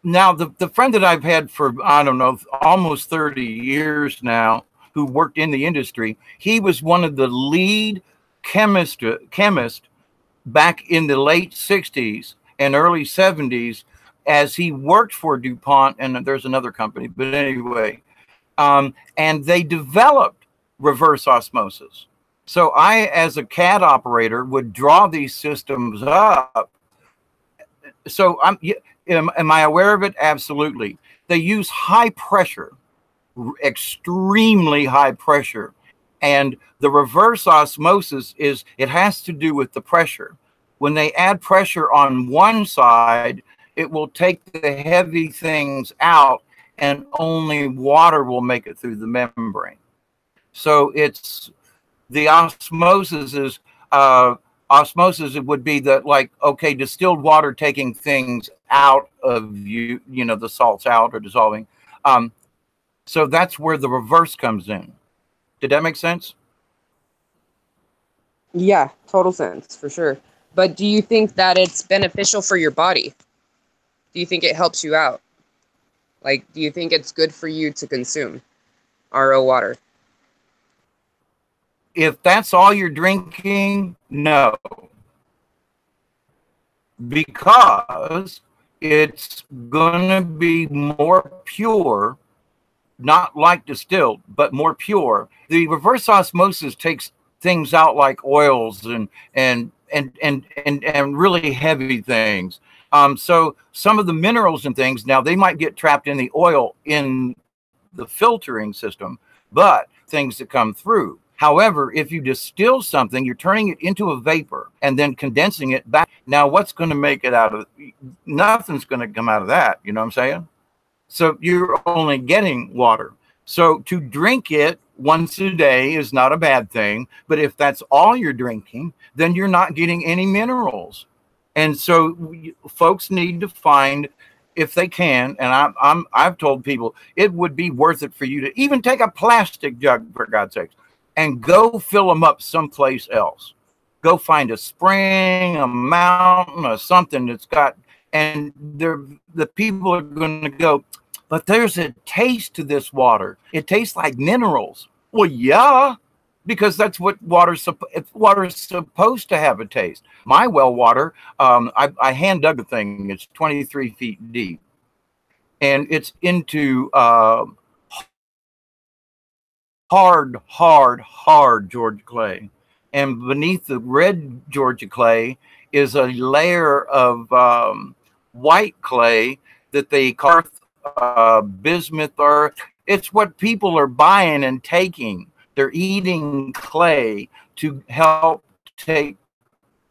Now, the friend that I've had for, I don't know, almost 30 years now, who worked in the industry, he was one of the lead chemists back in the late 60s and early 70s, as he worked for DuPont, and there's another company, but anyway, and they developed reverse osmosis. So I, as a CAD operator, would draw these systems up. So am I aware of it? Absolutely. They use high pressure, extremely high pressure. And the reverse osmosis it has to do with the pressure. When they add pressure on one side, it will take the heavy things out, and only water will make it through the membrane. So it's the osmosis is it would be that, like, okay, distilled water taking things out of you know, the salts out or dissolving. So that's where the reverse comes in. Did that make sense? Yeah, total sense, for sure. But do you think that it's beneficial for your body? Do you think it helps you out? Like, do you think it's good for you to consume RO water? If that's all you're drinking, no. Because it's going to be more pure, not like distilled, but more pure. The reverse osmosis takes things out like oils and really heavy things. So some of the minerals and things, now they might get trapped in the oil in the filtering system, but things that come through. However, if you distill something, you're turning it into a vapor and then condensing it back. Now, what's going to make it out of? Nothing's going to come out of that. You know what I'm saying? So you're only getting water. So to drink it once a day is not a bad thing. But if that's all you're drinking, then you're not getting any minerals. And so folks need to find, if they can, and I've told people it would be worth it for you to even take a plastic jug, for God's sakes, and go fill them up someplace else. Go find a spring, a mountain, or something that's got, and the people are going to go, but there's a taste to this water. It tastes like minerals. Well, yeah, because that's what water's supposed to have a taste. My well water, I hand dug a thing. It's 23 feet deep, and it's into hard Georgia clay. And beneath the red Georgia clay is a layer of white clay that they call bismuth earth. It's what people are buying and taking. They're eating clay to help take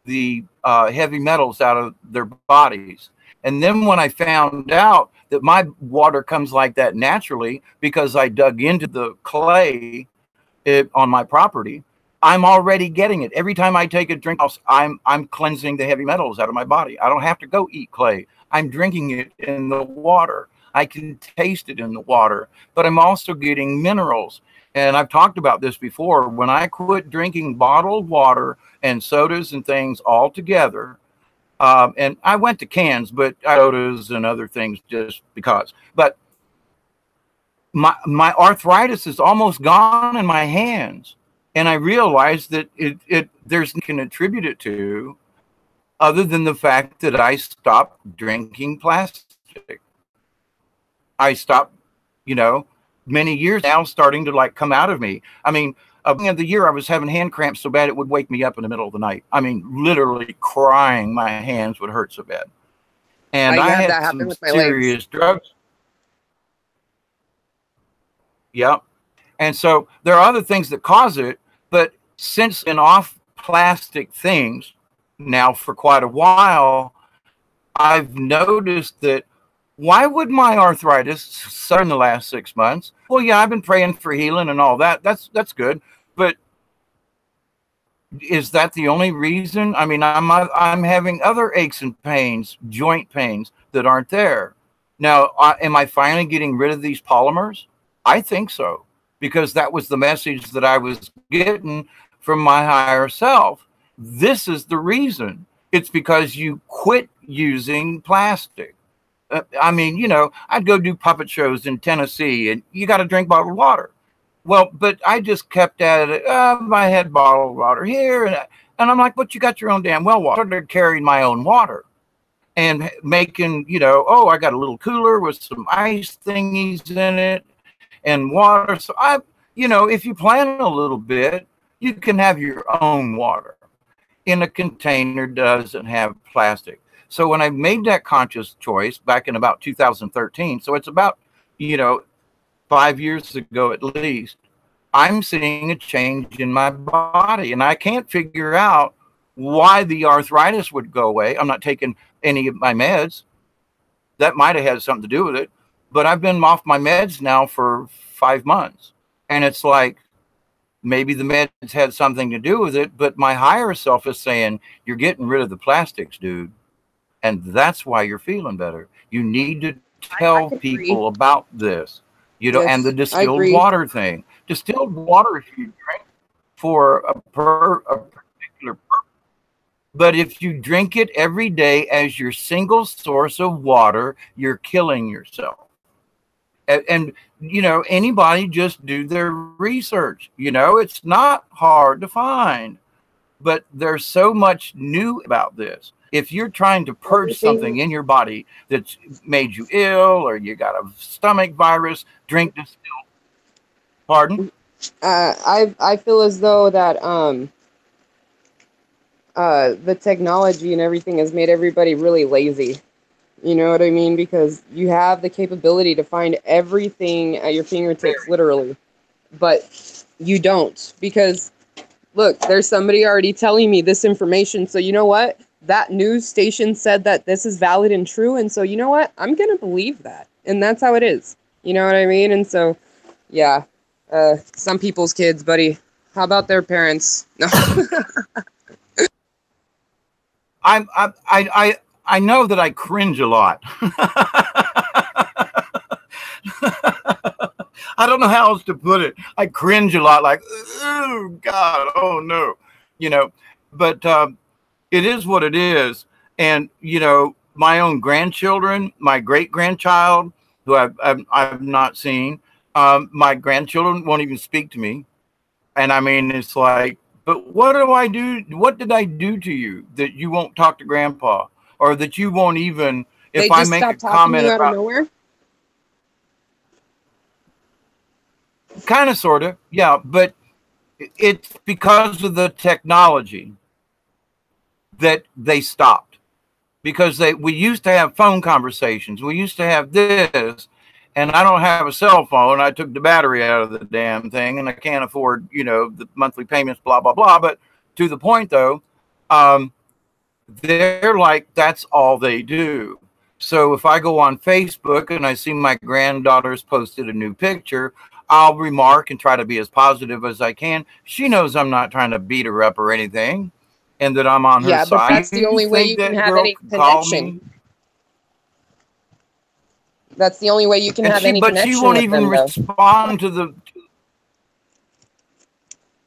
the heavy metals out of their bodies. And then when I found out that my water comes like that naturally because I dug into the clay on my property, I'm already getting it. Every time I take a drink, I'm cleansing the heavy metals out of my body. I don't have to go eat clay. I'm drinking it in the water. I can taste it in the water, but I'm also getting minerals. And I've talked about this before. When I quit drinking bottled water and sodas and things altogether, and I went to cans, but sodas and other things just because. But my arthritis is almost gone in my hands, and I realized that there's nothing can attribute it to other than the fact that I stopped drinking plastic. I stopped, many years now starting to like come out of me. I mean, at the end of the year, I was having hand cramps so bad it would wake me up in the middle of the night. I mean, literally crying. My hands would hurt so bad. And I had some serious drugs. Yep. And so there are other things that cause it, but since been off plastic things now for quite a while, I've noticed that why would my arthritis start in the last 6 months? Well, yeah, I've been praying for healing and all that. That's good. But is that the only reason? I mean, I'm having other aches and pains, joint pains that aren't there. Now, am I finally getting rid of these polymers? I think so, because that was the message that I was getting from my higher self. This is the reason. It's because you quit using plastic. I mean, I'd go do puppet shows in Tennessee and you got to drink bottled water. Well, but I just kept at it. I had bottled water here. And I'm like, but you got your own damn well water. I started carrying my own water and making, I got a little cooler with some ice thingies in it and water. So if you plan a little bit, you can have your own water in a container doesn't have plastic. So when I made that conscious choice back in about 2013, so it's about, 5 years ago at least, I'm seeing a change in my body. And I can't figure out why the arthritis would go away. I'm not taking any of my meds. That might have had something to do with it. But I've been off my meds now for 5 months. And it's like, maybe the meds had something to do with it. But my higher self is saying, you're getting rid of the plastics, dude. And that's why you're feeling better. You need to tell people about this, yes, and the distilled water thing. Distilled water, if you drink for a particular purpose, but if you drink it every day as your single source of water, you're killing yourself. And anybody just do their research. It's not hard to find, but there's so much new about this. If you're trying to purge something in your body that's made you ill or you got a stomach virus, drink distilled. Pardon? I feel as though that the technology and everything has made everybody really lazy. You know what I mean? Because you have the capability to find everything at your fingertips, literally. But you don't. Because, look, there's somebody already telling me this information. So you know what? That news station said that this is valid and true. And so, you know what? I'm going to believe that. And that's how it is. You know what I mean? And so, yeah. Some people's kids, buddy. How about their parents? No. I know that I cringe a lot. I don't know how else to put it. I cringe a lot, like, oh God, oh no, but it is what it is. And, my own grandchildren, my great grandchild, who I've not seen, my grandchildren won't even speak to me. And I mean, it's like, but what do I do? What did I do to you that you won't talk to grandpa, or that you won't even, if I make a comment out of nowhere? Kind of, sort of, yeah. But it's because of the technology that they stopped, because we used to have phone conversations. We used to have this, and I don't have a cell phone. I took the battery out of the damn thing, and I can't afford, you know, the monthly payments, blah, blah, blah. But to the point, though, they're like, that's all they do. So if I go on Facebook and I see my granddaughter's posted a new picture, I'll remark and try to be as positive as I can. She knows I'm not trying to beat her up or anything, and that I'm on her Yeah, but side. that's the only way you can have any connection. That's the only way you can have any connection. But she won't even respond to the.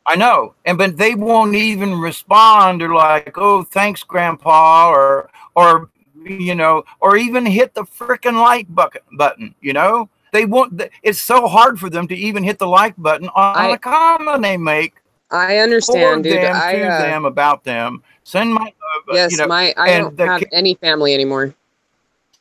I know, but they won't even respond, or like, oh, thanks, Grandpa, or you know, or even hit the freaking like button. You know, they won't. It's so hard for them to even hit the like button on a comment they make. I understand, dude. To them, about them. Send my yes, you know, I don't have any family anymore,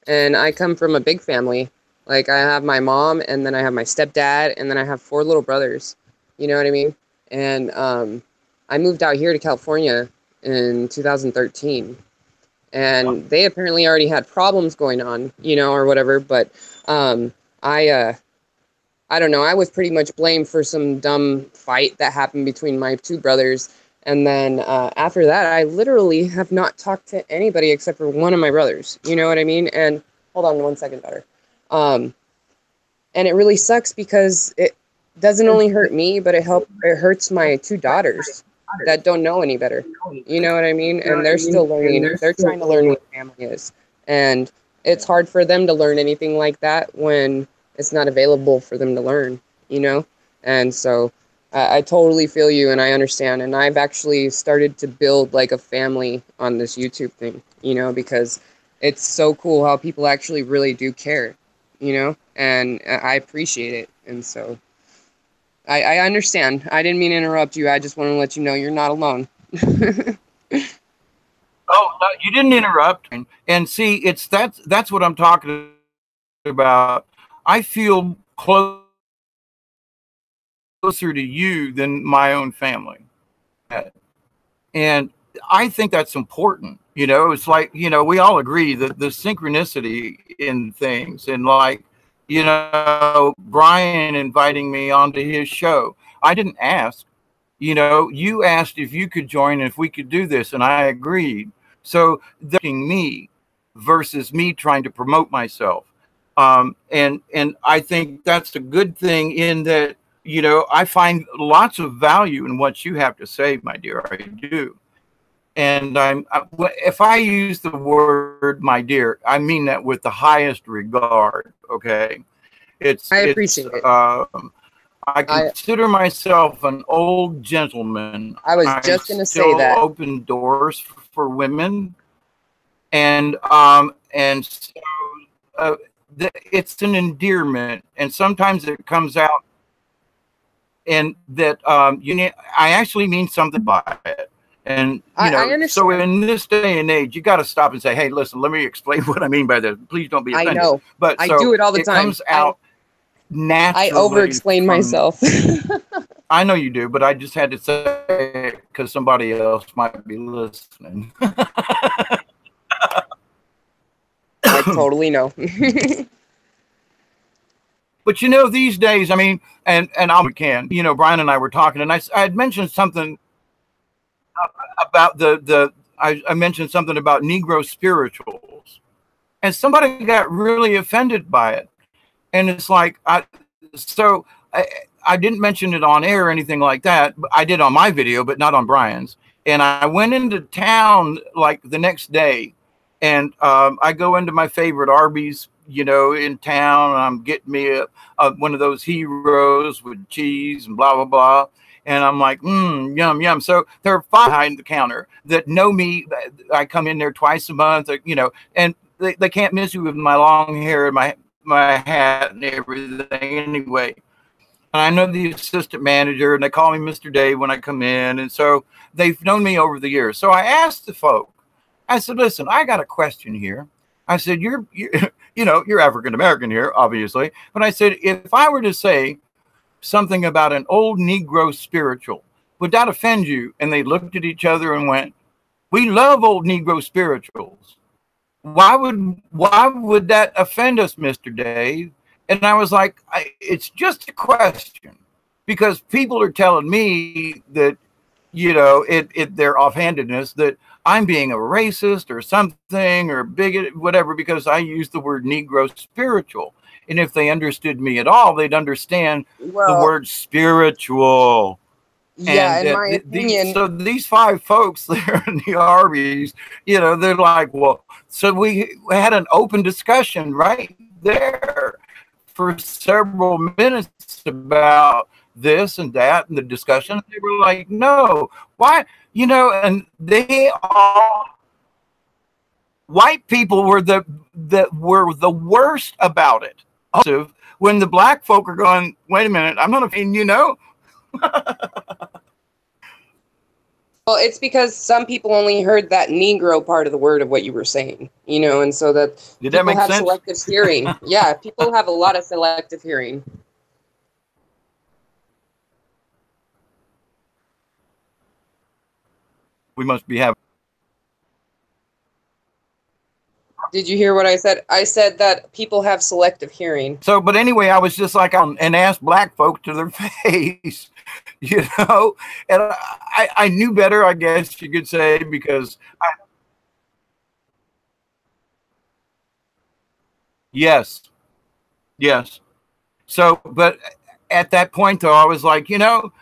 and I come from a big family. Like, I have my mom, and then I have my stepdad, and then I have 4 little brothers. You know what I mean? And I moved out here to California in 2013. And they apparently already had problems going on, you know, or whatever. But I don't know. I was pretty much blamed for some dumb fight that happened between my 2 brothers. And then after that, I literally have not talked to anybody except for one of my brothers. You know what I mean? And hold on 1 second, daughter. And it really sucks because it doesn't only hurt me, but it hurts my 2 daughters that don't know any better. You know what I mean? And they're still learning. They're trying to learn what family is. And it's hard for them to learn anything like that when it's not available for them to learn, you know? And so I totally feel you, and I understand. And I've actually started to build like a family on this YouTube thing, you know, because it's so cool how people actually really do care, you know, and I appreciate it. And so I understand. I didn't mean to interrupt you. I just want to let you know you're not alone. Oh, no, you didn't interrupt. And see, that's what I'm talking about. I feel closer to you than my own family. And I think that's important. You know, it's like, you know, we all agree that the synchronicity in things, and like, you know, Brian inviting me onto his show. I didn't ask. You know, you asked if you could join, if we could do this, and I agreed. So they're me versus me trying to promote myself. And I think that's a good thing in that, you know, I find lots of value in what you have to say, my dear. I do. And if I use the word "my dear," I mean that with the highest regard. Okay, I appreciate it. I consider myself an old gentleman. I was just going to say that. Open doors for women, and so it's an endearment, and sometimes it comes out, and that I actually mean something by it. And you know, so in this day and age, you got to stop and say, "Hey, listen, let me explain what I mean by this. Please don't be offended." I know, but I do it all the time. It comes out naturally. I over-explain myself. I know you do, but I just had to say it because somebody else might be listening. I totally know. But you know, these days, I mean, and we can. You know, Brian and I were talking, and I had mentioned something about I mentioned something about Negro spirituals, and somebody got really offended by it. And it's like, I didn't mention it on air or anything like that. I did on my video, but not on Brian's. And I went into town like the next day, and I go into my favorite Arby's, you know, in town. And I'm getting me one of those heroes with cheese and blah, blah, blah. And I'm like, yum, yum. So there are 5 behind the counter that know me. I come in there twice a month, you know, and they can't miss me with my long hair and my hat and everything anyway. And I know the assistant manager, and they call me Mr. Dave when I come in. And so they've known me over the years. So I asked the folk, I said, listen, I got a question here. I said, you're you know, you're African-American here, obviously. But I said, if I were to say something about an old Negro spiritual, would that offend you? And they looked at each other and went, we love old Negro spirituals. Why would that offend us, Mr. Dave? And I was like, it's just a question, because people are telling me that, you know, their offhandedness, that I'm being a racist or something, or bigot, whatever, because I use the word Negro spiritual. And if they understood me at all, they'd understand the Well, word spiritual. yeah, And in my these, opinion, so these five folks there in the Arby's, you know, they're like, well, so we had an open discussion right there for several minutes about this and that and the discussion. They were like, no, why, you know, and they all, white people were the worst about it. Also, when the black folk are going, wait a minute, I'm not a, you know. well, it's because some people only heard that Negro part of the word of what you were saying, you know, and so that Did that people make have sense? selective hearing. Yeah, people have a lot of selective hearing. We must be having. Did you hear what I said? I said that people have selective hearing. So, but anyway, I was just like, and asked black folk to their face, you know, and I knew better, I guess you could say, because yes, yes. So, but at that point, though, I was like, you know,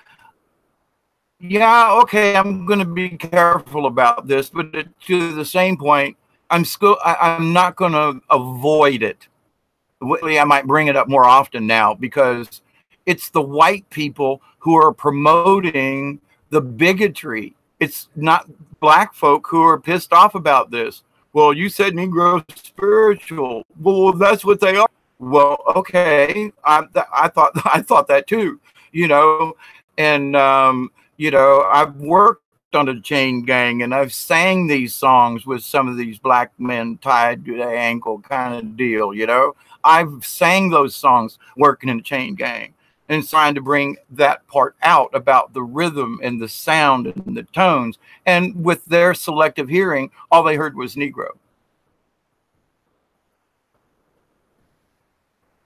yeah, okay, I'm going to be careful about this, but to the same point, I'm not going to avoid it. I might bring it up more often now, because it's the white people who are promoting the bigotry. It's not black folk who are pissed off about this. Well, you said Negro spiritual. Well, that's what they are. Well, okay, I thought that too, you know, and you know, I've worked on a chain gang, and I've sang these songs with some of these black men tied to the ankle kind of deal, you know. I've sang those songs working in a chain gang and trying to bring that part out about the rhythm and the sound and the tones. And with their selective hearing, all they heard was Negro,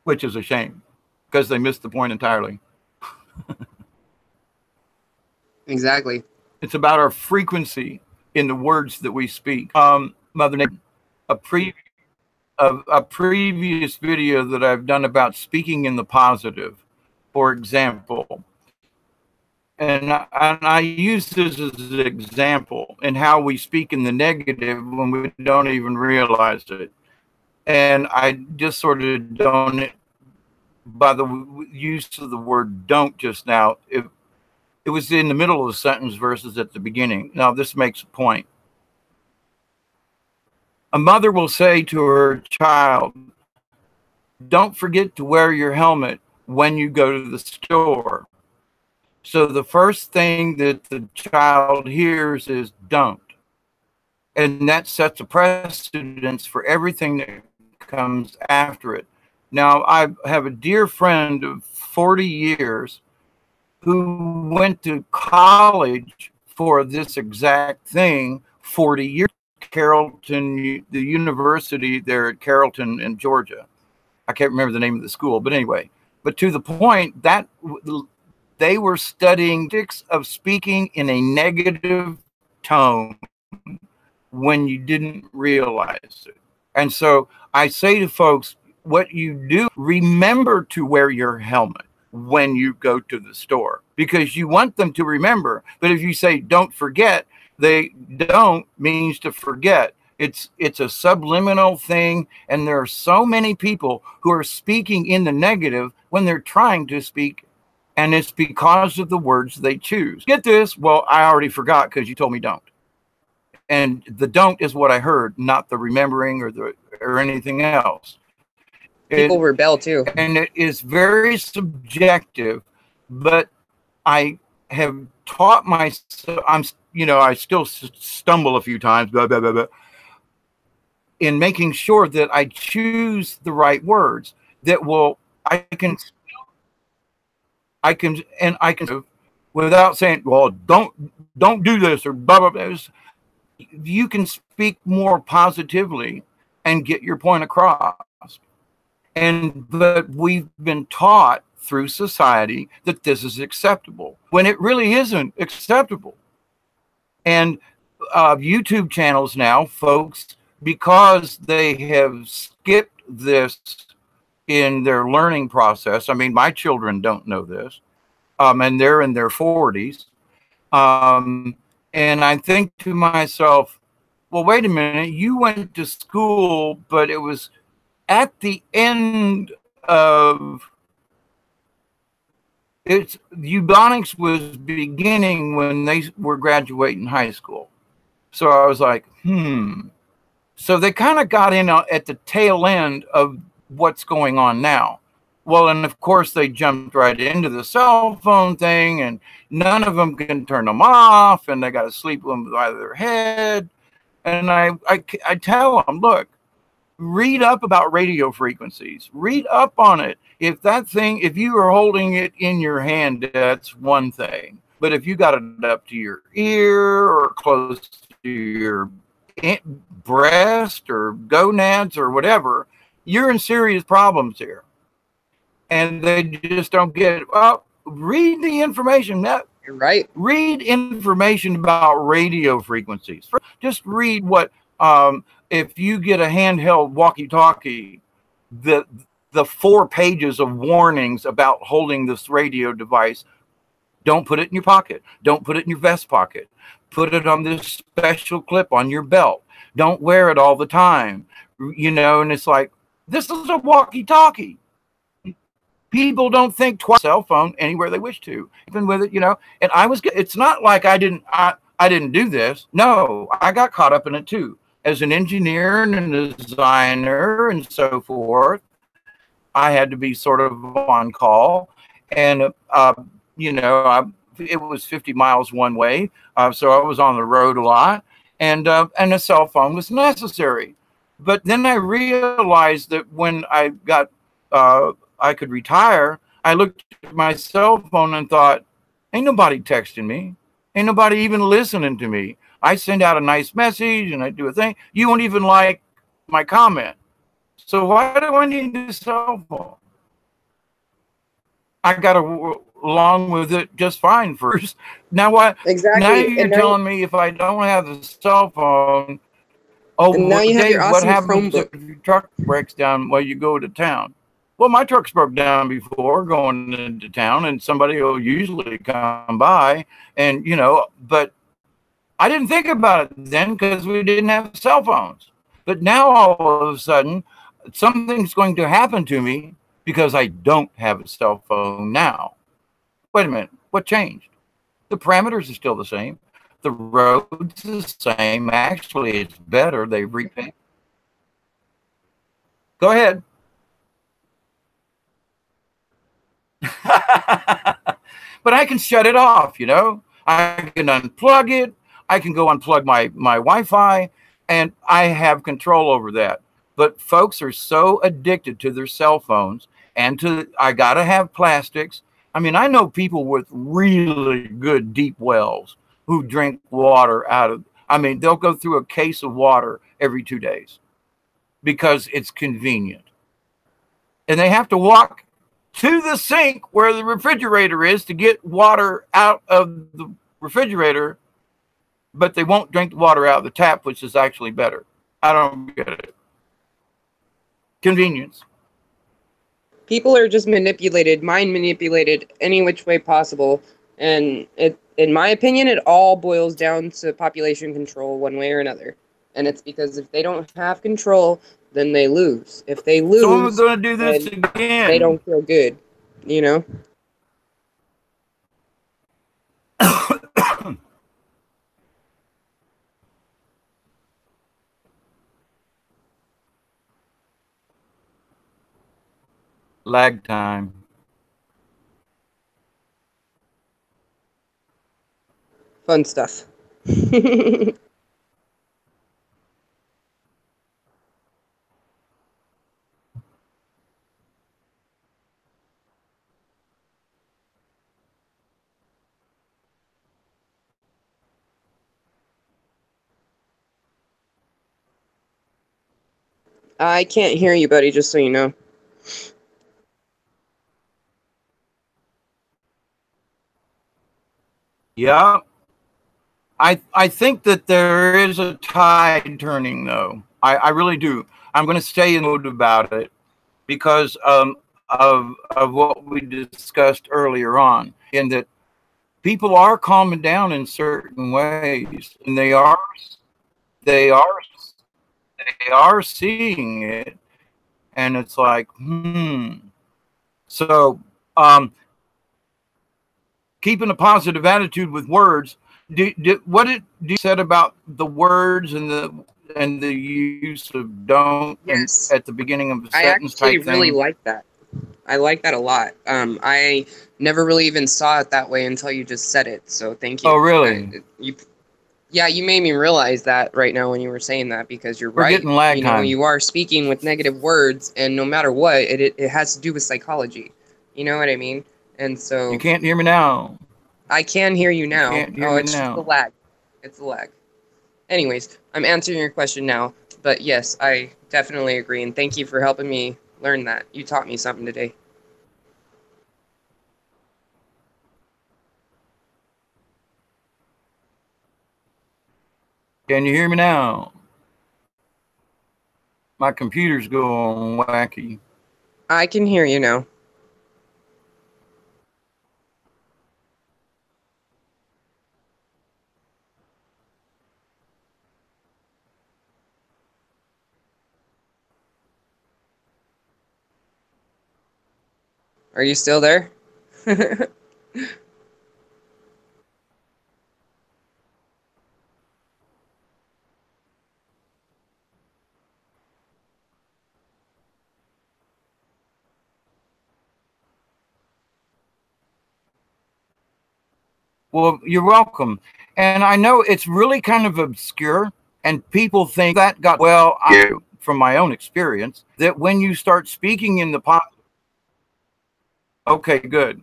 which is a shame because they missed the point entirely. Exactly. It's about our frequency in the words that we speak. Mother Nature, a previous video that I've done about speaking in the positive, for example, and I use this as an example in how we speak in the negative when we don't even realize it. And I just sort of don't, by the use of the word don't just now, it was in the middle of the sentence versus at the beginning. Now, this makes a point. A mother will say to her child, don't forget to wear your helmet when you go to the store. So the first thing that the child hears is don't. And that sets a precedence for everything that comes after it. Now, I have a dear friend of 40 years who went to college for this exact thing 40 years. Carrollton, the university there at Carrollton in Georgia. I can't remember the name of the school, but anyway. But to the point that they were studying of speaking in a negative tone when you didn't realize it. And so I say to folks, what you do, remember to wear your helmet when you go to the store, because you want them to remember. But if you say don't forget, they don't means to forget. It's a subliminal thing, and there are so many people who are speaking in the negative when they're trying to speak, and it's because of the words they choose. Get this? Well, I already forgot because you told me don't. And the don't is what I heard, not the remembering or anything else. People rebel too. And it is very subjective, but I have taught myself, I still stumble a few times, blah, blah, blah, blah, in making sure that I choose the right words that will, I can, without saying, well, don't do this or blah, blah, blah. You can speak more positively and get your point across. But we've been taught through society that this is acceptable when it really isn't acceptable. And YouTube channels now, folks, because they have skipped this in their learning process. I mean, my children don't know this, and they're in their 40s. And I think to myself, well, wait a minute, you went to school, but it was at the end of it's eugenics was beginning when they were graduating high school. So I was like, So they kind of got in at the tail end of what's going on now. Well, and of course they jumped right into the cell phone thing, and none of them can turn them off, and they got to sleep with them by their head. And I tell them, look, read up about radio frequencies. Read up on it. If you are holding it in your hand, that's one thing. But if you got it up to your ear or close to your breast or gonads or whatever, you're in serious problems here. And they just don't get it. Well, read the information. You're right. Read information about radio frequencies. Just read what if you get a handheld walkie-talkie, the 4 pages of warnings about holding this radio device. Don't put it in your pocket. Don't put it in your vest pocket. Put it on this special clip on your belt. Don't wear it all the time. And it's like, this is a walkie-talkie. People don't think twice. Cell phone anywhere they wish to, even with it, And it's not like I didn't do this. No, I got caught up in it too. As an engineer and a designer and so forth, I had to be sort of on call, and it was 50 miles one way, so I was on the road a lot, and a cell phone was necessary. But then I realized that when I got I could retire, I looked at my cell phone and thought, ain't nobody texting me. Ain't nobody even listening to me. I send out a nice message and I do a thing. You won't even like my comment. So why do I need a cell phone? I got along with it just fine first. Now what? Exactly. Now you're telling me if I don't have the cell phone, and now you have your awesome what happens Chromebook. if your truck breaks down while you go to town? Well, my truck's broke down before going into town, and somebody will usually come by, and but I didn't think about it then because we didn't have cell phones. But now all of a sudden, something's going to happen to me because I don't have a cell phone now. Wait a minute, what changed? The parameters are still the same. The road's the same. Actually, it's better. They've repainted. Go ahead. But I can shut it off, I can unplug it. I can go unplug my Wi-Fi, and I have control over that. But folks are so addicted to their cell phones and I got to have plastics. I mean, I know people with really good deep wells who drink water they'll go through a case of water every 2 days because it's convenient. And they have to walk to the sink where the refrigerator is to get water out of the refrigerator, but they won't drink the water out of the tap, which is actually better. I don't get it. Convenience. People are just mind manipulated any which way possible. And in my opinion, it all boils down to population control one way or another. And it's because if they don't have control, then they lose. If they lose, someone's going to do this again. They don't feel good, Lag time. Fun stuff. I can't hear you, buddy, just so you know. Yeah. I think that there is a tide turning, though. I really do. I'm going to stay in the mood about it because of what we discussed earlier on, in that people are calming down in certain ways, and they are they are seeing it, and it's like, So, keeping a positive attitude with words. What did you said about the words and the use of don't and Yes. at the beginning of the I sentence actually type really thing? like that. I like that a lot. I never really even saw it that way until you just said it. So thank Oh, you. really? Yeah, you made me realize that right now when you were saying that, because you're We're right. getting lag You know, time. you are speaking with negative words, and no matter what, it has to do with psychology. You know what I mean? And You so can't hear me now. I can hear you You now. can't hear Oh, me it's just the now. lag. It's the lag. Anyways, I'm answering your question now. But yes, I definitely agree, and thank you for helping me learn that. You taught me something today. Can you hear me now? My computer's going wacky. I can hear you now. Are you still there? Well, you're welcome. And I know it's really kind of obscure, and people think that got well. From my own experience, that when you start speaking in the okay, good.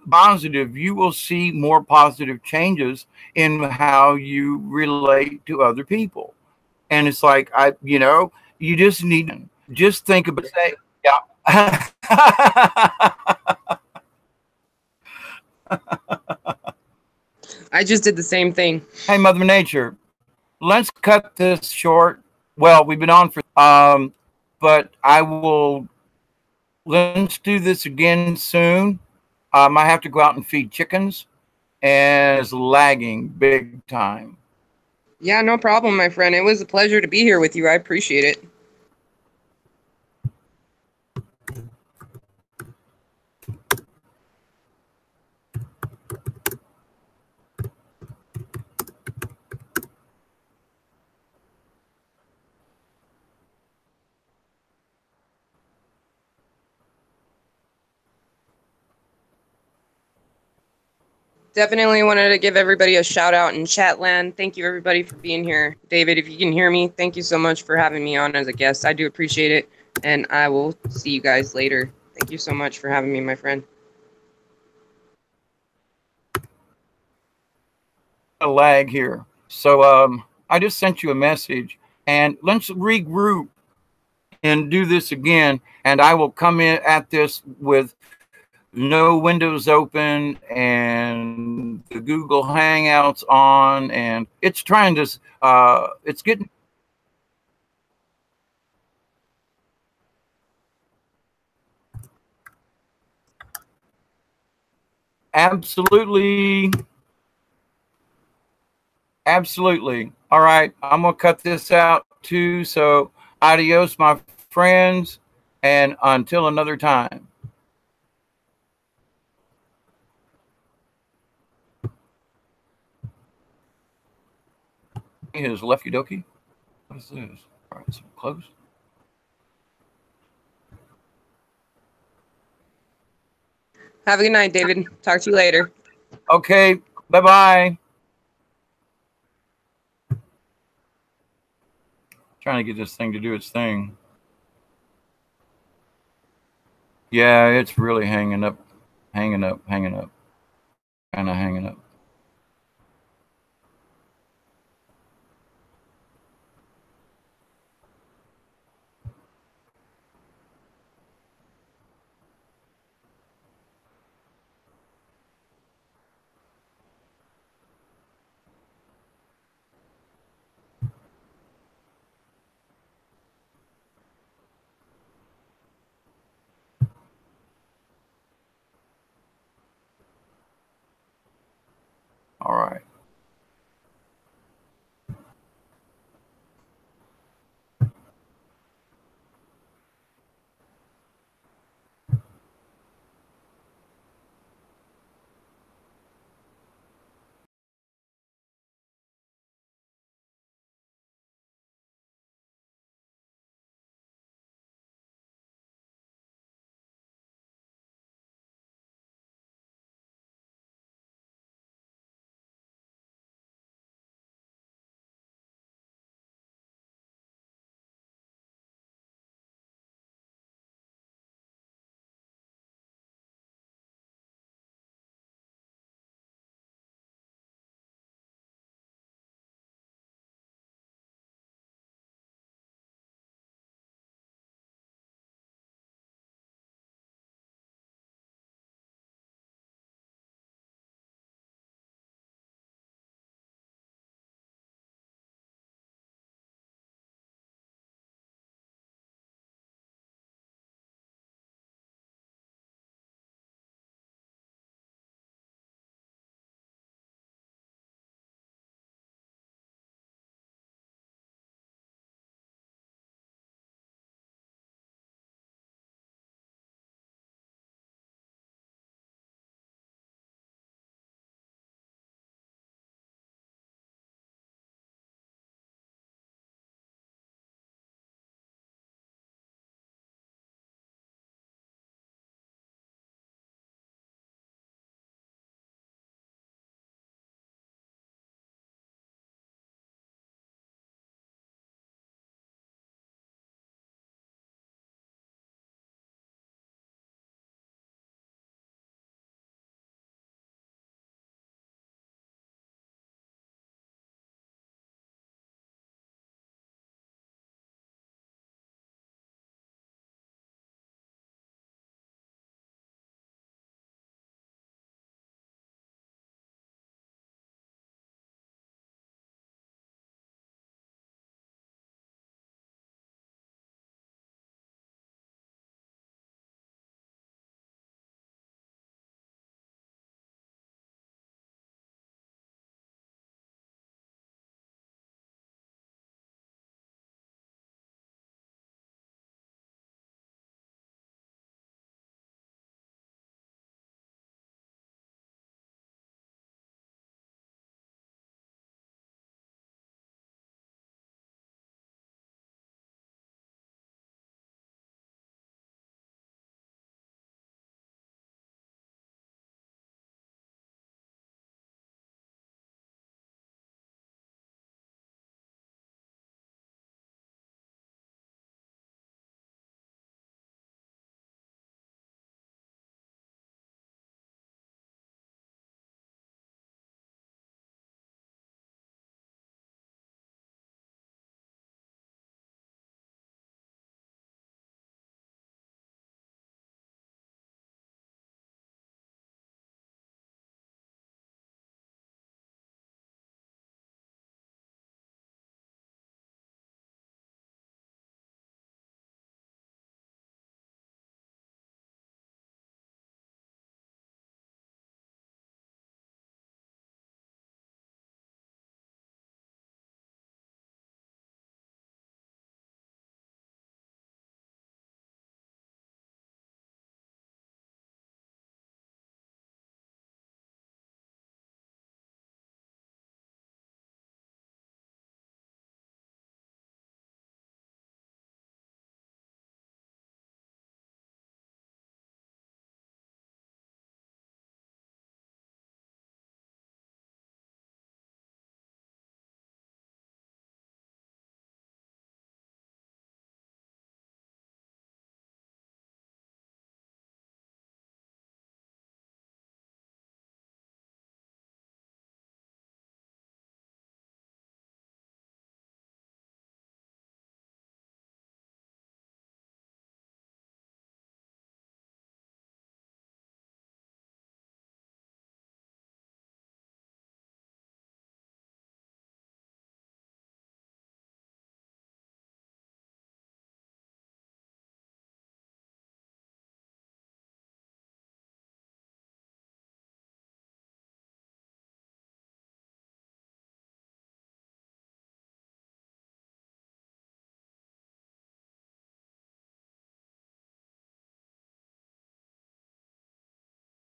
Positive, you will see more positive changes in how you relate to other people. And it's like, you just need, just think about, say, yeah. I just did the same thing. Hey, Mother Nature, let's cut this short. Well, we've been on for, but let's do this again soon. I have to go out and feed chickens, and it's lagging big time. Yeah, no problem, my friend. It was a pleasure to be here with you. I appreciate it. Definitely wanted to give everybody a shout out in Chatland. Thank you, everybody, for being here. David, if you can hear me, thank you so much for having me on as a guest. I do appreciate it, and I will see you guys later. Thank you so much for having me, my friend. A lag here. So I just sent you a message, and let's regroup and do this again. And I will come in at this with no windows open and the Google Hangouts on, and it's trying to, it's getting absolutely, absolutely. All right, I'm gonna cut this out too. So adios, my friends, and until another time. Is Lefty Dokey. What is this? All right, so close. Have a good night, David. Talk to you later. Okay, bye-bye. Trying to get this thing to do its thing. Yeah, it's really hanging up, kind of hanging up.